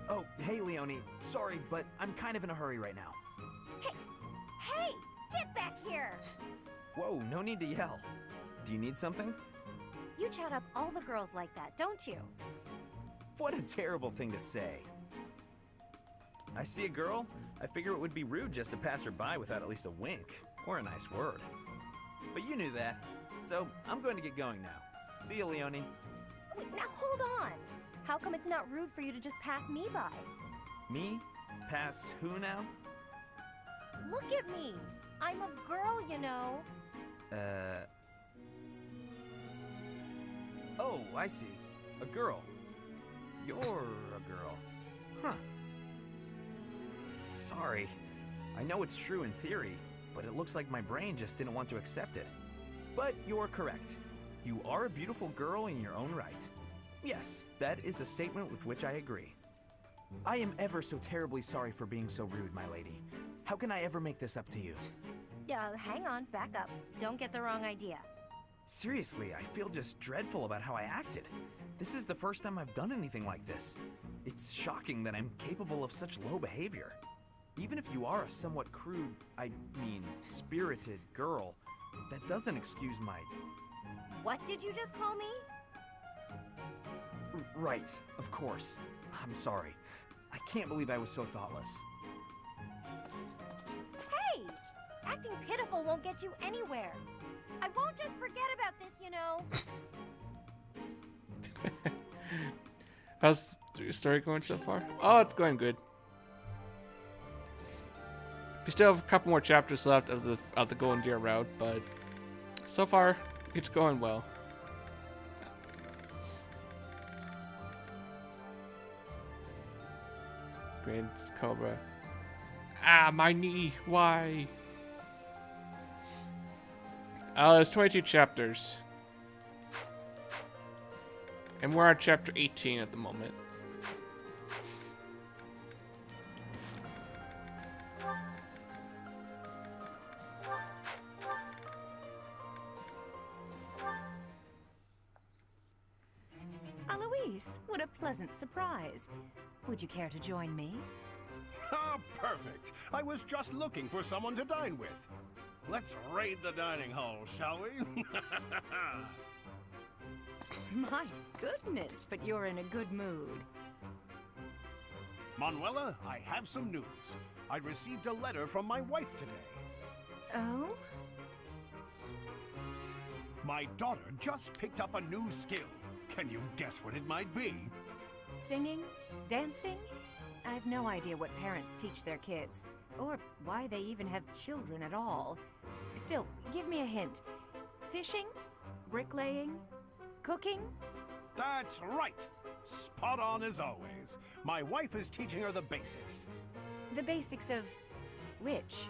Speaker 10: Oh, hey, Leonie. Sorry, but I'm kind of in a hurry right now.
Speaker 3: Hey! Get back here!
Speaker 10: Whoa, no need to yell.
Speaker 18: Do you need something?
Speaker 3: You chat up all the girls like that, don't you?
Speaker 10: What a terrible thing to say.
Speaker 18: I see a girl. I figure it would be rude just to pass her by without at least a wink or a nice word.
Speaker 10: But you knew that. So I'm going to get going now. See you, Leonie.
Speaker 3: Wait, now hold on. How come it's not rude for you to just pass me by?
Speaker 10: Me? Pass who now?
Speaker 3: Look at me. I'm a girl, you know.
Speaker 10: Oh, I see. A girl. You're a girl. Huh. Sorry. I know it's true in theory, but it looks like my brain just didn't want to accept it. But you're correct. You are a beautiful girl in your own right. Yes, that is a statement with which I agree. I am ever so terribly sorry for being so rude, my lady. How can I ever make this up to you?
Speaker 3: Hang on, back up. Don't get the wrong idea.
Speaker 10: Seriously, I feel just dreadful about how I acted. This is the first time I've done anything like this. It's shocking that I'm capable of such low behavior. Even if you are a somewhat crude, I mean, spirited girl, that doesn't excuse my...
Speaker 3: What did you just call me?
Speaker 10: Right, of course. I'm sorry. I can't believe I was so thoughtless.
Speaker 3: Hey! Acting pitiful won't get you anywhere. I won't just forget about this, you know.
Speaker 1: How's the story going so far? Oh, it's going good. We still have a couple more chapters left of the Golden Deer route, but so far it's going well. Grand Cobra. Ah, my knee. Why? There's 22 chapters. And we're on chapter 18 at the moment.
Speaker 21: Alois, what a pleasant surprise. Would you care to join me?
Speaker 19: Ah, perfect. I was just looking for someone to dine with. Let's raid the dining hall, shall we?
Speaker 21: My goodness, but you're in a good mood.
Speaker 19: Manuela, I have some news. I received a letter from my wife today.
Speaker 21: Oh?
Speaker 19: My daughter just picked up a new skill. Can you guess what it might be?
Speaker 21: Singing? Dancing? I've no idea what parents teach their kids, or why they even have children at all. Still, give me a hint. Fishing? Bricklaying? Cooking?
Speaker 19: That's right! Spot on as always. My wife is teaching her the basics.
Speaker 21: The basics of which?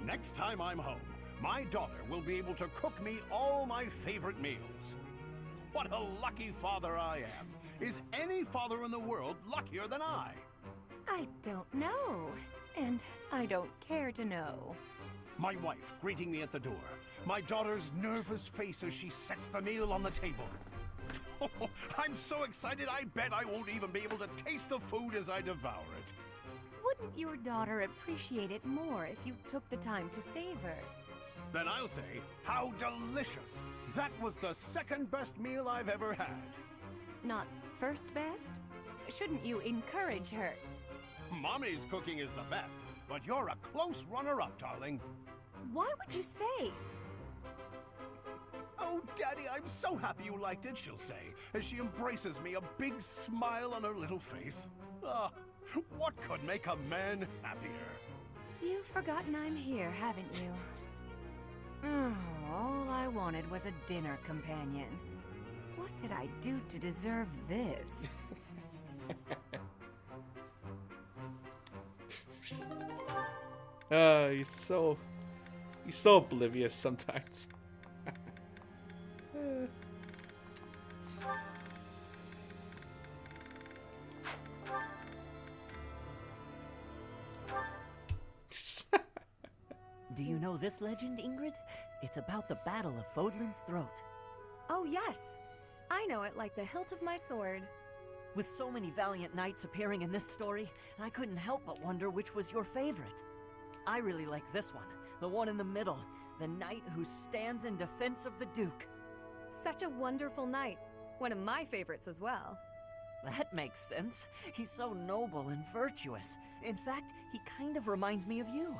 Speaker 19: Next time I'm home, my daughter will be able to cook me all my favorite meals. What a lucky father I am. Is any father in the world luckier than I?
Speaker 21: I don't know. And I don't care to know.
Speaker 19: My wife greeting me at the door. My daughter's nervous face as she sets the meal on the table. Oh, I'm so excited I bet I won't even be able to taste the food as I devour it.
Speaker 21: Wouldn't your daughter appreciate it more if you took the time to savor?
Speaker 19: Then I'll say, how delicious! That was the second best meal I've ever had.
Speaker 21: Not first best? Shouldn't you encourage her?
Speaker 19: Mommy's cooking is the best, but you're a close runner-up, darling.
Speaker 21: Why would you say?
Speaker 19: Oh, Daddy, I'm so happy you liked it, she'll say, as she embraces me, a big smile on her little face. Ah, what could make a man happier?
Speaker 21: You've forgotten I'm here, haven't you? All I wanted was a dinner companion. What did I do to deserve this?
Speaker 1: He's so oblivious sometimes.
Speaker 11: Do you know this legend, Ingrid? It's about the Battle of Fodlan's Throat.
Speaker 13: Oh, yes. I know it like the hilt of my sword.
Speaker 11: With so many valiant knights appearing in this story, I couldn't help but wonder which was your favorite. I really like this one, the one in the middle, the knight who stands in defense of the Duke.
Speaker 13: Such a wonderful knight. One of my favorites as well.
Speaker 11: That makes sense. He's so noble and virtuous. In fact, he kind of reminds me of you.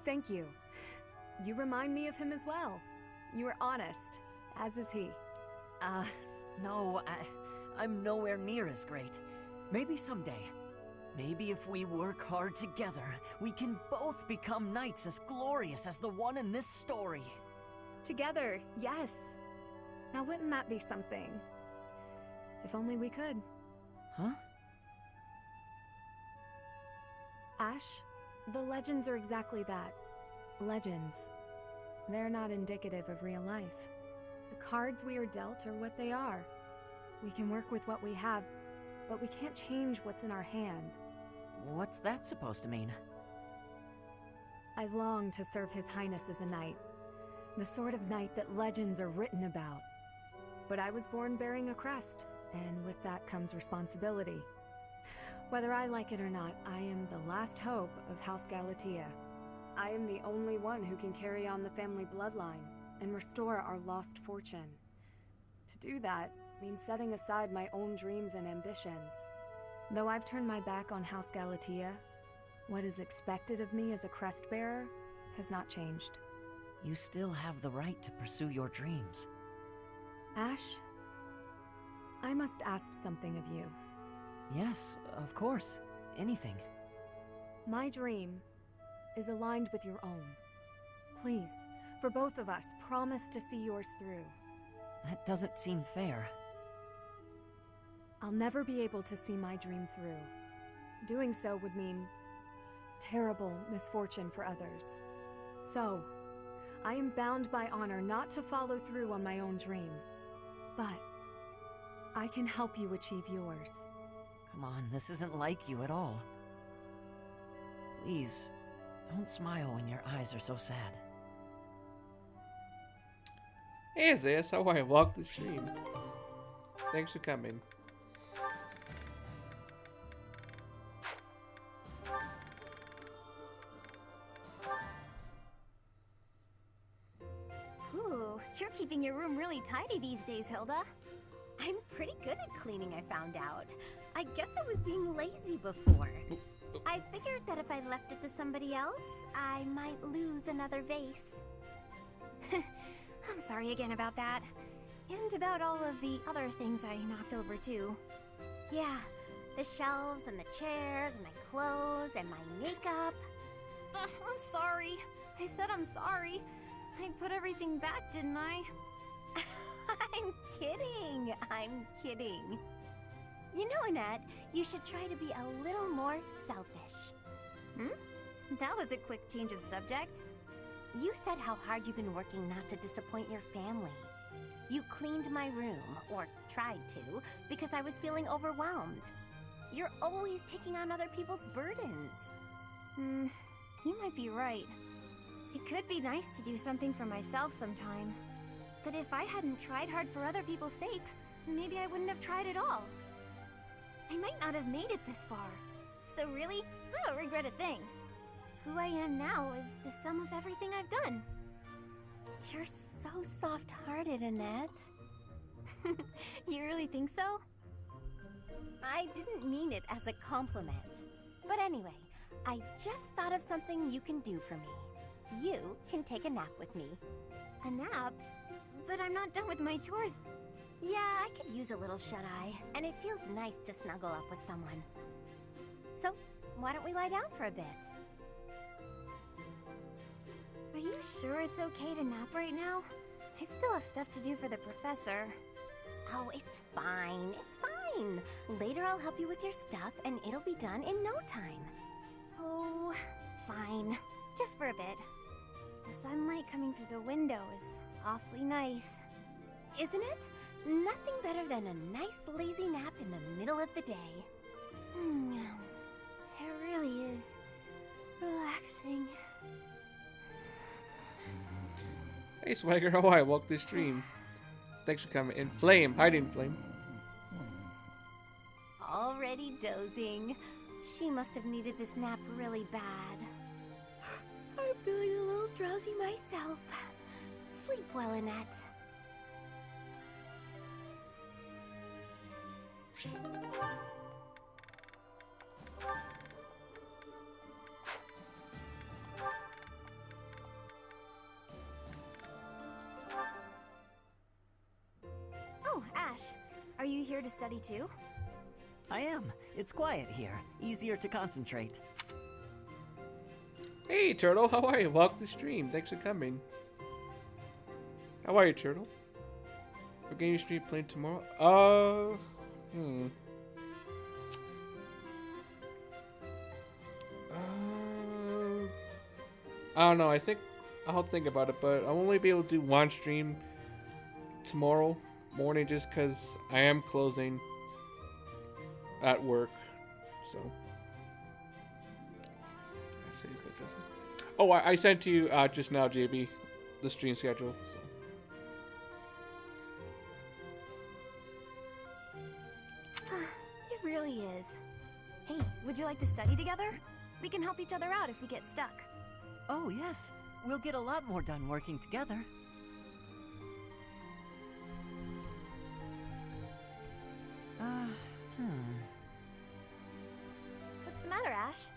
Speaker 13: Thank you. You remind me of him as well. You are honest, as is he.
Speaker 11: No, I'm nowhere near as great. Maybe someday. Maybe if we work hard together, we can both become knights as glorious as the one in this story.
Speaker 13: Together, yes. Now wouldn't that be something? If only we could.
Speaker 11: Huh?
Speaker 13: Ash, the legends are exactly that. Legends. They're not indicative of real life. The cards we are dealt are what they are. We can work with what we have, but we can't change what's in our hand.
Speaker 11: What's that supposed to mean?
Speaker 13: I long to serve His Highness as a knight. The sort of knight that legends are written about. But I was born bearing a crest, and with that comes responsibility. Whether I like it or not, I am the last hope of House Galatea. I am the only one who can carry on the family bloodline and restore our lost fortune. To do that means setting aside my own dreams and ambitions. Though I've turned my back on House Galatea, what is expected of me as a crest bearer has not changed.
Speaker 11: You still have the right to pursue your dreams.
Speaker 13: Ash, I must ask something of you.
Speaker 11: Yes, of course. Anything.
Speaker 13: My dream is aligned with your own. Please, for both of us, promise to see yours through.
Speaker 11: That doesn't seem fair.
Speaker 13: I'll never be able to see my dream through. Doing so would mean terrible misfortune for others. So, I am bound by honor not to follow through on my own dream. But I can help you achieve yours.
Speaker 11: Come on, this isn't like you at all. Please, don't smile when your eyes are so sad.
Speaker 1: Hey, Zayas, how I walk the stream. Thanks for coming.
Speaker 4: Ooh, you're keeping your room really tidy these days, Hilda. I'm pretty good at cleaning, I found out. I guess I was being lazy before. I figured that if I left it to somebody else, I might lose another vase. I'm sorry again about that. And about all of the other things I knocked over too. Yeah, the shelves and the chairs and my clothes and my makeup. Ugh, I'm sorry. I said I'm sorry. I put everything back, didn't I? I'm kidding. I'm kidding. You know, Annette, you should try to be a little more selfish. That was a quick change of subject. You said how hard you've been working not to disappoint your family. You cleaned my room, or tried to, because I was feeling overwhelmed. You're always taking on other people's burdens. You might be right. It could be nice to do something for myself sometime. But if I hadn't tried hard for other people's sakes, maybe I wouldn't have tried at all. I might not have made it this far. So really, I don't regret a thing. Who I am now is the sum of everything I've done. You're so soft-hearted, Annette. You really think so? I didn't mean it as a compliment. But anyway, I just thought of something you can do for me. You can take a nap with me. A nap? But I'm not done with my chores. Yeah, I could use a little shut-eye, and it feels nice to snuggle up with someone. So, why don't we lie down for a bit? Are you sure it's okay to nap right now? I still have stuff to do for the professor. Oh, it's fine. It's fine. Later I'll help you with your stuff, and it'll be done in no time. Oh, fine. Just for a bit. The sunlight coming through the window is awfully nice. Isn't it? Nothing better than a nice lazy nap in the middle of the day. It really is.
Speaker 1: Hey Swagger, how are you? Welcome to the stream. Thanks for coming in. Flame, hiding Flame.
Speaker 8: Already dozing. She must have needed this nap really bad. I'm feeling a little drowsy myself. Sleep well, Annette.
Speaker 3: Oh, Ash. Are you here to study too?
Speaker 11: I am. It's quiet here. Easier to concentrate.
Speaker 1: Hey Turtle, how are you? Welcome to the stream. Thanks for coming. How are you, Turtle? What game you stream playing tomorrow? I don't know. I think I'll think about it, but I'll only be able to do one stream tomorrow morning just because I am closing at work. So. Oh, I sent to you just now, JB, the stream schedule. So.
Speaker 3: It really is. Hey, would you like to study together? We can help each other out if we get stuck.
Speaker 11: Oh, yes. We'll get a lot more done working together.
Speaker 3: What's the matter, Ash?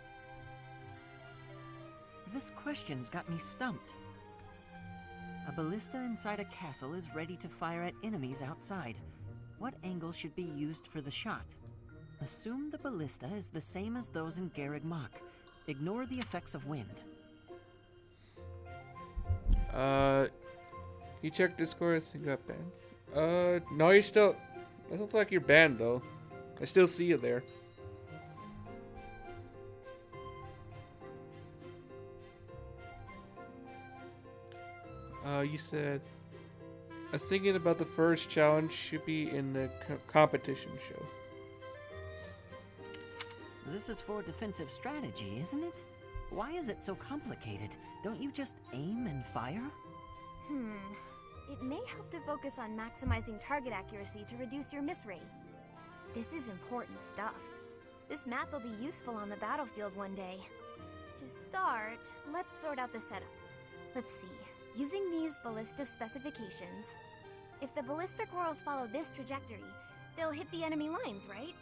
Speaker 11: This question's got me stumped. A ballista inside a castle is ready to fire at enemies outside. What angle should be used for the shot? Assume the ballista is the same as those in Garreg Mach. Ignore the effects of wind.
Speaker 1: You check Discord, I think you got banned. No, you're still... It looks like you're banned, though. I still see you there. You said... I was thinking about the first challenge should be in the competition show.
Speaker 11: This is for defensive strategy, isn't it? Why is it so complicated? Don't you just aim and fire?
Speaker 3: It may help to focus on maximizing target accuracy to reduce your miss rate. This is important stuff. This math will be useful on the battlefield one day. To start, let's sort out the setup. Let's see. Using these ballista specifications, if the ballista corals follow this trajectory, they'll hit the enemy lines, right?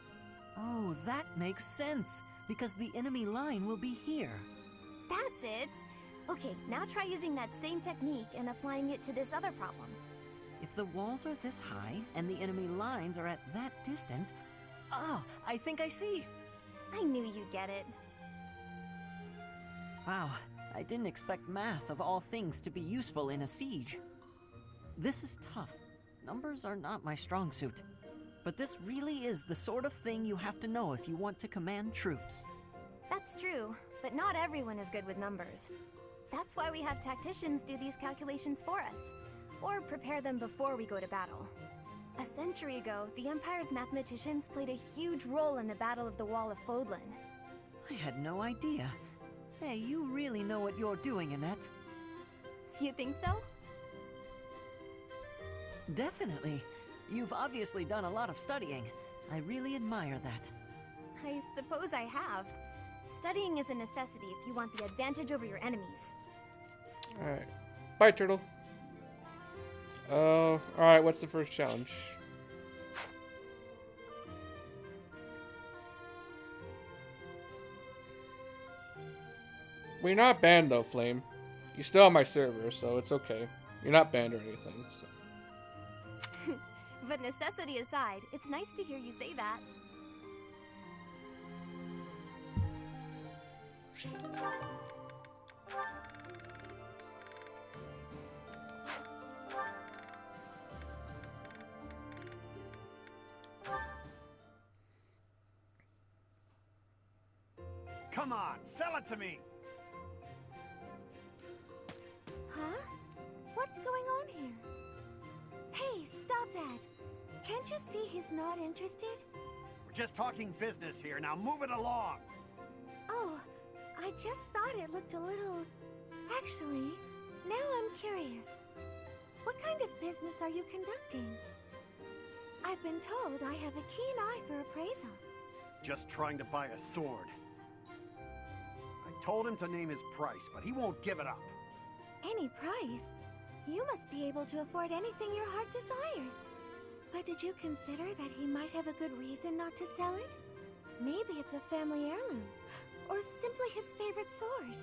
Speaker 11: Oh, that makes sense, because the enemy line will be here.
Speaker 3: That's it! Okay, now try using that same technique and applying it to this other problem.
Speaker 11: If the walls are this high and the enemy lines are at that distance... Oh, I think I see!
Speaker 3: I knew you'd get it.
Speaker 11: Wow, I didn't expect math of all things to be useful in a siege. This is tough. Numbers are not my strong suit. But this really is the sort of thing you have to know if you want to command troops.
Speaker 3: That's true, but not everyone is good with numbers. That's why we have tacticians do these calculations for us, or prepare them before we go to battle. A century ago, the Empire's mathematicians played a huge role in the Battle of the Wall of Fodlan.
Speaker 11: I had no idea. Hey, you really know what you're doing, Annette.
Speaker 3: You think so?
Speaker 11: Definitely. You've obviously done a lot of studying. I really admire that.
Speaker 3: I suppose I have. Studying is a necessity if you want the advantage over your enemies.
Speaker 1: Alright. Bye, Turtle. Alright, what's the first challenge? Well, you're not banned though, Flame. You're still on my server, so it's okay. You're not banned or anything, so.
Speaker 3: But necessity aside, it's nice to hear you say that.
Speaker 19: Come on, sell it to me!
Speaker 4: Huh? What's going on here? Hey, stop that! Can't you see he's not interested?
Speaker 19: We're just talking business here, now move it along!
Speaker 4: Oh, I just thought it looked a little... Actually, now I'm curious.
Speaker 6: What kind of business are you conducting? I've been told I have a keen eye for appraisal.
Speaker 19: Just trying to buy a sword. I told him to name his price, but he won't give it up.
Speaker 6: Any price? You must be able to afford anything your heart desires. But did you consider that he might have a good reason not to sell it? Maybe it's a family heirloom, or simply his favorite sword.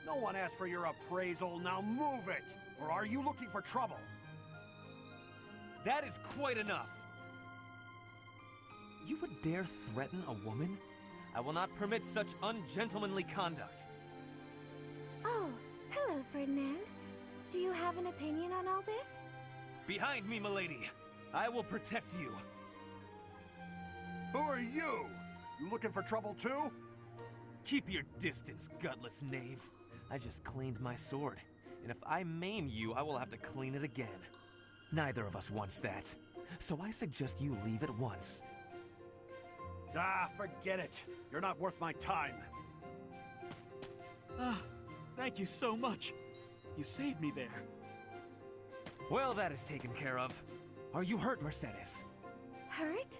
Speaker 19: No one asked for your appraisal, now move it! Or are you looking for trouble?
Speaker 2: That is quite enough. You would dare threaten a woman? I will not permit such ungentlemanly conduct.
Speaker 6: Oh, hello, Ferdinand. Do you have an opinion on all this?
Speaker 2: Behind me, milady. I will protect you.
Speaker 19: Who are you? You looking for trouble too?
Speaker 2: Keep your distance, gutless knave. I just cleaned my sword, and if I maim you, I will have to clean it again. Neither of us wants that, so I suggest you leave at once.
Speaker 19: Ah, forget it. You're not worth my time.
Speaker 2: Thank you so much. You saved me there. Well, that is taken care of. Are you hurt, Mercedes?
Speaker 6: Hurt?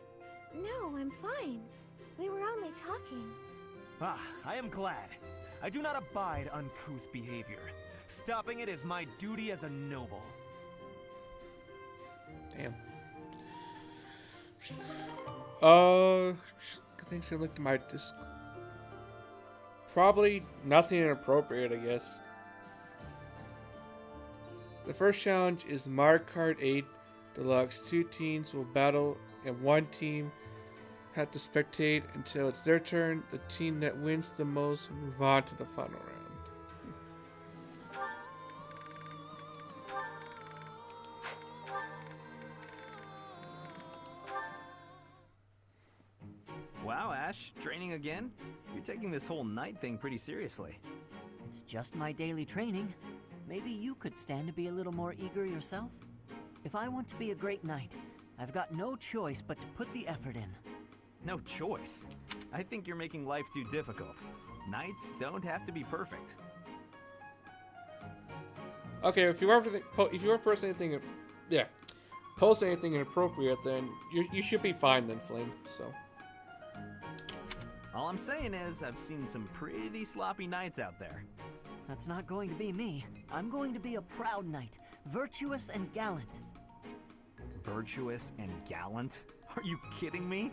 Speaker 6: No, I'm fine. We were only talking.
Speaker 2: Ah, I am glad. I do not abide uncouth behavior. Stopping it is my duty as a noble.
Speaker 1: Damn. Things to look to my disc. Probably nothing inappropriate, I guess. The first challenge is Mario Kart 8 Deluxe. 2 teams will battle, and 1 team have to spectate until it's their turn. The team that wins the most will move on to the final round.
Speaker 18: Wow, Ash, training again? You're taking this whole night thing pretty seriously.
Speaker 11: It's just my daily training. Maybe you could stand to be a little more eager yourself? If I want to be a great knight, I've got no choice but to put the effort in.
Speaker 18: No choice? I think you're making life too difficult. Knights don't have to be perfect.
Speaker 1: Okay, if you were posting anything, post anything inappropriate, then you should be fine then, Flame. So.
Speaker 18: All I'm saying is, I've seen some pretty sloppy knights out there.
Speaker 11: That's not going to be me. I'm going to be a proud knight, virtuous and gallant.
Speaker 18: Virtuous and gallant? Are you kidding me?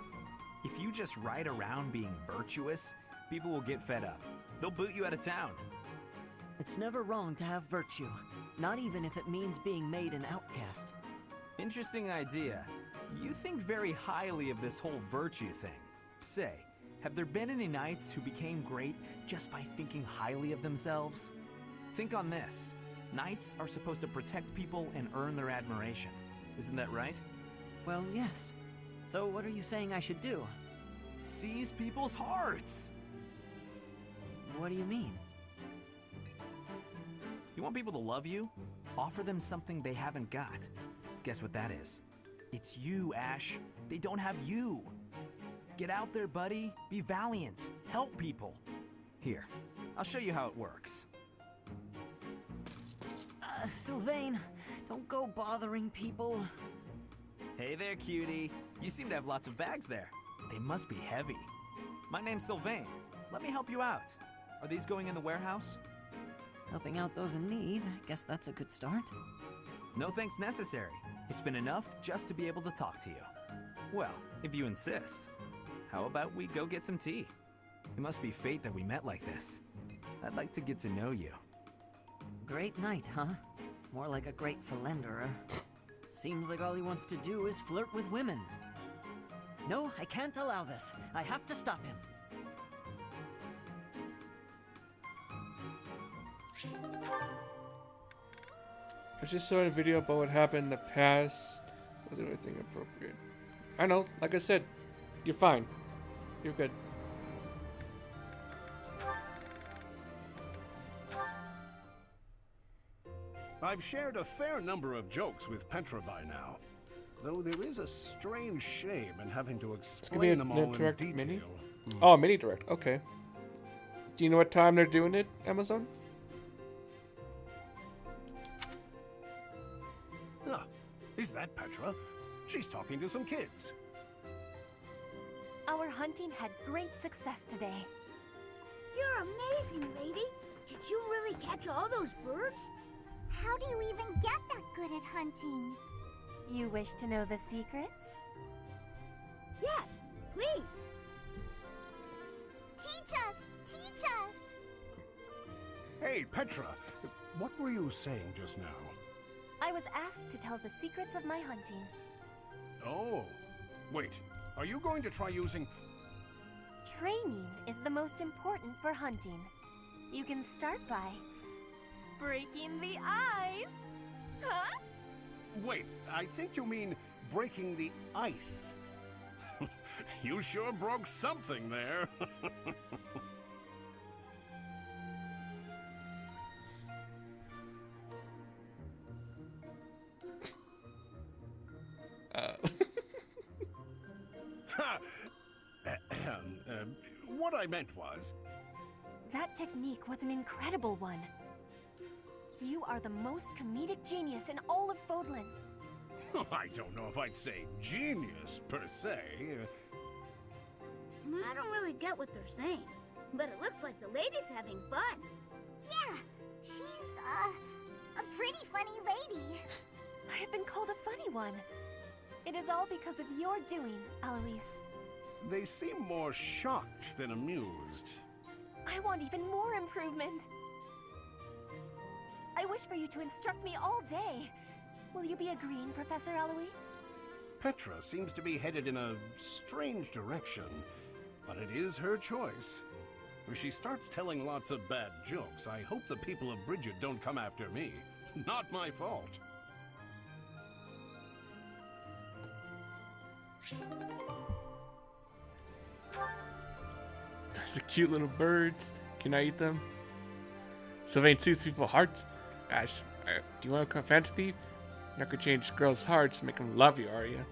Speaker 18: If you just ride around being virtuous, people will get fed up. They'll boot you out of town.
Speaker 11: It's never wrong to have virtue, not even if it means being made an outcast.
Speaker 18: Interesting idea. You think very highly of this whole virtue thing. Say, have there been any knights who became great just by thinking highly of themselves? Think on this. Knights are supposed to protect people and earn their admiration. Isn't that right?
Speaker 11: Well, yes. So what are you saying I should do?
Speaker 18: Seize people's hearts!
Speaker 11: What do you mean?
Speaker 18: You want people to love you? Offer them something they haven't got. Guess what that is? It's you, Ash. They don't have you. Get out there, buddy. Be valiant. Help people. Here, I'll show you how it works.
Speaker 11: Sylvain, don't go bothering people.
Speaker 18: Hey there, cutie. You seem to have lots of bags there. They must be heavy. My name's Sylvain. Let me help you out. Are these going in the warehouse?
Speaker 11: Helping out those in need, I guess that's a good start.
Speaker 18: No thanks necessary. It's been enough just to be able to talk to you. Well, if you insist. How about we go get some tea? It must be fate that we met like this. I'd like to get to know you.
Speaker 11: Great knight, huh? More like a great philanderer. Seems like all he wants to do is flirt with women. No, I can't allow this. I have to stop him.
Speaker 1: I just saw a video about what happened in the past. Was there anything appropriate? I know, like I said, you're fine. You're good.
Speaker 19: I've shared a fair number of jokes with Petra by now, though there is a strange shame in having to explain them all in
Speaker 1: direct
Speaker 19: detail.
Speaker 1: mini? Oh, mini direct. Okay. Do you know what time they're doing it, Amazon?
Speaker 19: Is that Petra? She's talking to some kids.
Speaker 8: Our hunting had great success today.
Speaker 4: You're amazing, lady. Did you really catch all those birds? How do you even get that good at hunting?
Speaker 8: You wish to know the secrets?
Speaker 4: Yes, please. Teach us! Teach us!
Speaker 19: Hey, Petra, what were you saying just now?
Speaker 8: I was asked to tell the secrets of my hunting.
Speaker 19: Oh, wait. Are you going to try using...
Speaker 8: Training is the most important for hunting. You can start by breaking the ice. Huh?
Speaker 19: Wait, I think you mean breaking the ice. You sure broke something there. What I meant was...
Speaker 8: That technique was an incredible one. You are the most comedic genius in all of Fodlan.
Speaker 19: I don't know if I'd say genius, per se.
Speaker 4: I don't really get what they're saying, but it looks like the lady's having fun. Yeah, she's, a pretty funny lady.
Speaker 8: I have been called a funny one. It is all because of your doing, Eloise.
Speaker 19: They seem more shocked than amused.
Speaker 8: I want even more improvement. I wish for you to instruct me all day. Will you be agreeing, Professor Eloise?
Speaker 19: Petra seems to be headed in a strange direction, but it is her choice. If she starts telling lots of bad jokes, I hope the people of Bridget don't come after me. Not my fault.
Speaker 1: The cute little birds. Can I eat them? Sylvain sees people's hearts. Ash, do you want to become a fantasy thief? You're not gonna change girls' hearts to make them love you, are you?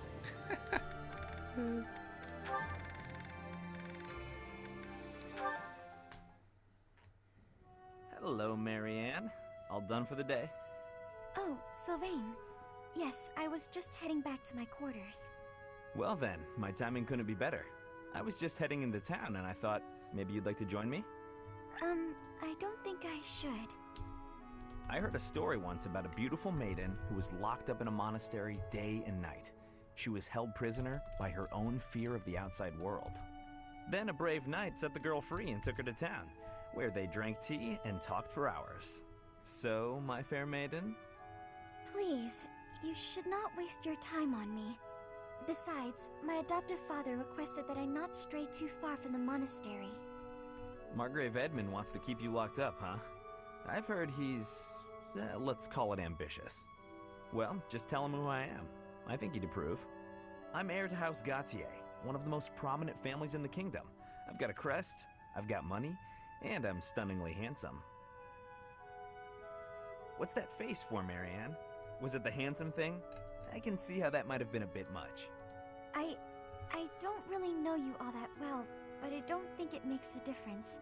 Speaker 18: Hello, Marianne. All done for the day?
Speaker 3: Oh, Sylvain. Yes, I was just heading back to my quarters.
Speaker 18: Well then, my timing couldn't be better. I was just heading into town and I thought maybe you'd like to join me?
Speaker 3: I don't think I should.
Speaker 18: I heard a story once about a beautiful maiden who was locked up in a monastery day and night. She was held prisoner by her own fear of the outside world. Then a brave knight set the girl free and took her to town, where they drank tea and talked for hours. So, my fair maiden?
Speaker 3: Please, you should not waste your time on me. Besides, my adoptive father requested that I not stray too far from the monastery.
Speaker 18: Margrave Edmund wants to keep you locked up, huh? I've heard he's, let's call it ambitious. Well, just tell him who I am. I think he'd approve. I'm heir to House Gautier, one of the most prominent families in the kingdom. I've got a crest, I've got money, and I'm stunningly handsome. What's that face for, Marianne? Was it the handsome thing? I can see how that might have been a bit much.
Speaker 3: I don't really know you all that well, but I don't think it makes a difference.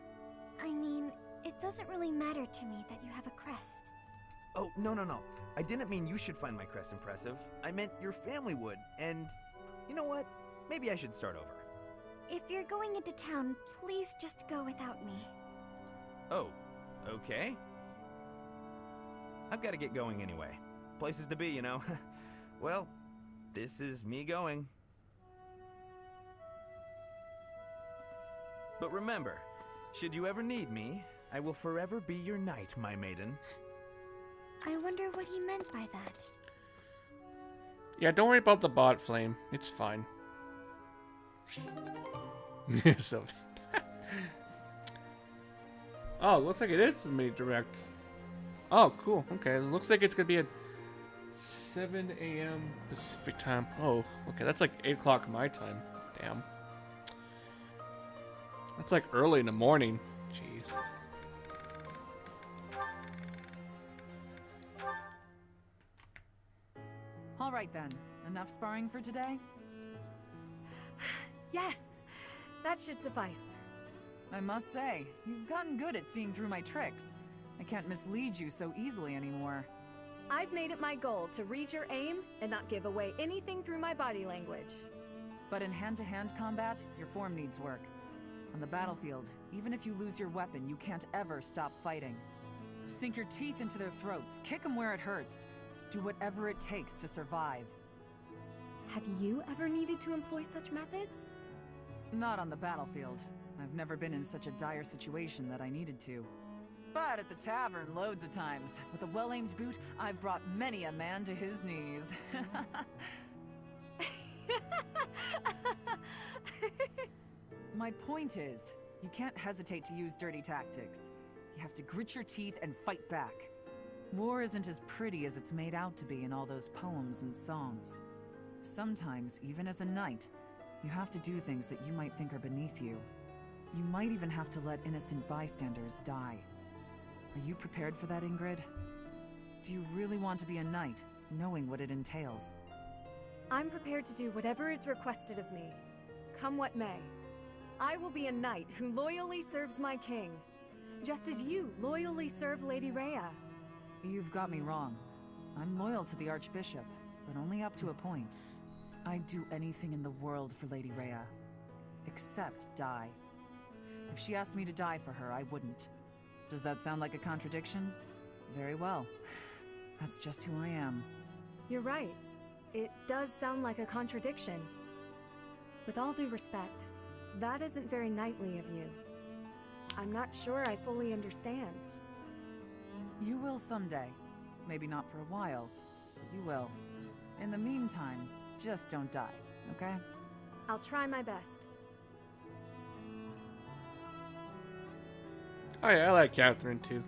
Speaker 3: I mean, it doesn't really matter to me that you have a crest.
Speaker 18: Oh, no. I didn't mean you should find my crest impressive. I meant your family would, and you know what? Maybe I should start over.
Speaker 3: If you're going into town, please just go without me.
Speaker 18: Oh, okay. I've got to get going anyway. Places to be, you know. Well, this is me going. But remember, should you ever need me, I will forever be your knight, my maiden.
Speaker 3: I wonder what he meant by that.
Speaker 1: Yeah, don't worry about the bot flame. It's fine. So, oh, looks like it is the mini direct. Oh, cool. Okay, it looks like it's gonna be at 7 a.m. Pacific time. Oh, okay, that's like 8 o'clock my time. Damn. That's like early in the morning. Jeez.
Speaker 7: All right then, enough sparring for today?
Speaker 13: Yes, that should suffice.
Speaker 7: I must say, you've gotten good at seeing through my tricks. I can't mislead you so easily anymore.
Speaker 13: I've made it my goal to read your aim and not give away anything through my body language.
Speaker 7: But in hand-to-hand combat, your form needs work. On the battlefield, even if you lose your weapon, you can't ever stop fighting. Sink your teeth into their throats, kick them where it hurts. Do whatever it takes to survive.
Speaker 13: Have you ever needed to employ such methods?
Speaker 7: Not on the battlefield. I've never been in such a dire situation that I needed to. But at the tavern, loads of times. With a well-aimed boot, I've brought many a man to his knees. My point is, you can't hesitate to use dirty tactics. You have to grit your teeth and fight back. War isn't as pretty as it's made out to be in all those poems and songs. Sometimes, even as a knight, you have to do things that you might think are beneath you. You might even have to let innocent bystanders die. Are you prepared for that, Ingrid? Do you really want to be a knight, knowing what it entails?
Speaker 13: I'm prepared to do whatever is requested of me, come what may. I will be a knight who loyally serves my king, just as you loyally serve Lady Rhea.
Speaker 7: You've got me wrong. I'm loyal to the Archbishop, but only up to a point. I'd do anything in the world for Lady Rhea, except die. If she asked me to die for her, I wouldn't. Does that sound like a contradiction? Very well. That's just who I am.
Speaker 13: You're right. It does sound like a contradiction. With all due respect, that isn't very knightly of you. I'm not sure I fully understand.
Speaker 7: You will someday. Maybe not for a while, but you will. In the meantime, just don't die, okay?
Speaker 13: I'll try my best.
Speaker 1: Oh yeah, I like Catherine too.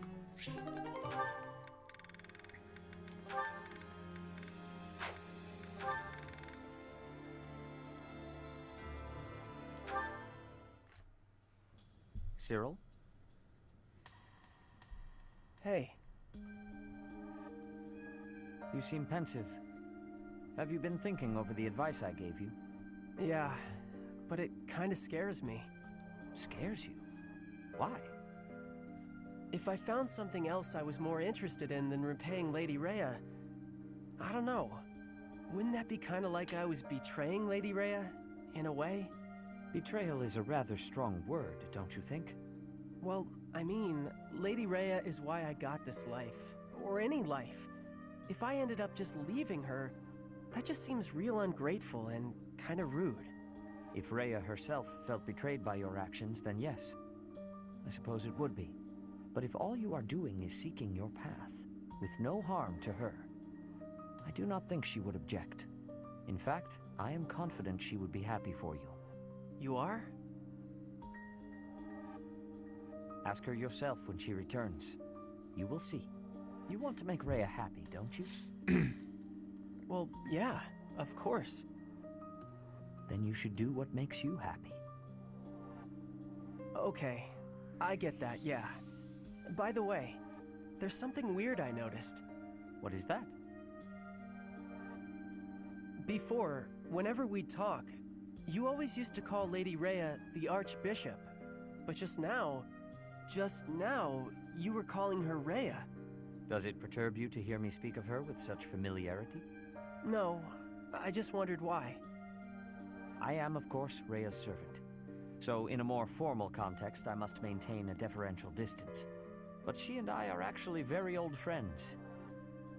Speaker 18: Cyril?
Speaker 23: Hey.
Speaker 18: You seem pensive. Have you been thinking over the advice I gave you?
Speaker 23: Yeah, but it kinda scares me.
Speaker 18: Scares you? Why?
Speaker 23: If I found something else I was more interested in than repaying Lady Rhea, I don't know. Wouldn't that be kinda like I was betraying Lady Rhea, in a way?
Speaker 18: Betrayal is a rather strong word, don't you think?
Speaker 23: Well, I mean, Lady Rhea is why I got this life. Or any life. If I ended up just leaving her, that just seems real ungrateful and kinda rude.
Speaker 18: If Rhea herself felt betrayed by your actions, then yes. I suppose it would be. But if all you are doing is seeking your path, with no harm to her, I do not think she would object. In fact, I am confident she would be happy for you.
Speaker 23: You are?
Speaker 18: Ask her yourself when she returns. You will see. You want to make Rhea happy, don't you?
Speaker 23: Well, yeah, of course.
Speaker 18: Then you should do what makes you happy.
Speaker 23: Okay, I get that, yeah. By the way, there's something weird I noticed.
Speaker 18: What is that?
Speaker 23: Before, whenever we'd talk, you always used to call Lady Rhea the Archbishop. But just now, you were calling her Rhea.
Speaker 18: Does it perturb you to hear me speak of her with such familiarity?
Speaker 23: No, I just wondered why.
Speaker 18: I am, of course, Rhea's servant. So, in a more formal context, I must maintain a deferential distance. But she and I are actually very old friends.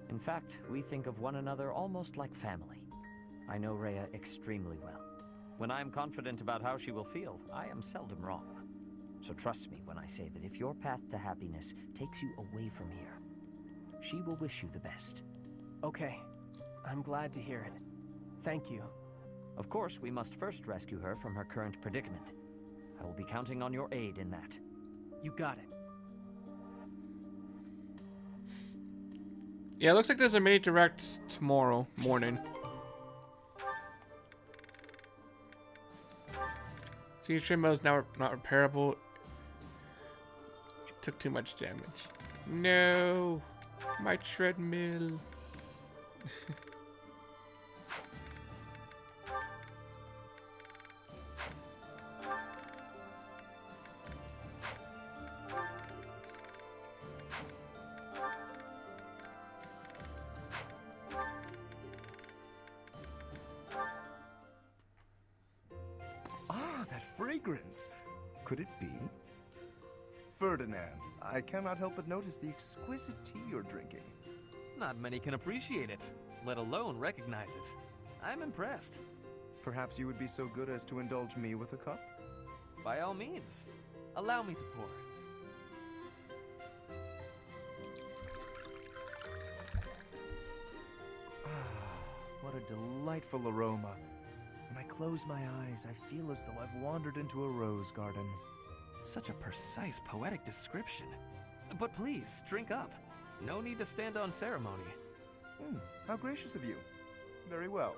Speaker 18: In fact, we think of one another almost like family. I know Rhea extremely well. When I am confident about how she will feel, I am seldom wrong. So trust me when I say that if your path to happiness takes you away from here, she will wish you the best.
Speaker 23: Okay, I'm glad to hear it. Thank you.
Speaker 18: Of course, we must first rescue her from her current predicament. I will be counting on your aid in that.
Speaker 23: You got it.
Speaker 1: Yeah, it looks like there's a mini direct tomorrow morning. So your treadmill is now not repairable. It took too much damage. No, my treadmill.
Speaker 12: fragrance. Could it be? Ferdinand, I cannot help but notice the exquisite tea you're drinking.
Speaker 2: Not many can appreciate it, let alone recognize it. I'm impressed.
Speaker 12: Perhaps you would be so good as to indulge me with a cup?
Speaker 2: By all means, allow me to pour.
Speaker 12: What a delightful aroma. When I close my eyes, I feel as though I've wandered into a rose garden.
Speaker 2: Such a precise, poetic description. But please, drink up. No need to stand on ceremony.
Speaker 12: How gracious of you. Very well.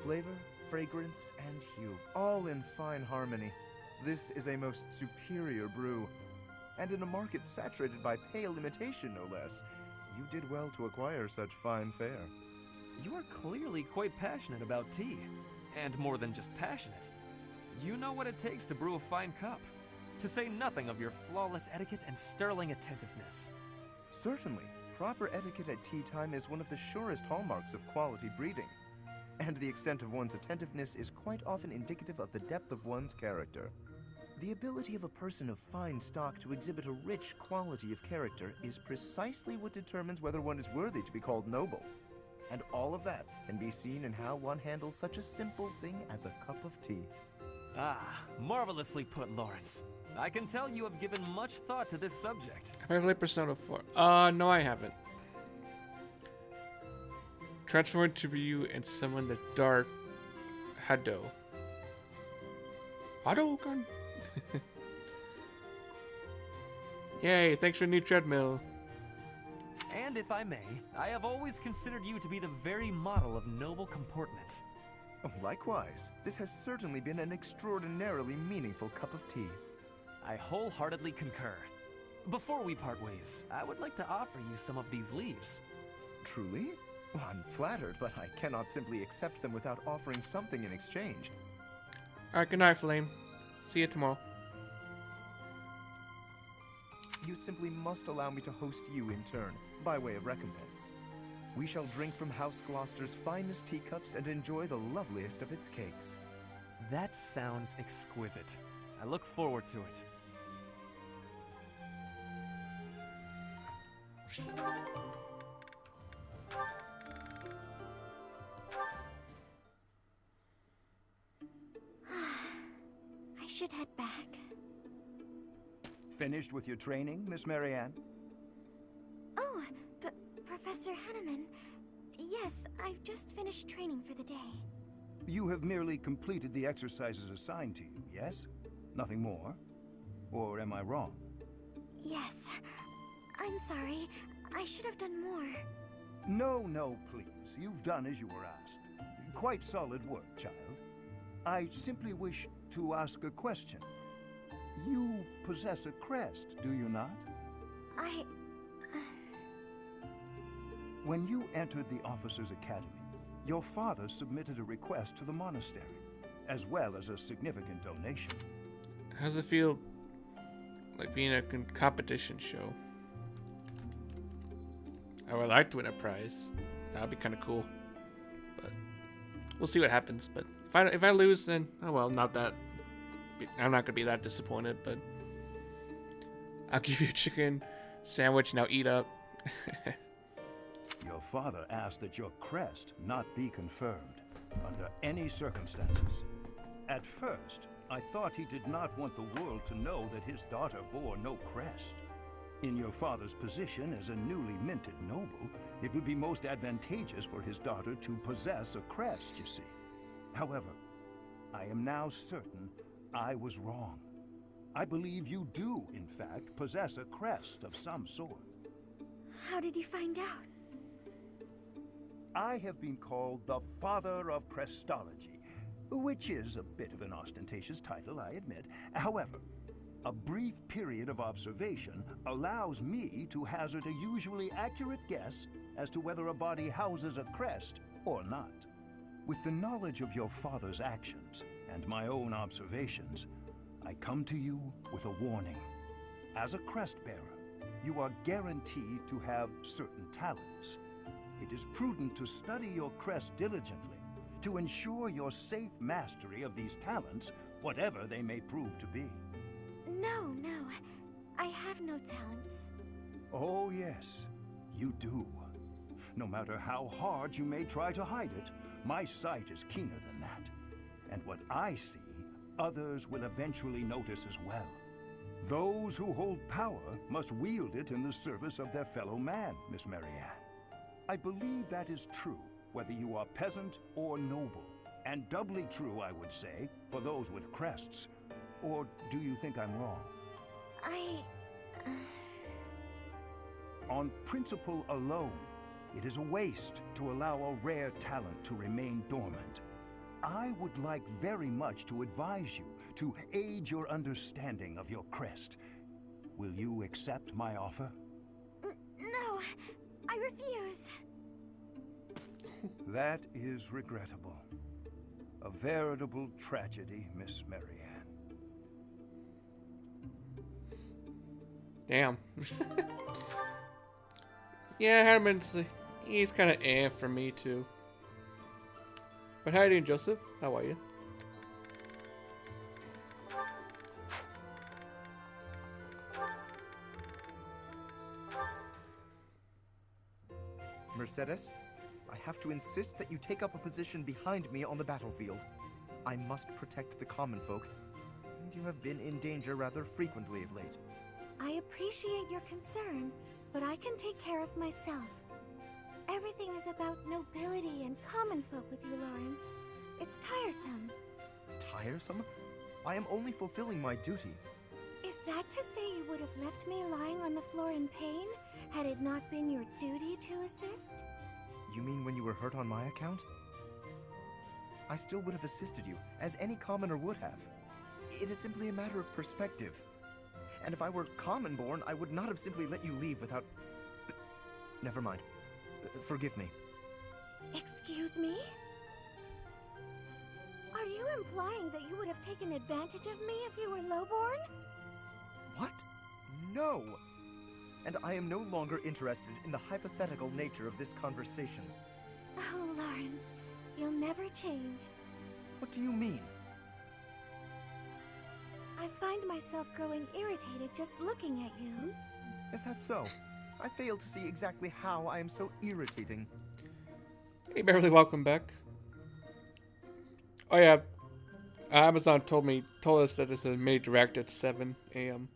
Speaker 12: Flavor, fragrance, and hue, all in fine harmony. This is a most superior brew. And in a market saturated by pale imitation, no less. You did well to acquire such fine fare.
Speaker 2: You are clearly quite passionate about tea. And more than just passionate. You know what it takes to brew a fine cup. To say nothing of your flawless etiquette and sterling attentiveness.
Speaker 12: Certainly. Proper etiquette at tea time is one of the surest hallmarks of quality breeding. And the extent of one's attentiveness is quite often indicative of the depth of one's character. The ability of a person of fine stock to exhibit a rich quality of character is precisely what determines whether one is worthy to be called noble. And all of that can be seen in how one handles such a simple thing as a cup of tea.
Speaker 2: Ah, marvelously put, Lawrence. I can tell you have given much thought to this subject.
Speaker 1: Have I played Persona 4? No, I haven't. Transform to you and summon the dark Hado. Hadouken! Yay, thanks for the new treadmill.
Speaker 2: And if I may, I have always considered you to be the very model of noble comportment.
Speaker 12: Oh, likewise, this has certainly been an extraordinarily meaningful cup of tea.
Speaker 2: I wholeheartedly concur. Before we part ways, I would like to offer you some of these leaves.
Speaker 12: Truly? Well, I'm flattered, but I cannot simply accept them without offering something in exchange.
Speaker 1: Alright, good night, Flame. See you tomorrow.
Speaker 12: You simply must allow me to host you in turn, by way of recompense. We shall drink from House Gloucester's finest teacups and enjoy the loveliest of its cakes.
Speaker 2: That sounds exquisite. I look forward to it.
Speaker 4: I should head back.
Speaker 19: Finished with your training, Miss Marianne?
Speaker 4: Oh, Professor Henneman. Yes, I've just finished training for the day.
Speaker 19: You have merely completed the exercises assigned to you, yes? Nothing more? Or am I wrong?
Speaker 4: Yes. I'm sorry. I should have done more.
Speaker 19: No, please. You've done as you were asked. Quite solid work, child. I simply wish to ask a question. You possess a crest, do you not? When you entered the Officers' Academy, your father submitted a request to the monastery, as well as a significant donation.
Speaker 1: How's it feel like being a competition show? I would like to win a prize. That would be kind of cool. But we'll see what happens. But if I lose, then oh well, not that. I'm not gonna be that disappointed. But I'll give you a chicken sandwich. Now eat up.
Speaker 19: Your father asked that your crest not be confirmed under any circumstances. At first, I thought he did not want the world to know that his daughter bore no crest. In your father's position as a newly minted noble, it would be most advantageous for his daughter to possess a crest, you see. However, I am now certain I was wrong. I believe you do, in fact, possess a crest of some sort.
Speaker 4: How did you find out?
Speaker 19: I have been called the Father of Crestology, which is a bit of an ostentatious title, I admit. However, a brief period of observation allows me to hazard a usually accurate guess as to whether a body houses a crest or not. With the knowledge of your father's actions and my own observations, I come to you with a warning. As a crest bearer, you are guaranteed to have certain talents. It is prudent to study your crest diligently, to ensure your safe mastery of these talents, whatever they may prove to be.
Speaker 4: No, I have no talents.
Speaker 19: Oh, yes, you do. No matter how hard you may try to hide it, my sight is keener than that. And what I see, others will eventually notice as well. Those who hold power must wield it in the service of their fellow man, Miss Marianne. I believe that is true, whether you are peasant or noble. And doubly true, I would say, for those with crests. Or do you think I'm wrong? On principle alone, it is a waste to allow a rare talent to remain dormant. I would like very much to advise you, to aid your understanding of your crest. Will you accept my offer?
Speaker 4: No, I refuse.
Speaker 19: That is regrettable. A veritable tragedy, Miss Marianne.
Speaker 1: Damn. Yeah, Herman's, he's kind of for me too. But how are you doing, Joseph? How are you?
Speaker 12: Mercedes, I have to insist that you take up a position behind me on the battlefield. I must protect the common folk, and you have been in danger rather frequently of late.
Speaker 4: I appreciate your concern, but I can take care of myself. Everything is about nobility and common folk with you, Lawrence. It's tiresome.
Speaker 12: Tiresome? I am only fulfilling my duty.
Speaker 4: Is that to say you would have left me lying on the floor in pain, had it not been your duty to assist?
Speaker 12: You mean when you were hurt on my account? I still would have assisted you, as any commoner would have. It is simply a matter of perspective. And if I were common-born, I would not have simply let you leave without... Never mind. Forgive me.
Speaker 4: Excuse me? Are you implying that you would have taken advantage of me if you were lowborn?
Speaker 12: What? No! And I am no longer interested in the hypothetical nature of this conversation.
Speaker 4: Oh, Lawrence, you'll never change.
Speaker 12: What do you mean?
Speaker 4: I find myself growing irritated just looking at you.
Speaker 12: Is that so? I fail to see exactly how I am so irritating.
Speaker 1: Hey, Beverly, welcome back. Oh yeah, Amazon told us that it's a May Direct at 7 a.m.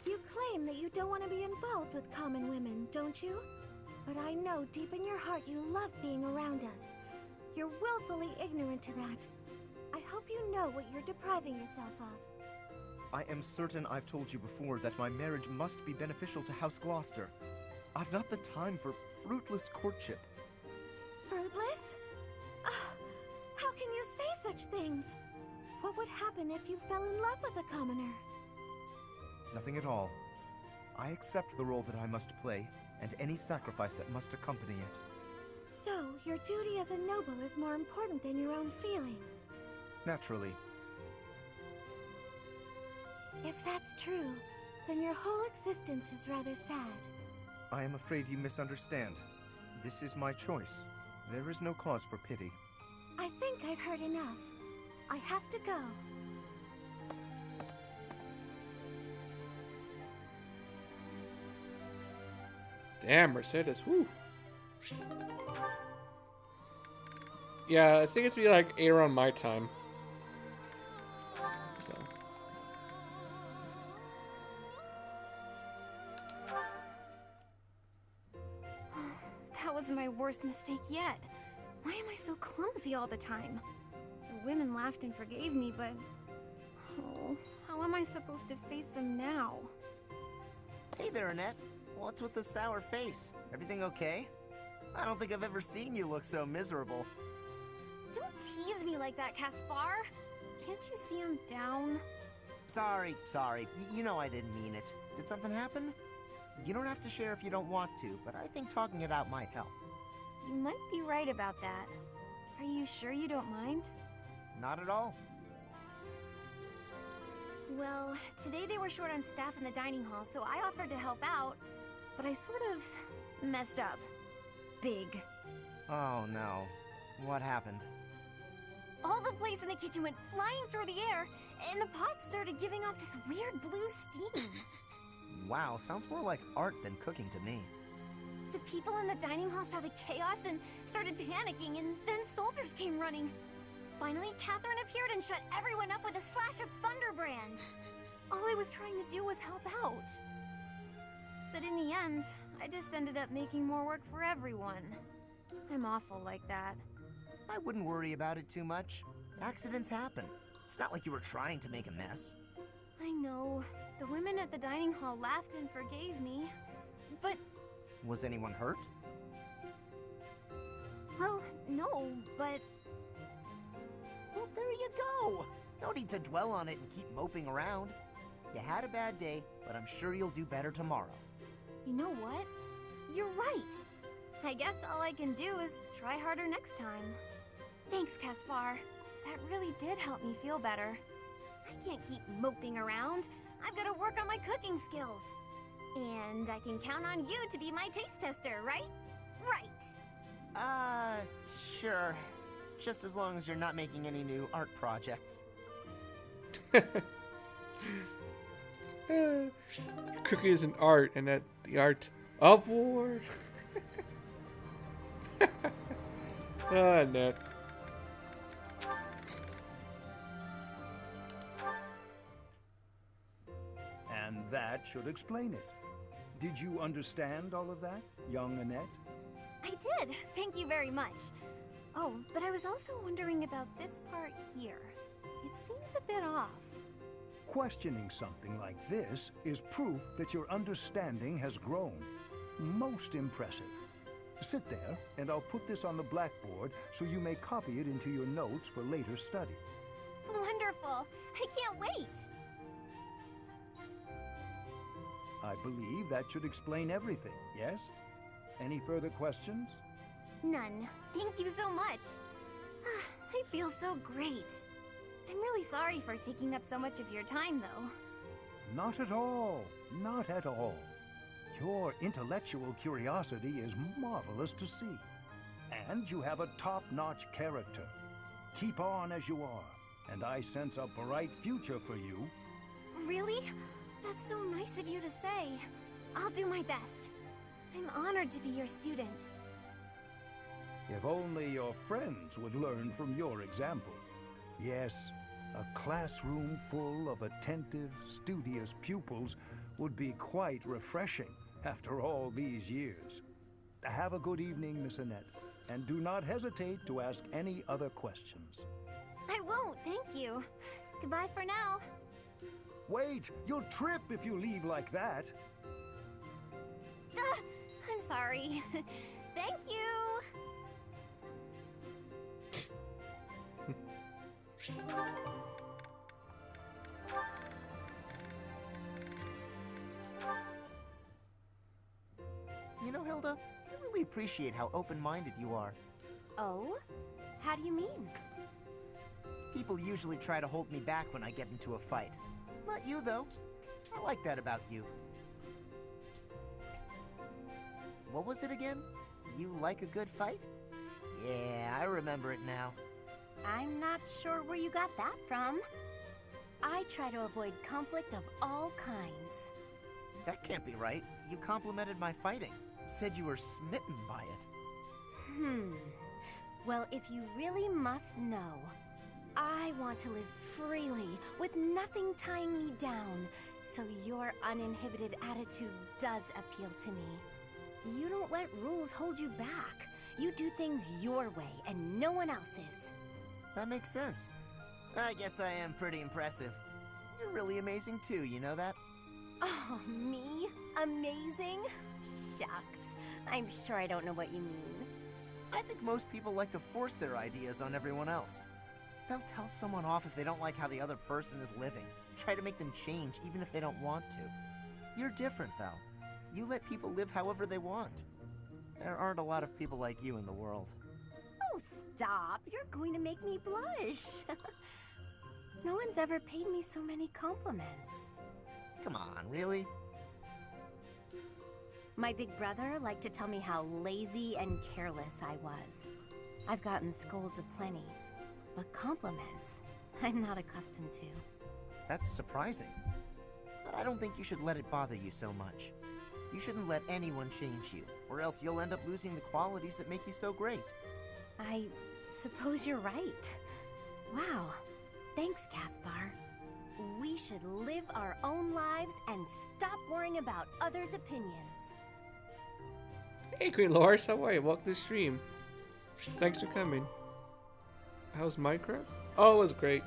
Speaker 4: You claim that you don't want to be involved with common women, don't you? But I know deep in your heart you love being around us. You're willfully ignorant to that. I hope you know what you're depriving yourself of.
Speaker 12: I am certain I've told you before that my marriage must be beneficial to House Gloucester. I've not the time for fruitless courtship.
Speaker 4: Fruitless? How can you say such things? What would happen if you fell in love with a commoner?
Speaker 12: Nothing at all. I accept the role that I must play, and any sacrifice that must accompany it.
Speaker 4: So, your duty as a noble is more important than your own feelings?
Speaker 12: Naturally.
Speaker 4: If that's true, then your whole existence is rather sad.
Speaker 12: I am afraid you misunderstand. This is my choice. There is no cause for pity.
Speaker 4: I think I've heard enough. I have to go.
Speaker 1: Damn, Mercedes, woo. Yeah, I think it's be like 8 around my time. So.
Speaker 9: That was my worst mistake yet. Why am I so clumsy all the time? The women laughed and forgave me, but... Oh, how am I supposed to face them now?
Speaker 5: Hey there, Annette. What's with the sour face? Everything okay? I don't think I've ever seen you look so miserable.
Speaker 9: Don't tease me like that, Caspar. Can't you see I'm down?
Speaker 5: Sorry. You know I didn't mean it. Did something happen? You don't have to share if you don't want to, but I think talking it out might help.
Speaker 9: You might be right about that. Are you sure you don't mind?
Speaker 5: Not at all.
Speaker 9: Well, today they were short on staff in the dining hall, so I offered to help out, but I sort of messed up.
Speaker 6: big.
Speaker 5: Oh no. What happened?
Speaker 9: All the plates in the kitchen went flying through the air, and the pots started giving off this weird blue steam.
Speaker 5: Wow, sounds more like art than cooking to me.
Speaker 9: The people in the dining hall saw the chaos and started panicking, and then soldiers came running. Finally, Catherine appeared and shut everyone up with a slash of Thunderbrand. All I was trying to do was help out. But in the end, I just ended up making more work for everyone. I'm awful like that.
Speaker 5: I wouldn't worry about it too much. Accidents happen. It's not like you were trying to make a mess.
Speaker 9: I know. The women at the dining hall laughed and forgave me. But...
Speaker 5: Was anyone hurt?
Speaker 9: Well, no, but...
Speaker 5: Well, there you go! No need to dwell on it and keep moping around. You had a bad day, but I'm sure you'll do better tomorrow.
Speaker 9: You know what? You're right. I guess all I can do is try harder next time. Thanks, Caspar. That really did help me feel better. I can't keep moping around. I've got to work on my cooking skills. And I can count on you to be my taste tester, right? Right.
Speaker 5: Sure. Just as long as you're not making any new art projects.
Speaker 1: Cooking is an art, and that the art of war. Ah, Ned.
Speaker 16: And that should explain it. Did you understand all of that, young Annette?
Speaker 9: I did. Thank you very much. Oh, but I was also wondering about this part here. It seems a bit off.
Speaker 16: Questioning something like this is proof that your understanding has grown. Most impressive. Sit there, and I'll put this on the blackboard so you may copy it into your notes for later study.
Speaker 9: Wonderful. I can't wait.
Speaker 16: I believe that should explain everything, yes? Any further questions?
Speaker 9: None. Thank you so much. I feel so great. I'm really sorry for taking up so much of your time, though.
Speaker 16: Not at all. Not at all. Your intellectual curiosity is marvelous to see. And you have a top-notch character. Keep on as you are, and I sense a bright future for you.
Speaker 9: Really? That's so nice of you to say. I'll do my best. I'm honored to be your student.
Speaker 16: If only your friends would learn from your example. Yes, a classroom full of attentive, studious pupils would be quite refreshing after all these years. Have a good evening, Miss Annette, and do not hesitate to ask any other questions.
Speaker 9: I won't, thank you. Goodbye for now.
Speaker 16: Wait, you'll trip if you leave like that.
Speaker 9: I'm sorry. Thank you.
Speaker 5: You know, Hilda, I really appreciate how open-minded you are.
Speaker 9: Oh? How do you mean?
Speaker 5: People usually try to hold me back when I get into a fight. Not you, though. I like that about you. What was it again? You like a good fight? Yeah, I remember it now.
Speaker 3: I'm not sure where you got that from. I try to avoid conflict of all kinds.
Speaker 5: That can't be right. You complimented my fighting. Said you were smitten by it.
Speaker 3: Well, if you really must know, I want to live freely, with nothing tying me down, so your uninhibited attitude does appeal to me. You don't let rules hold you back. You do things your way, and no one else's.
Speaker 5: That makes sense. I guess I am pretty impressive. You're really amazing too, you know that?
Speaker 3: Oh, me? Amazing? Shucks. I'm sure I don't know what you mean.
Speaker 5: I think most people like to force their ideas on everyone else. They'll tell someone off if they don't like how the other person is living. Try to make them change even if they don't want to. You're different, though. You let people live however they want. There aren't a lot of people like you in the world.
Speaker 3: Oh, stop. You're going to make me blush. No one's ever paid me so many compliments.
Speaker 5: Come on, really?
Speaker 3: My big brother liked to tell me how lazy and careless I was. I've gotten scolds aplenty, but compliments I'm not accustomed to.
Speaker 14: That's surprising. But I don't think you should let it bother you so much. You shouldn't let anyone change you, or else you'll end up losing the qualities that make you so great.
Speaker 3: I suppose you're right. Wow. Thanks, Caspar. We should live our own lives and stop worrying about others' opinions.
Speaker 1: Hey, Queen Loris, how are you? Welcome to the stream. Thanks for coming. How's Minecraft? Oh, it was great.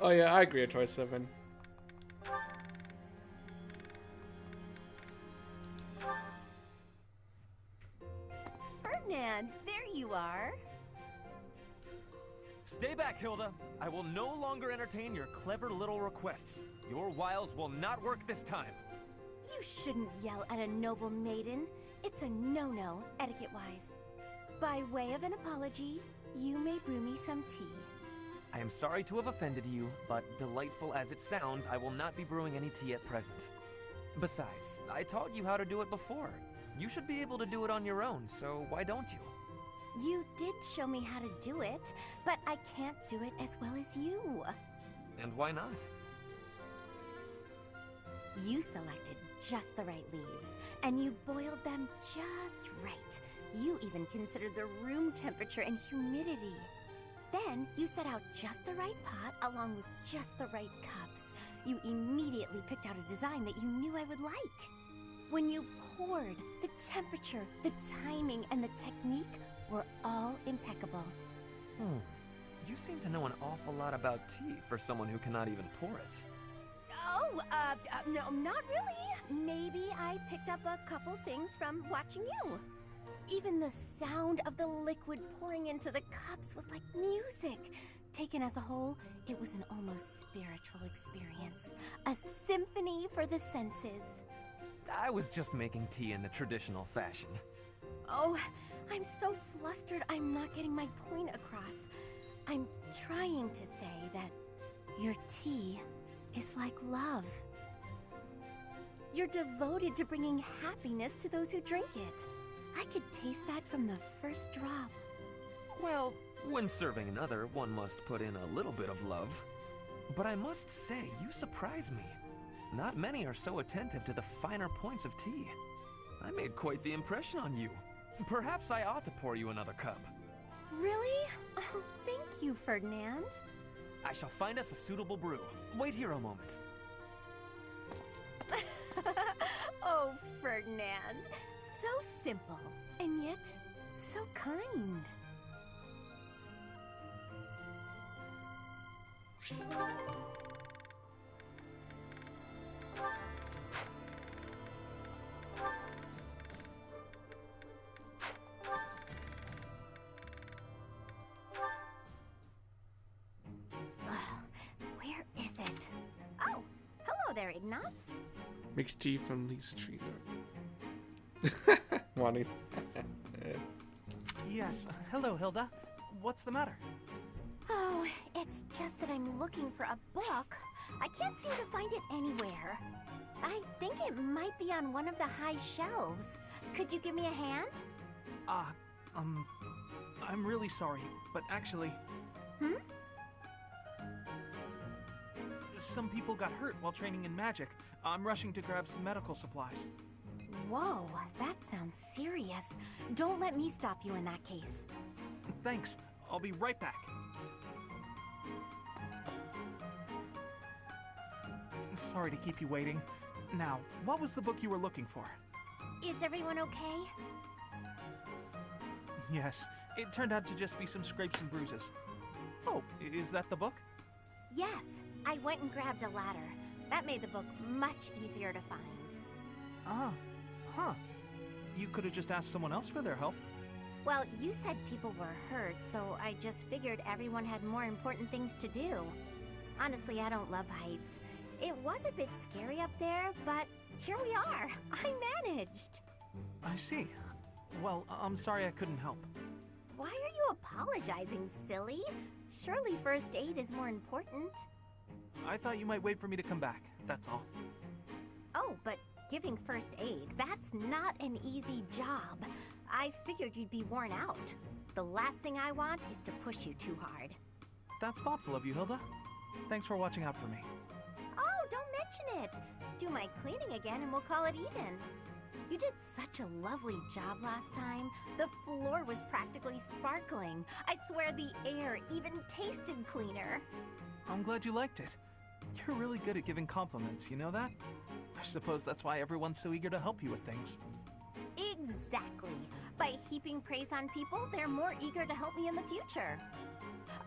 Speaker 1: Oh yeah, I agree with Troy 7.
Speaker 3: Ferdinand, there you are.
Speaker 2: Stay back, Hilda. I will no longer entertain your clever little requests. Your wiles will not work this time.
Speaker 3: You shouldn't yell at a noble maiden. It's a no-no, etiquette-wise. By way of an apology, you may brew me some tea.
Speaker 2: I am sorry to have offended you, but delightful as it sounds, I will not be brewing any tea at present. Besides, I taught you how to do it before. You should be able to do it on your own, so why don't you?
Speaker 3: You did show me how to do it, but I can't do it as well as you.
Speaker 2: And why not?
Speaker 3: You selected just the right leaves, and you boiled them just right. You even considered the room temperature and humidity. Then, you set out just the right pot along with just the right cups. You immediately picked out a design that you knew I would like. When you poured, the temperature, the timing, and the technique were all impeccable.
Speaker 2: You seem to know an awful lot about tea for someone who cannot even pour it.
Speaker 3: Oh, no, not really. Maybe I picked up a couple things from watching you. Even the sound of the liquid pouring into the cups was like music. Taken as a whole, it was an almost spiritual experience. A symphony for the senses.
Speaker 2: I was just making tea in the traditional fashion.
Speaker 3: Oh, I'm so flustered I'm not getting my point across. I'm trying to say that your tea is like love. You're devoted to bringing happiness to those who drink it. I could taste that from the first drop.
Speaker 2: Well, when serving another, one must put in a little bit of love. But I must say, you surprise me. Not many are so attentive to the finer points of tea. I made quite the impression on you. Perhaps I ought to pour you another cup.
Speaker 3: Really? Oh, thank you, Ferdinand.
Speaker 2: I shall find us a suitable brew. Wait here a moment.
Speaker 3: Oh, Ferdinand. So simple, and yet so kind. Where is it? Oh, hello there, Ignatz.
Speaker 1: Mixed tea from Lee's tree. Wanting.
Speaker 20: Yes, hello, Hilda. What's the matter?
Speaker 3: Oh, it's just that I'm looking for a book. I can't seem to find it anywhere. I think it might be on one of the high shelves. Could you give me a hand?
Speaker 20: I'm really sorry, but actually... Some people got hurt while training in magic. I'm rushing to grab some medical supplies.
Speaker 3: Whoa, that sounds serious. Don't let me stop you in that case.
Speaker 20: Thanks. I'll be right back. Sorry to keep you waiting. Now, what was the book you were looking for?
Speaker 3: Is everyone okay?
Speaker 20: Yes, it turned out to just be some scrapes and bruises. Oh, is that the book?
Speaker 3: Yes, I went and grabbed a ladder. That made the book much easier to find.
Speaker 20: Huh. You could have just asked someone else for their help.
Speaker 4: Well, you said people were hurt, so I just figured everyone had more important things to do. Honestly, I don't love heights. It was a bit scary up there, but here we are. I managed.
Speaker 20: I see. Well, I'm sorry I couldn't help.
Speaker 4: Why are you apologizing, silly? Surely first aid is more important.
Speaker 20: I thought you might wait for me to come back, that's all.
Speaker 4: Oh, but giving first aid, that's not an easy job. I figured you'd be worn out. The last thing I want is to push you too hard.
Speaker 20: That's thoughtful of you, Hilda. Thanks for watching out for me.
Speaker 4: Oh, don't mention it. Do my cleaning again and we'll call it even. You did such a lovely job last time. The floor was practically sparkling. I swear the air even tasted cleaner.
Speaker 20: I'm glad you liked it. You're really good at giving compliments, you know that? I suppose that's why everyone's so eager to help you with things.
Speaker 4: Exactly. By heaping praise on people, they're more eager to help me in the future.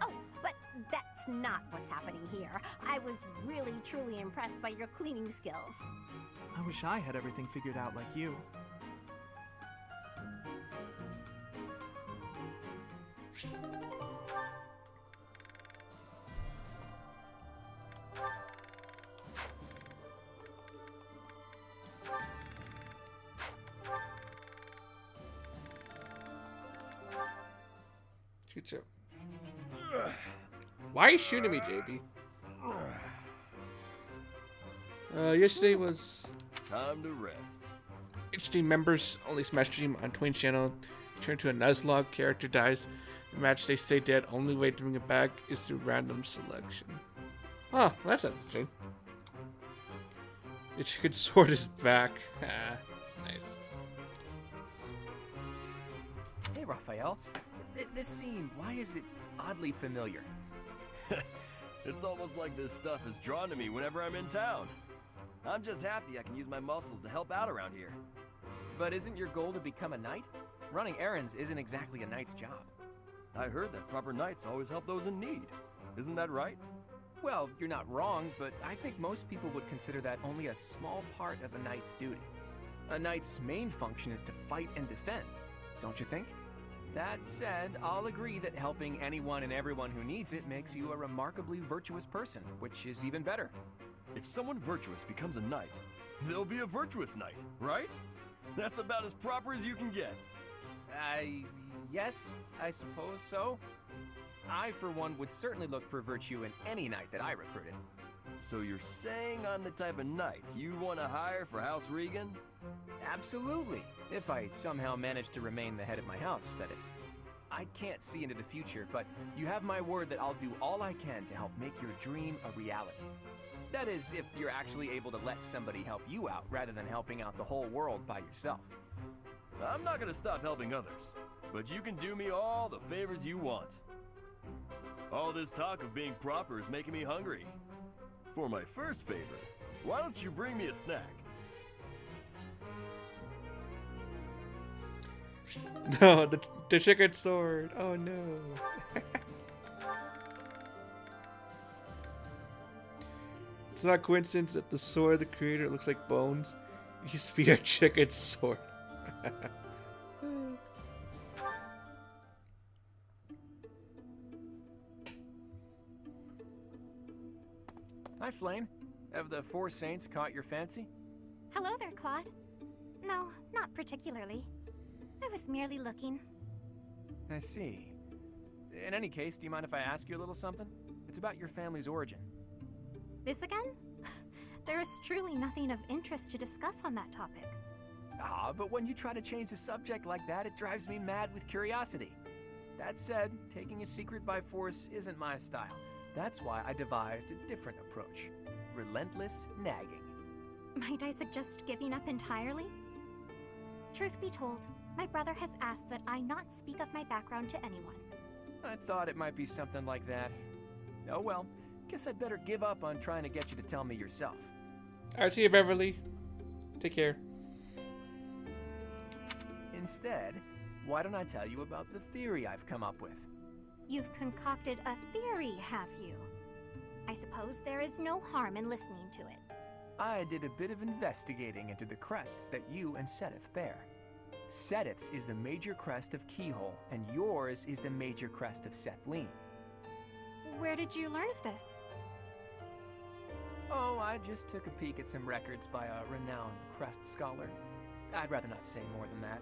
Speaker 4: Oh, but that's not what's happening here. I was really, truly impressed by your cleaning skills.
Speaker 20: I wish I had everything figured out like you.
Speaker 1: Shoot you. Why are you shooting me, JB? Yesterday was
Speaker 15: time to rest.
Speaker 1: HD members only Smash stream on Twin channel. Turn to a Nuzlocke, character dies. The match they stay dead. Only way to bring it back is through random selection. Oh, that's interesting. The chicken sword is back. Ah, nice.
Speaker 2: Hey, Raphael. This scene, why is it oddly familiar?
Speaker 15: It's almost like this stuff is drawn to me whenever I'm in town. I'm just happy I can use my muscles to help out around here.
Speaker 2: But isn't your goal to become a knight? Running errands isn't exactly a knight's job.
Speaker 15: I heard that proper knights always help those in need. Isn't that right?
Speaker 2: Well, you're not wrong, but I think most people would consider that only a small part of a knight's duty. A knight's main function is to fight and defend, don't you think? That said, I'll agree that helping anyone and everyone who needs it makes you a remarkably virtuous person, which is even better.
Speaker 15: If someone virtuous becomes a knight, they'll be a virtuous knight, right? That's about as proper as you can get.
Speaker 2: Yes, I suppose so. I, for one, would certainly look for virtue in any knight that I recruited.
Speaker 15: So you're saying I'm the type of knight you'd want to hire for House Regan?
Speaker 2: Absolutely. If I somehow manage to remain the head of my house, that is. I can't see into the future, but you have my word that I'll do all I can to help make your dream a reality. That is, if you're actually able to let somebody help you out rather than helping out the whole world by yourself.
Speaker 15: I'm not gonna stop helping others, but you can do me all the favors you want. All this talk of being proper is making me hungry. For my first favor, why don't you bring me a snack?
Speaker 1: No, the chicken sword. Oh no. It's not a coincidence that the sword of the creator looks like bones. It used to be a chicken sword.
Speaker 2: Hi, Flame. Have the Four Saints caught your fancy?
Speaker 4: Hello there, Claude. No, not particularly. I was merely looking.
Speaker 2: I see. In any case, do you mind if I ask you a little something? It's about your family's origin.
Speaker 4: This again? There is truly nothing of interest to discuss on that topic.
Speaker 2: Ah, but when you try to change the subject like that, it drives me mad with curiosity. That said, taking a secret by force isn't my style. That's why I devised a different approach. Relentless nagging.
Speaker 4: Might I suggest giving up entirely? Truth be told, my brother has asked that I not speak of my background to anyone.
Speaker 2: I thought it might be something like that. Oh well, guess I'd better give up on trying to get you to tell me yourself.
Speaker 1: Alright, see you, Beverly. Take care.
Speaker 2: Instead, why don't I tell you about the theory I've come up with?
Speaker 4: You've concocted a theory, have you? I suppose there is no harm in listening to it.
Speaker 2: I did a bit of investigating into the crests that you and Seth bear. Seteth's is the major crest of Keyhole, and yours is the major crest of Sethlene.
Speaker 9: Where did you learn of this?
Speaker 2: Oh, I just took a peek at some records by a renowned crest scholar. I'd rather not say more than that.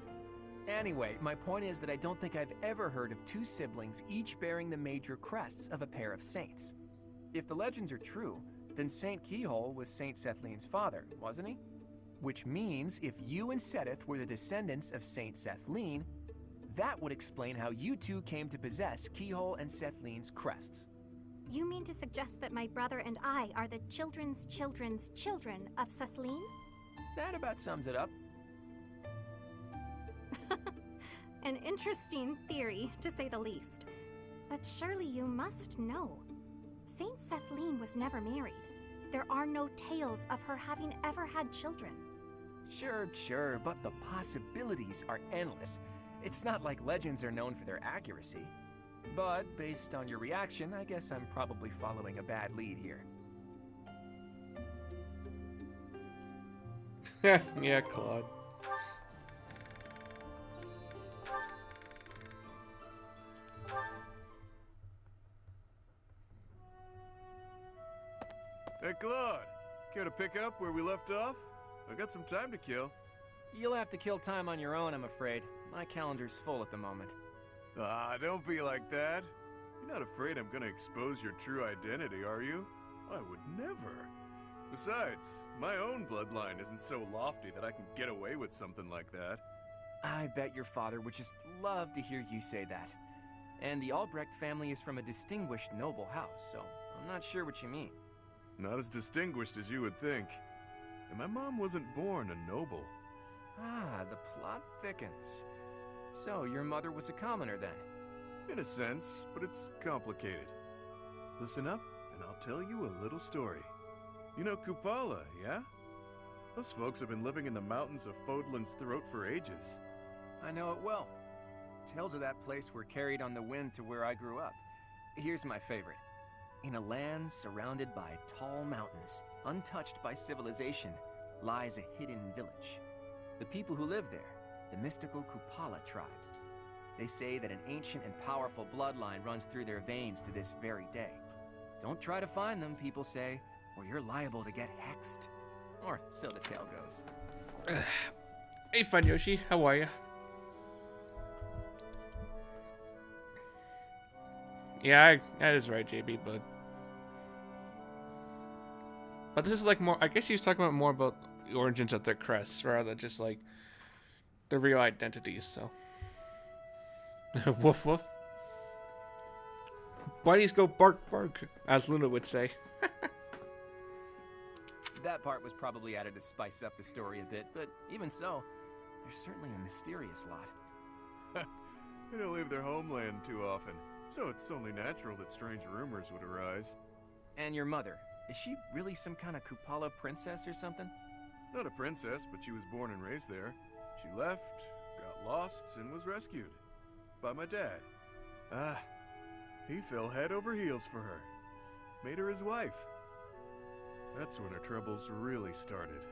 Speaker 2: Anyway, my point is that I don't think I've ever heard of two siblings each bearing the major crests of a pair of saints. If the legends are true, then Saint Keyhole was Saint Sethlene's father, wasn't he? Which means if you and Seteth were the descendants of Saint Sethlene, that would explain how you two came to possess Keyhole and Sethlene's crests.
Speaker 4: You mean to suggest that my brother and I are the children's children's children of Sethlene?
Speaker 2: That about sums it up.
Speaker 4: An interesting theory, to say the least. But surely you must know. Saint Sethlene was never married. There are no tales of her having ever had children.
Speaker 2: Sure, but the possibilities are endless. It's not like legends are known for their accuracy. But based on your reaction, I guess I'm probably following a bad lead here.
Speaker 1: Yeah, Claude.
Speaker 10: Hey, Claude. Care to pick up where we left off? I got some time to kill.
Speaker 2: You'll have to kill time on your own, I'm afraid. My calendar's full at the moment.
Speaker 10: Ah, don't be like that. You're not afraid I'm gonna expose your true identity, are you? I would never. Besides, my own bloodline isn't so lofty that I can get away with something like that.
Speaker 2: I bet your father would just love to hear you say that. And the Albrecht family is from a distinguished noble house, so I'm not sure what you mean.
Speaker 10: Not as distinguished as you would think. And my mom wasn't born a noble.
Speaker 2: Ah, the plot thickens. So, your mother was a commoner then?
Speaker 10: In a sense, but it's complicated. Listen up, and I'll tell you a little story. You know Kupala, yeah? Those folks have been living in the mountains of Fodlan's throat for ages.
Speaker 2: I know it well. Tales of that place were carried on the wind to where I grew up. Here's my favorite. In a land surrounded by tall mountains, untouched by civilization, lies a hidden village. The people who live there, the mystical Kupala tribe. They say that an ancient and powerful bloodline runs through their veins to this very day. Don't try to find them, people say, or you're liable to get hexed. Or so the tale goes.
Speaker 1: Hey, Fun Yoshi, how are you? Yeah, that is right, JB, but this is like more. I guess he was talking about more about the origins of their crests rather than just like the real identities. So, woof woof. Bunnies go bark bark, as Luna would say.
Speaker 2: That part was probably added to spice up the story a bit, but even so, there's certainly a mysterious lot.
Speaker 10: They don't leave their homeland too often, so it's only natural that strange rumors would arise.
Speaker 2: And your mother, is she really some kind of Kupala princess or something?
Speaker 10: Not a princess, but she was born and raised there. She left, got lost, and was rescued. By my dad. Ah, he fell head over heels for her. Made her his wife. That's when her troubles really started.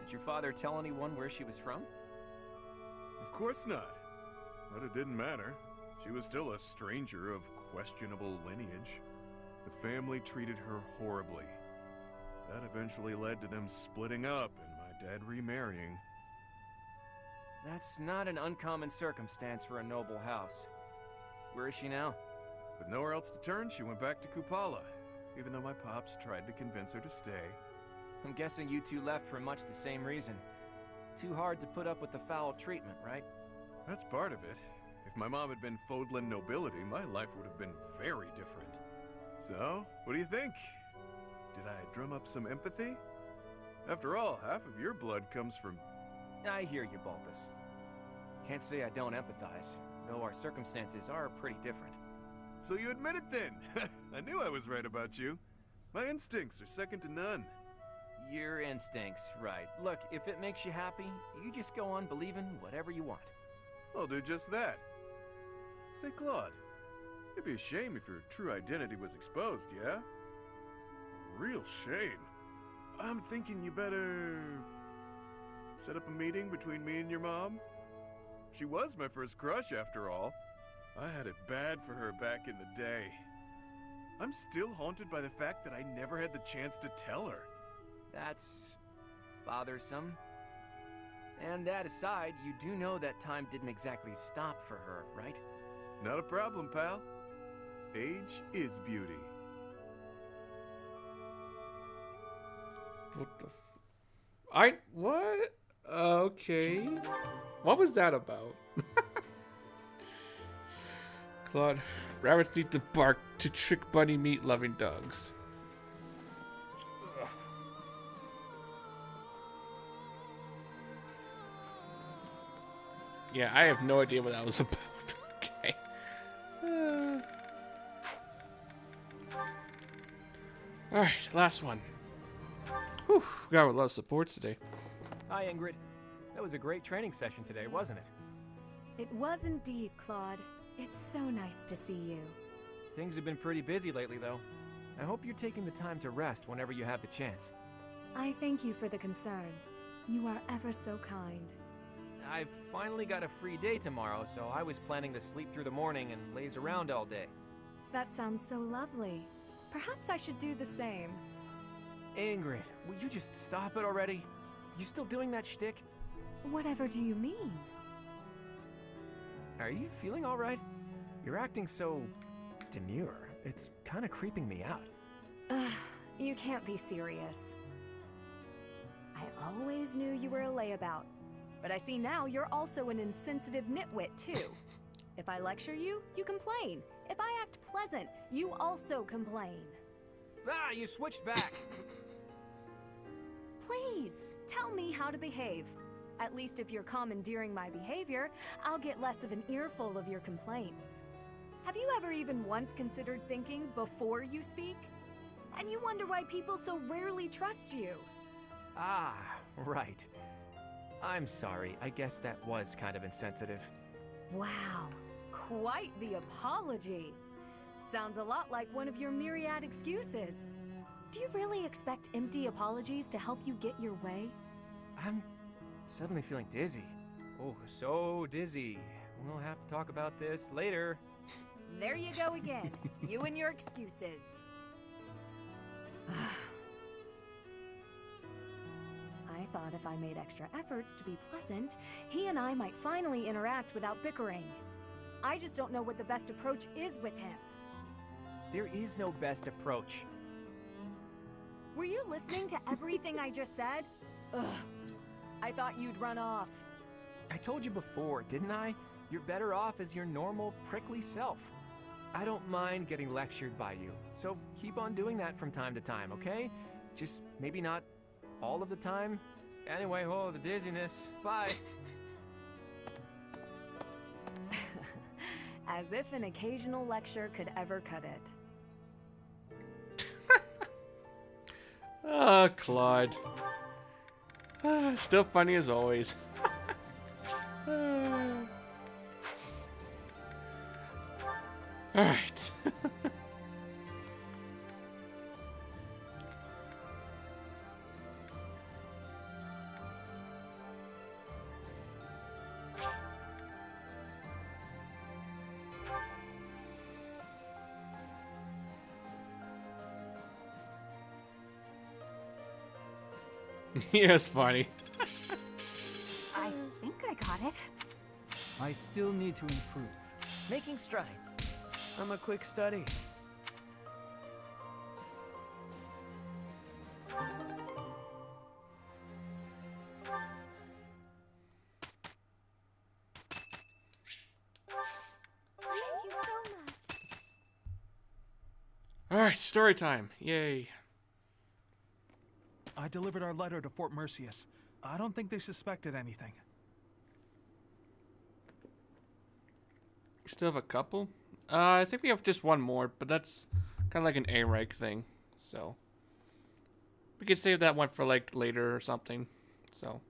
Speaker 2: Did your father tell anyone where she was from?
Speaker 10: Of course not. But it didn't matter. She was still a stranger of questionable lineage. The family treated her horribly. That eventually led to them splitting up and my dad remarrying.
Speaker 2: That's not an uncommon circumstance for a noble house. Where is she now?
Speaker 10: With nowhere else to turn, she went back to Kupala, even though my pops tried to convince her to stay.
Speaker 2: I'm guessing you two left for much the same reason. Too hard to put up with the foul treatment, right?
Speaker 10: That's part of it. If my mom had been Fodlan nobility, my life would have been very different. So, what do you think? Did I drum up some empathy? After all, half of your blood comes from...
Speaker 2: I hear you, Balthus. Can't say I don't empathize, though our circumstances are pretty different.
Speaker 10: So you admit it then! I knew I was right about you. My instincts are second to none.
Speaker 2: Your instincts, right. Look, if it makes you happy, you just go on believing whatever you want.
Speaker 10: I'll do just that. Say, Claude, it'd be a shame if your true identity was exposed, yeah? Real shame. I'm thinking you better... set up a meeting between me and your mom? She was my first crush, after all. I had it bad for her back in the day. I'm still haunted by the fact that I never had the chance to tell her.
Speaker 2: That's bothersome. And that aside, you do know that time didn't exactly stop for her, right?
Speaker 10: Not a problem, pal. Age is beauty.
Speaker 1: What the what? Okay. What was that about? Claude, rabbits need to bark to trick bunny meat loving dogs. Ugh. Yeah, I have no idea what that was about. Okay. Alright, last one. Whew, we got a lot of support today.
Speaker 2: Hi, Ingrid. That was a great training session today, wasn't it?
Speaker 13: It was indeed, Claude. It's so nice to see you.
Speaker 2: Things have been pretty busy lately, though. I hope you're taking the time to rest whenever you have the chance.
Speaker 13: I thank you for the concern. You are ever so kind.
Speaker 2: I've finally got a free day tomorrow, so I was planning to sleep through the morning and laze around all day.
Speaker 13: That sounds so lovely. Perhaps I should do the same.
Speaker 2: Ingrid, will you just stop it already? You still doing that shtick?
Speaker 13: Whatever do you mean?
Speaker 2: Are you feeling all right? You're acting so demure. It's kind of creeping me out.
Speaker 13: Ugh, you can't be serious. I always knew you were a layabout, but I see now you're also an insensitive nitwit, too. If I lecture you, you complain. If I act pleasant, you also complain.
Speaker 2: Ah, you switched back!
Speaker 13: Please, tell me how to behave. At least if you're commandeering my behavior, I'll get less of an earful of your complaints. Have you ever even once considered thinking before you speak? And you wonder why people so rarely trust you.
Speaker 2: Ah, right. I'm sorry. I guess that was kind of insensitive.
Speaker 13: Wow, quite the apology. Sounds a lot like one of your myriad excuses. Do you really expect empty apologies to help you get your way?
Speaker 2: I'm suddenly feeling dizzy. Oh, so dizzy. We'll have to talk about this later.
Speaker 13: There you go again. You and your excuses. I thought if I made extra efforts to be pleasant, he and I might finally interact without bickering. I just don't know what the best approach is with him.
Speaker 2: There is no best approach.
Speaker 13: Were you listening to everything I just said? Ugh. I thought you'd run off.
Speaker 2: I told you before, didn't I? You're better off as your normal, prickly self. I don't mind getting lectured by you, so keep on doing that from time to time, okay? Just maybe not all of the time. Anyway, oh, the dizziness. Bye.
Speaker 13: As if an occasional lecture could ever cut it.
Speaker 1: Ah, Claude. Still funny as always. Alright. Yeah, it's funny.
Speaker 9: I think I got it.
Speaker 17: I still need to improve.
Speaker 11: Making strides.
Speaker 23: I'm a quick study.
Speaker 6: Thank you so much.
Speaker 1: Alright, story time. Yay.
Speaker 20: I delivered our letter to Fort Mercius. I don't think they suspected anything.
Speaker 1: We still have a couple? I think we have just one more, but that's kind of like an A rank thing. So we could save that one for like later or something. So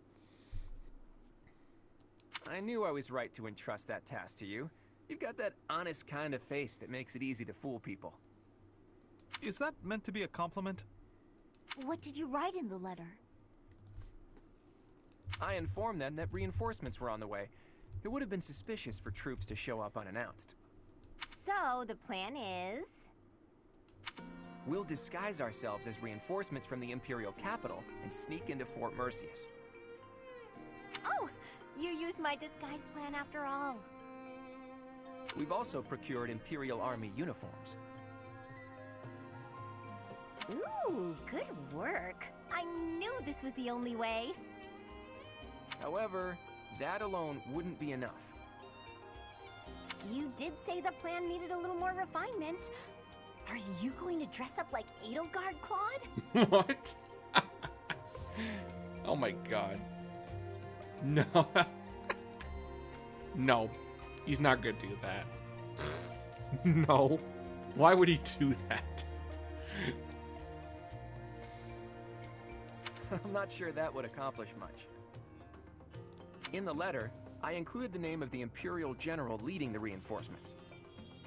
Speaker 2: I knew I was right to entrust that task to you. You've got that honest kind of face that makes it easy to fool people.
Speaker 20: Is that meant to be a compliment?
Speaker 4: What did you write in the letter?
Speaker 2: I informed them that reinforcements were on the way. It would have been suspicious for troops to show up unannounced.
Speaker 3: So, the plan is...
Speaker 2: We'll disguise ourselves as reinforcements from the Imperial capital and sneak into Fort Mercius.
Speaker 3: Oh, you used my disguise plan after all.
Speaker 2: We've also procured Imperial Army uniforms.
Speaker 3: Ooh, good work. I knew this was the only way.
Speaker 2: However, that alone wouldn't be enough.
Speaker 3: You did say the plan needed a little more refinement. Are you going to dress up like Edelgard, Claude?
Speaker 1: What? Oh my god. No. No. He's not gonna do that. No. Why would he do that?
Speaker 2: I'm not sure that would accomplish much. In the letter, I included the name of the Imperial General leading the reinforcements.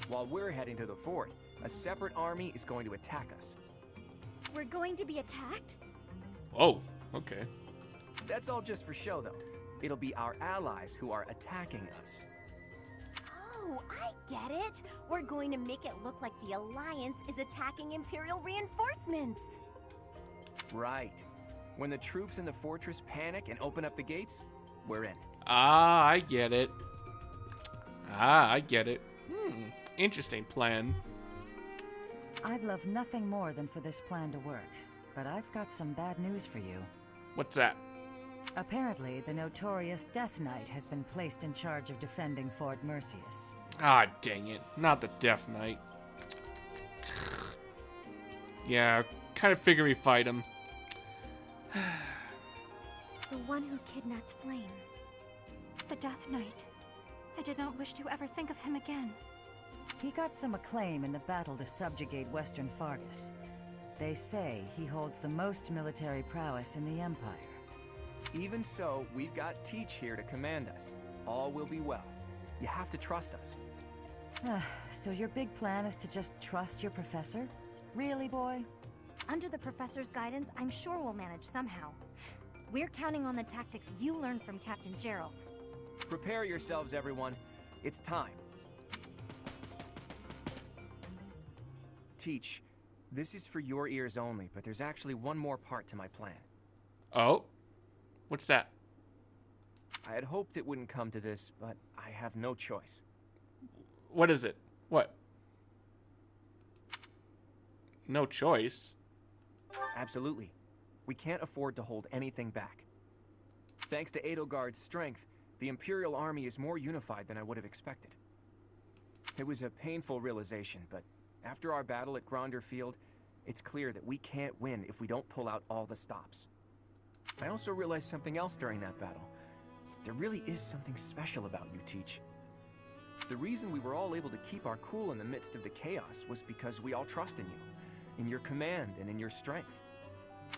Speaker 2: While we're heading to the fort, a separate army is going to attack us.
Speaker 3: We're going to be attacked?
Speaker 1: Oh, okay.
Speaker 2: That's all just for show, though. It'll be our allies who are attacking us.
Speaker 3: Oh, I get it. We're going to make it look like the Alliance is attacking Imperial reinforcements.
Speaker 2: Right. When the troops in the fortress panic and open up the gates, we're in.
Speaker 1: Ah, I get it. Ah, I get it. Interesting plan.
Speaker 8: I'd love nothing more than for this plan to work, but I've got some bad news for you.
Speaker 1: What's that?
Speaker 8: Apparently, the notorious Death Knight has been placed in charge of defending Fort Mercius.
Speaker 1: Ah, dang it. Not the Death Knight. Yeah, kind of figure we fight him.
Speaker 9: The one who kidnapped Flame. The Death Knight. I did not wish to ever think of him again.
Speaker 8: He got some acclaim in the battle to subjugate Western Fargus. They say he holds the most military prowess in the Empire.
Speaker 2: Even so, we've got Teach here to command us. All will be well. You have to trust us.
Speaker 8: So your big plan is to just trust your professor? Really, boy?
Speaker 3: Under the professor's guidance, I'm sure we'll manage somehow. We're counting on the tactics you learned from Captain Gerald.
Speaker 2: Prepare yourselves, everyone. It's time. Teach, this is for your ears only, but there's actually one more part to my plan.
Speaker 1: Oh? What's that?
Speaker 2: I had hoped it wouldn't come to this, but I have no choice.
Speaker 1: What is it? What? No choice?
Speaker 2: Absolutely. We can't afford to hold anything back. Thanks to Edelgard's strength, the Imperial Army is more unified than I would have expected. It was a painful realization, but after our battle at Gronder Field, it's clear that we can't win if we don't pull out all the stops. I also realized something else during that battle. There really is something special about you, Teach. The reason we were all able to keep our cool in the midst of the chaos was because we all trust in you, in your command and in your strength.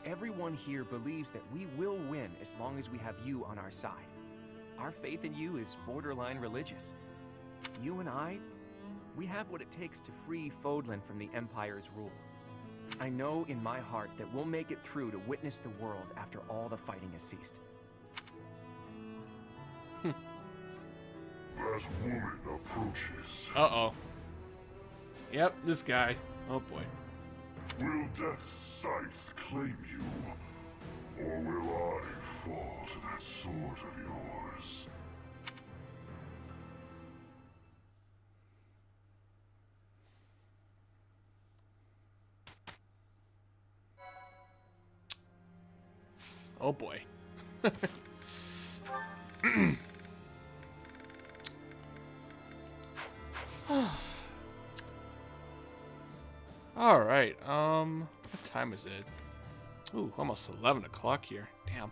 Speaker 2: Everyone here believes that we will win as long as we have you on our side. Our faith in you is borderline religious. You and I, we have what it takes to free Fodlan from the Empire's rule. I know in my heart that we'll make it through to witness the world after all the fighting has ceased.
Speaker 21: That woman approaches.
Speaker 1: Uh-oh. Yep, this guy. Oh boy.
Speaker 21: Will Death's scythe claim you? Or will I fall to that sword of yours?
Speaker 1: Oh boy. All right. What time is it? Ooh, almost 11 o'clock here. Damn.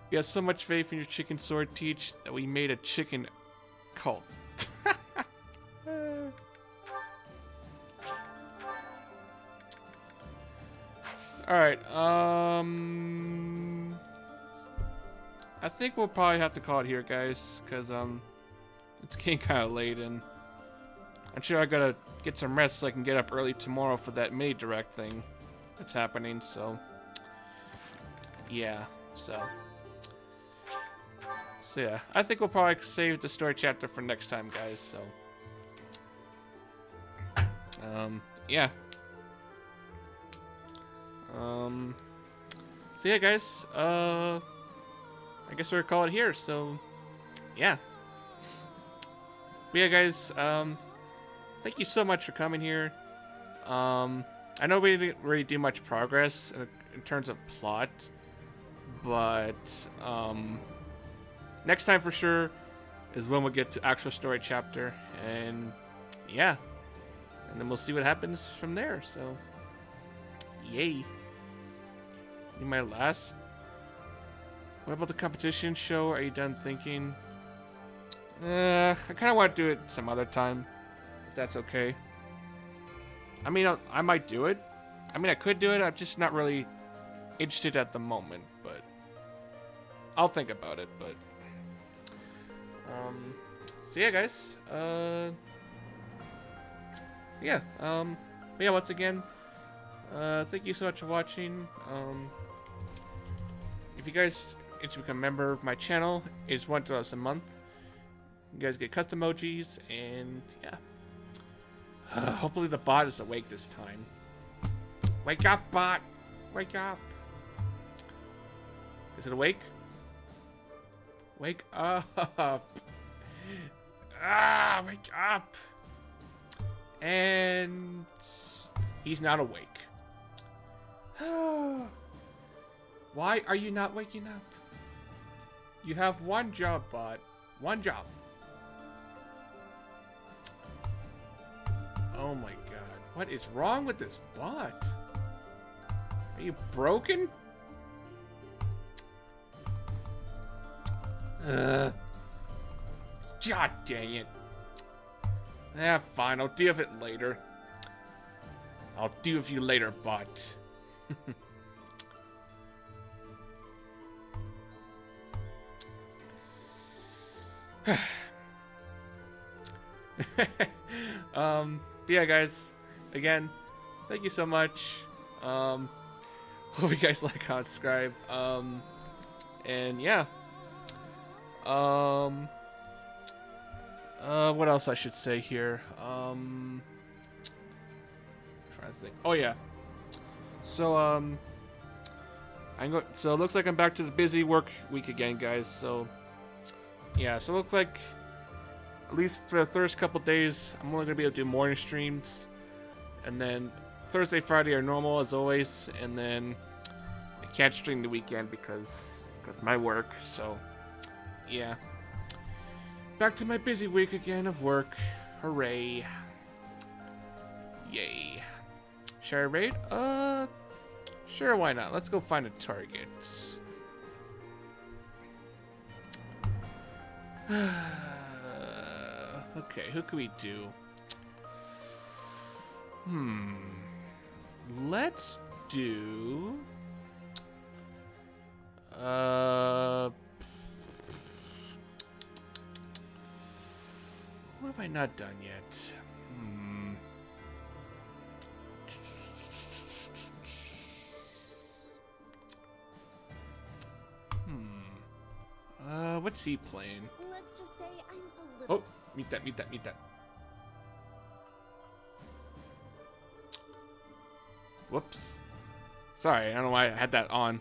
Speaker 1: You have so much faith in your chicken sword, Teach, that we made a chicken cult. All right. I think we'll probably have to call it here, guys, because it's getting kind of late, and I'm sure I gotta get some rest so I can get up early tomorrow for that mini direct thing that's happening. So, yeah. So yeah, I think we'll probably save the story chapter for next time, guys. So yeah. So yeah, guys. I guess we're gonna call it here. So yeah. But yeah, guys. Thank you so much for coming here. I know we didn't really do much progress in terms of plot, but next time for sure is when we'll get to actual story chapter, and yeah, and then we'll see what happens from there. So yay. In my last, what about the competition show? Are you done thinking? I kind of want to do it some other time, if that's okay. I mean, I might do it. I mean, I could do it. I'm just not really interested at the moment, but I'll think about it. But so yeah, guys. Yeah. But yeah, once again, thank you so much for watching. If you guys want to become a member of my channel, it's $1 a month. You guys get custom emojis, and yeah. Hopefully the bot is awake this time. Wake up, bot! Wake up! Is it awake? Wake up! Ah! Wake up! And he's not awake. Why are you not waking up? You have one job, bot. One job. Oh my god. What is wrong with this bot? Are you broken? God dang it. Ah, fine. I'll deal with it later. I'll deal with you later, bot. But yeah, guys, again, thank you so much. Hope you guys like, comment, subscribe. And yeah. What else I should say here? Trying to think. Oh yeah. So so it looks like I'm back to the busy work week again, guys. So yeah, so it looks like at least for the first couple days, I'm only gonna be able to do morning streams, and then Thursday, Friday are normal as always, and then I can't stream the weekend because of my work. So yeah, back to my busy week again of work. Hooray! Yay! Should I raid? Sure, why not? Let's go find a target. Okay, who can we do? Let's do... what have I not done yet? What's he playing?
Speaker 6: Let's just say I'm a little...
Speaker 1: Oh, meet that. Whoops. Sorry, I don't know why I had that on.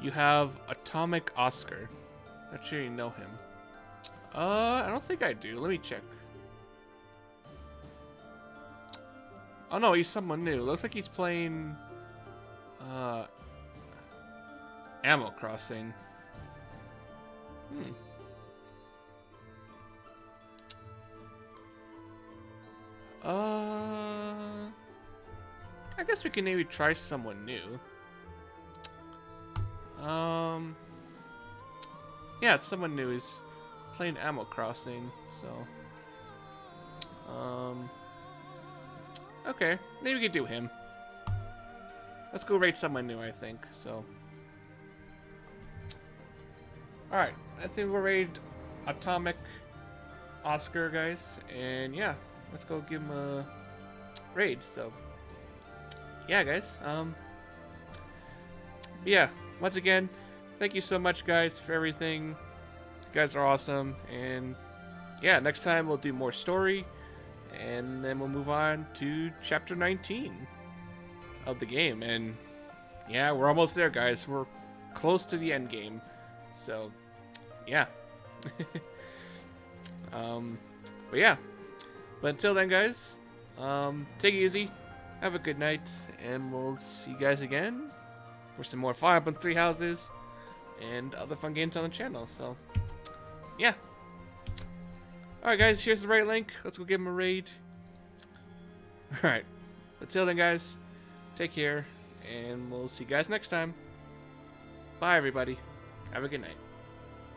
Speaker 1: You have Atomic Oscar. Not sure you know him. I don't think I do. Let me check. Oh no, he's someone new. Looks like he's playing Animal Crossing. I guess we can maybe try someone new. Yeah, it's someone new. He's playing Animal Crossing, so okay, maybe we could do him. Let's go raid someone new, I think. So alright, I think we'll raid Atomic Oscar, guys, and yeah, let's go give him a raid. So yeah, guys. Yeah, once again, thank you so much, guys, for everything. You guys are awesome, and yeah, next time we'll do more story, and then we'll move on to chapter 19 of the game. And yeah, we're almost there, guys. We're close to the end game, so yeah. But yeah, but until then, guys, take it easy, have a good night, and we'll see you guys again for some more Fire Emblem 3 Houses and other fun games on the channel. So yeah, alright guys, here's the raid link. Let's go give him a raid. Alright, until then, guys, take care, and we'll see you guys next time. Bye everybody, have a good night.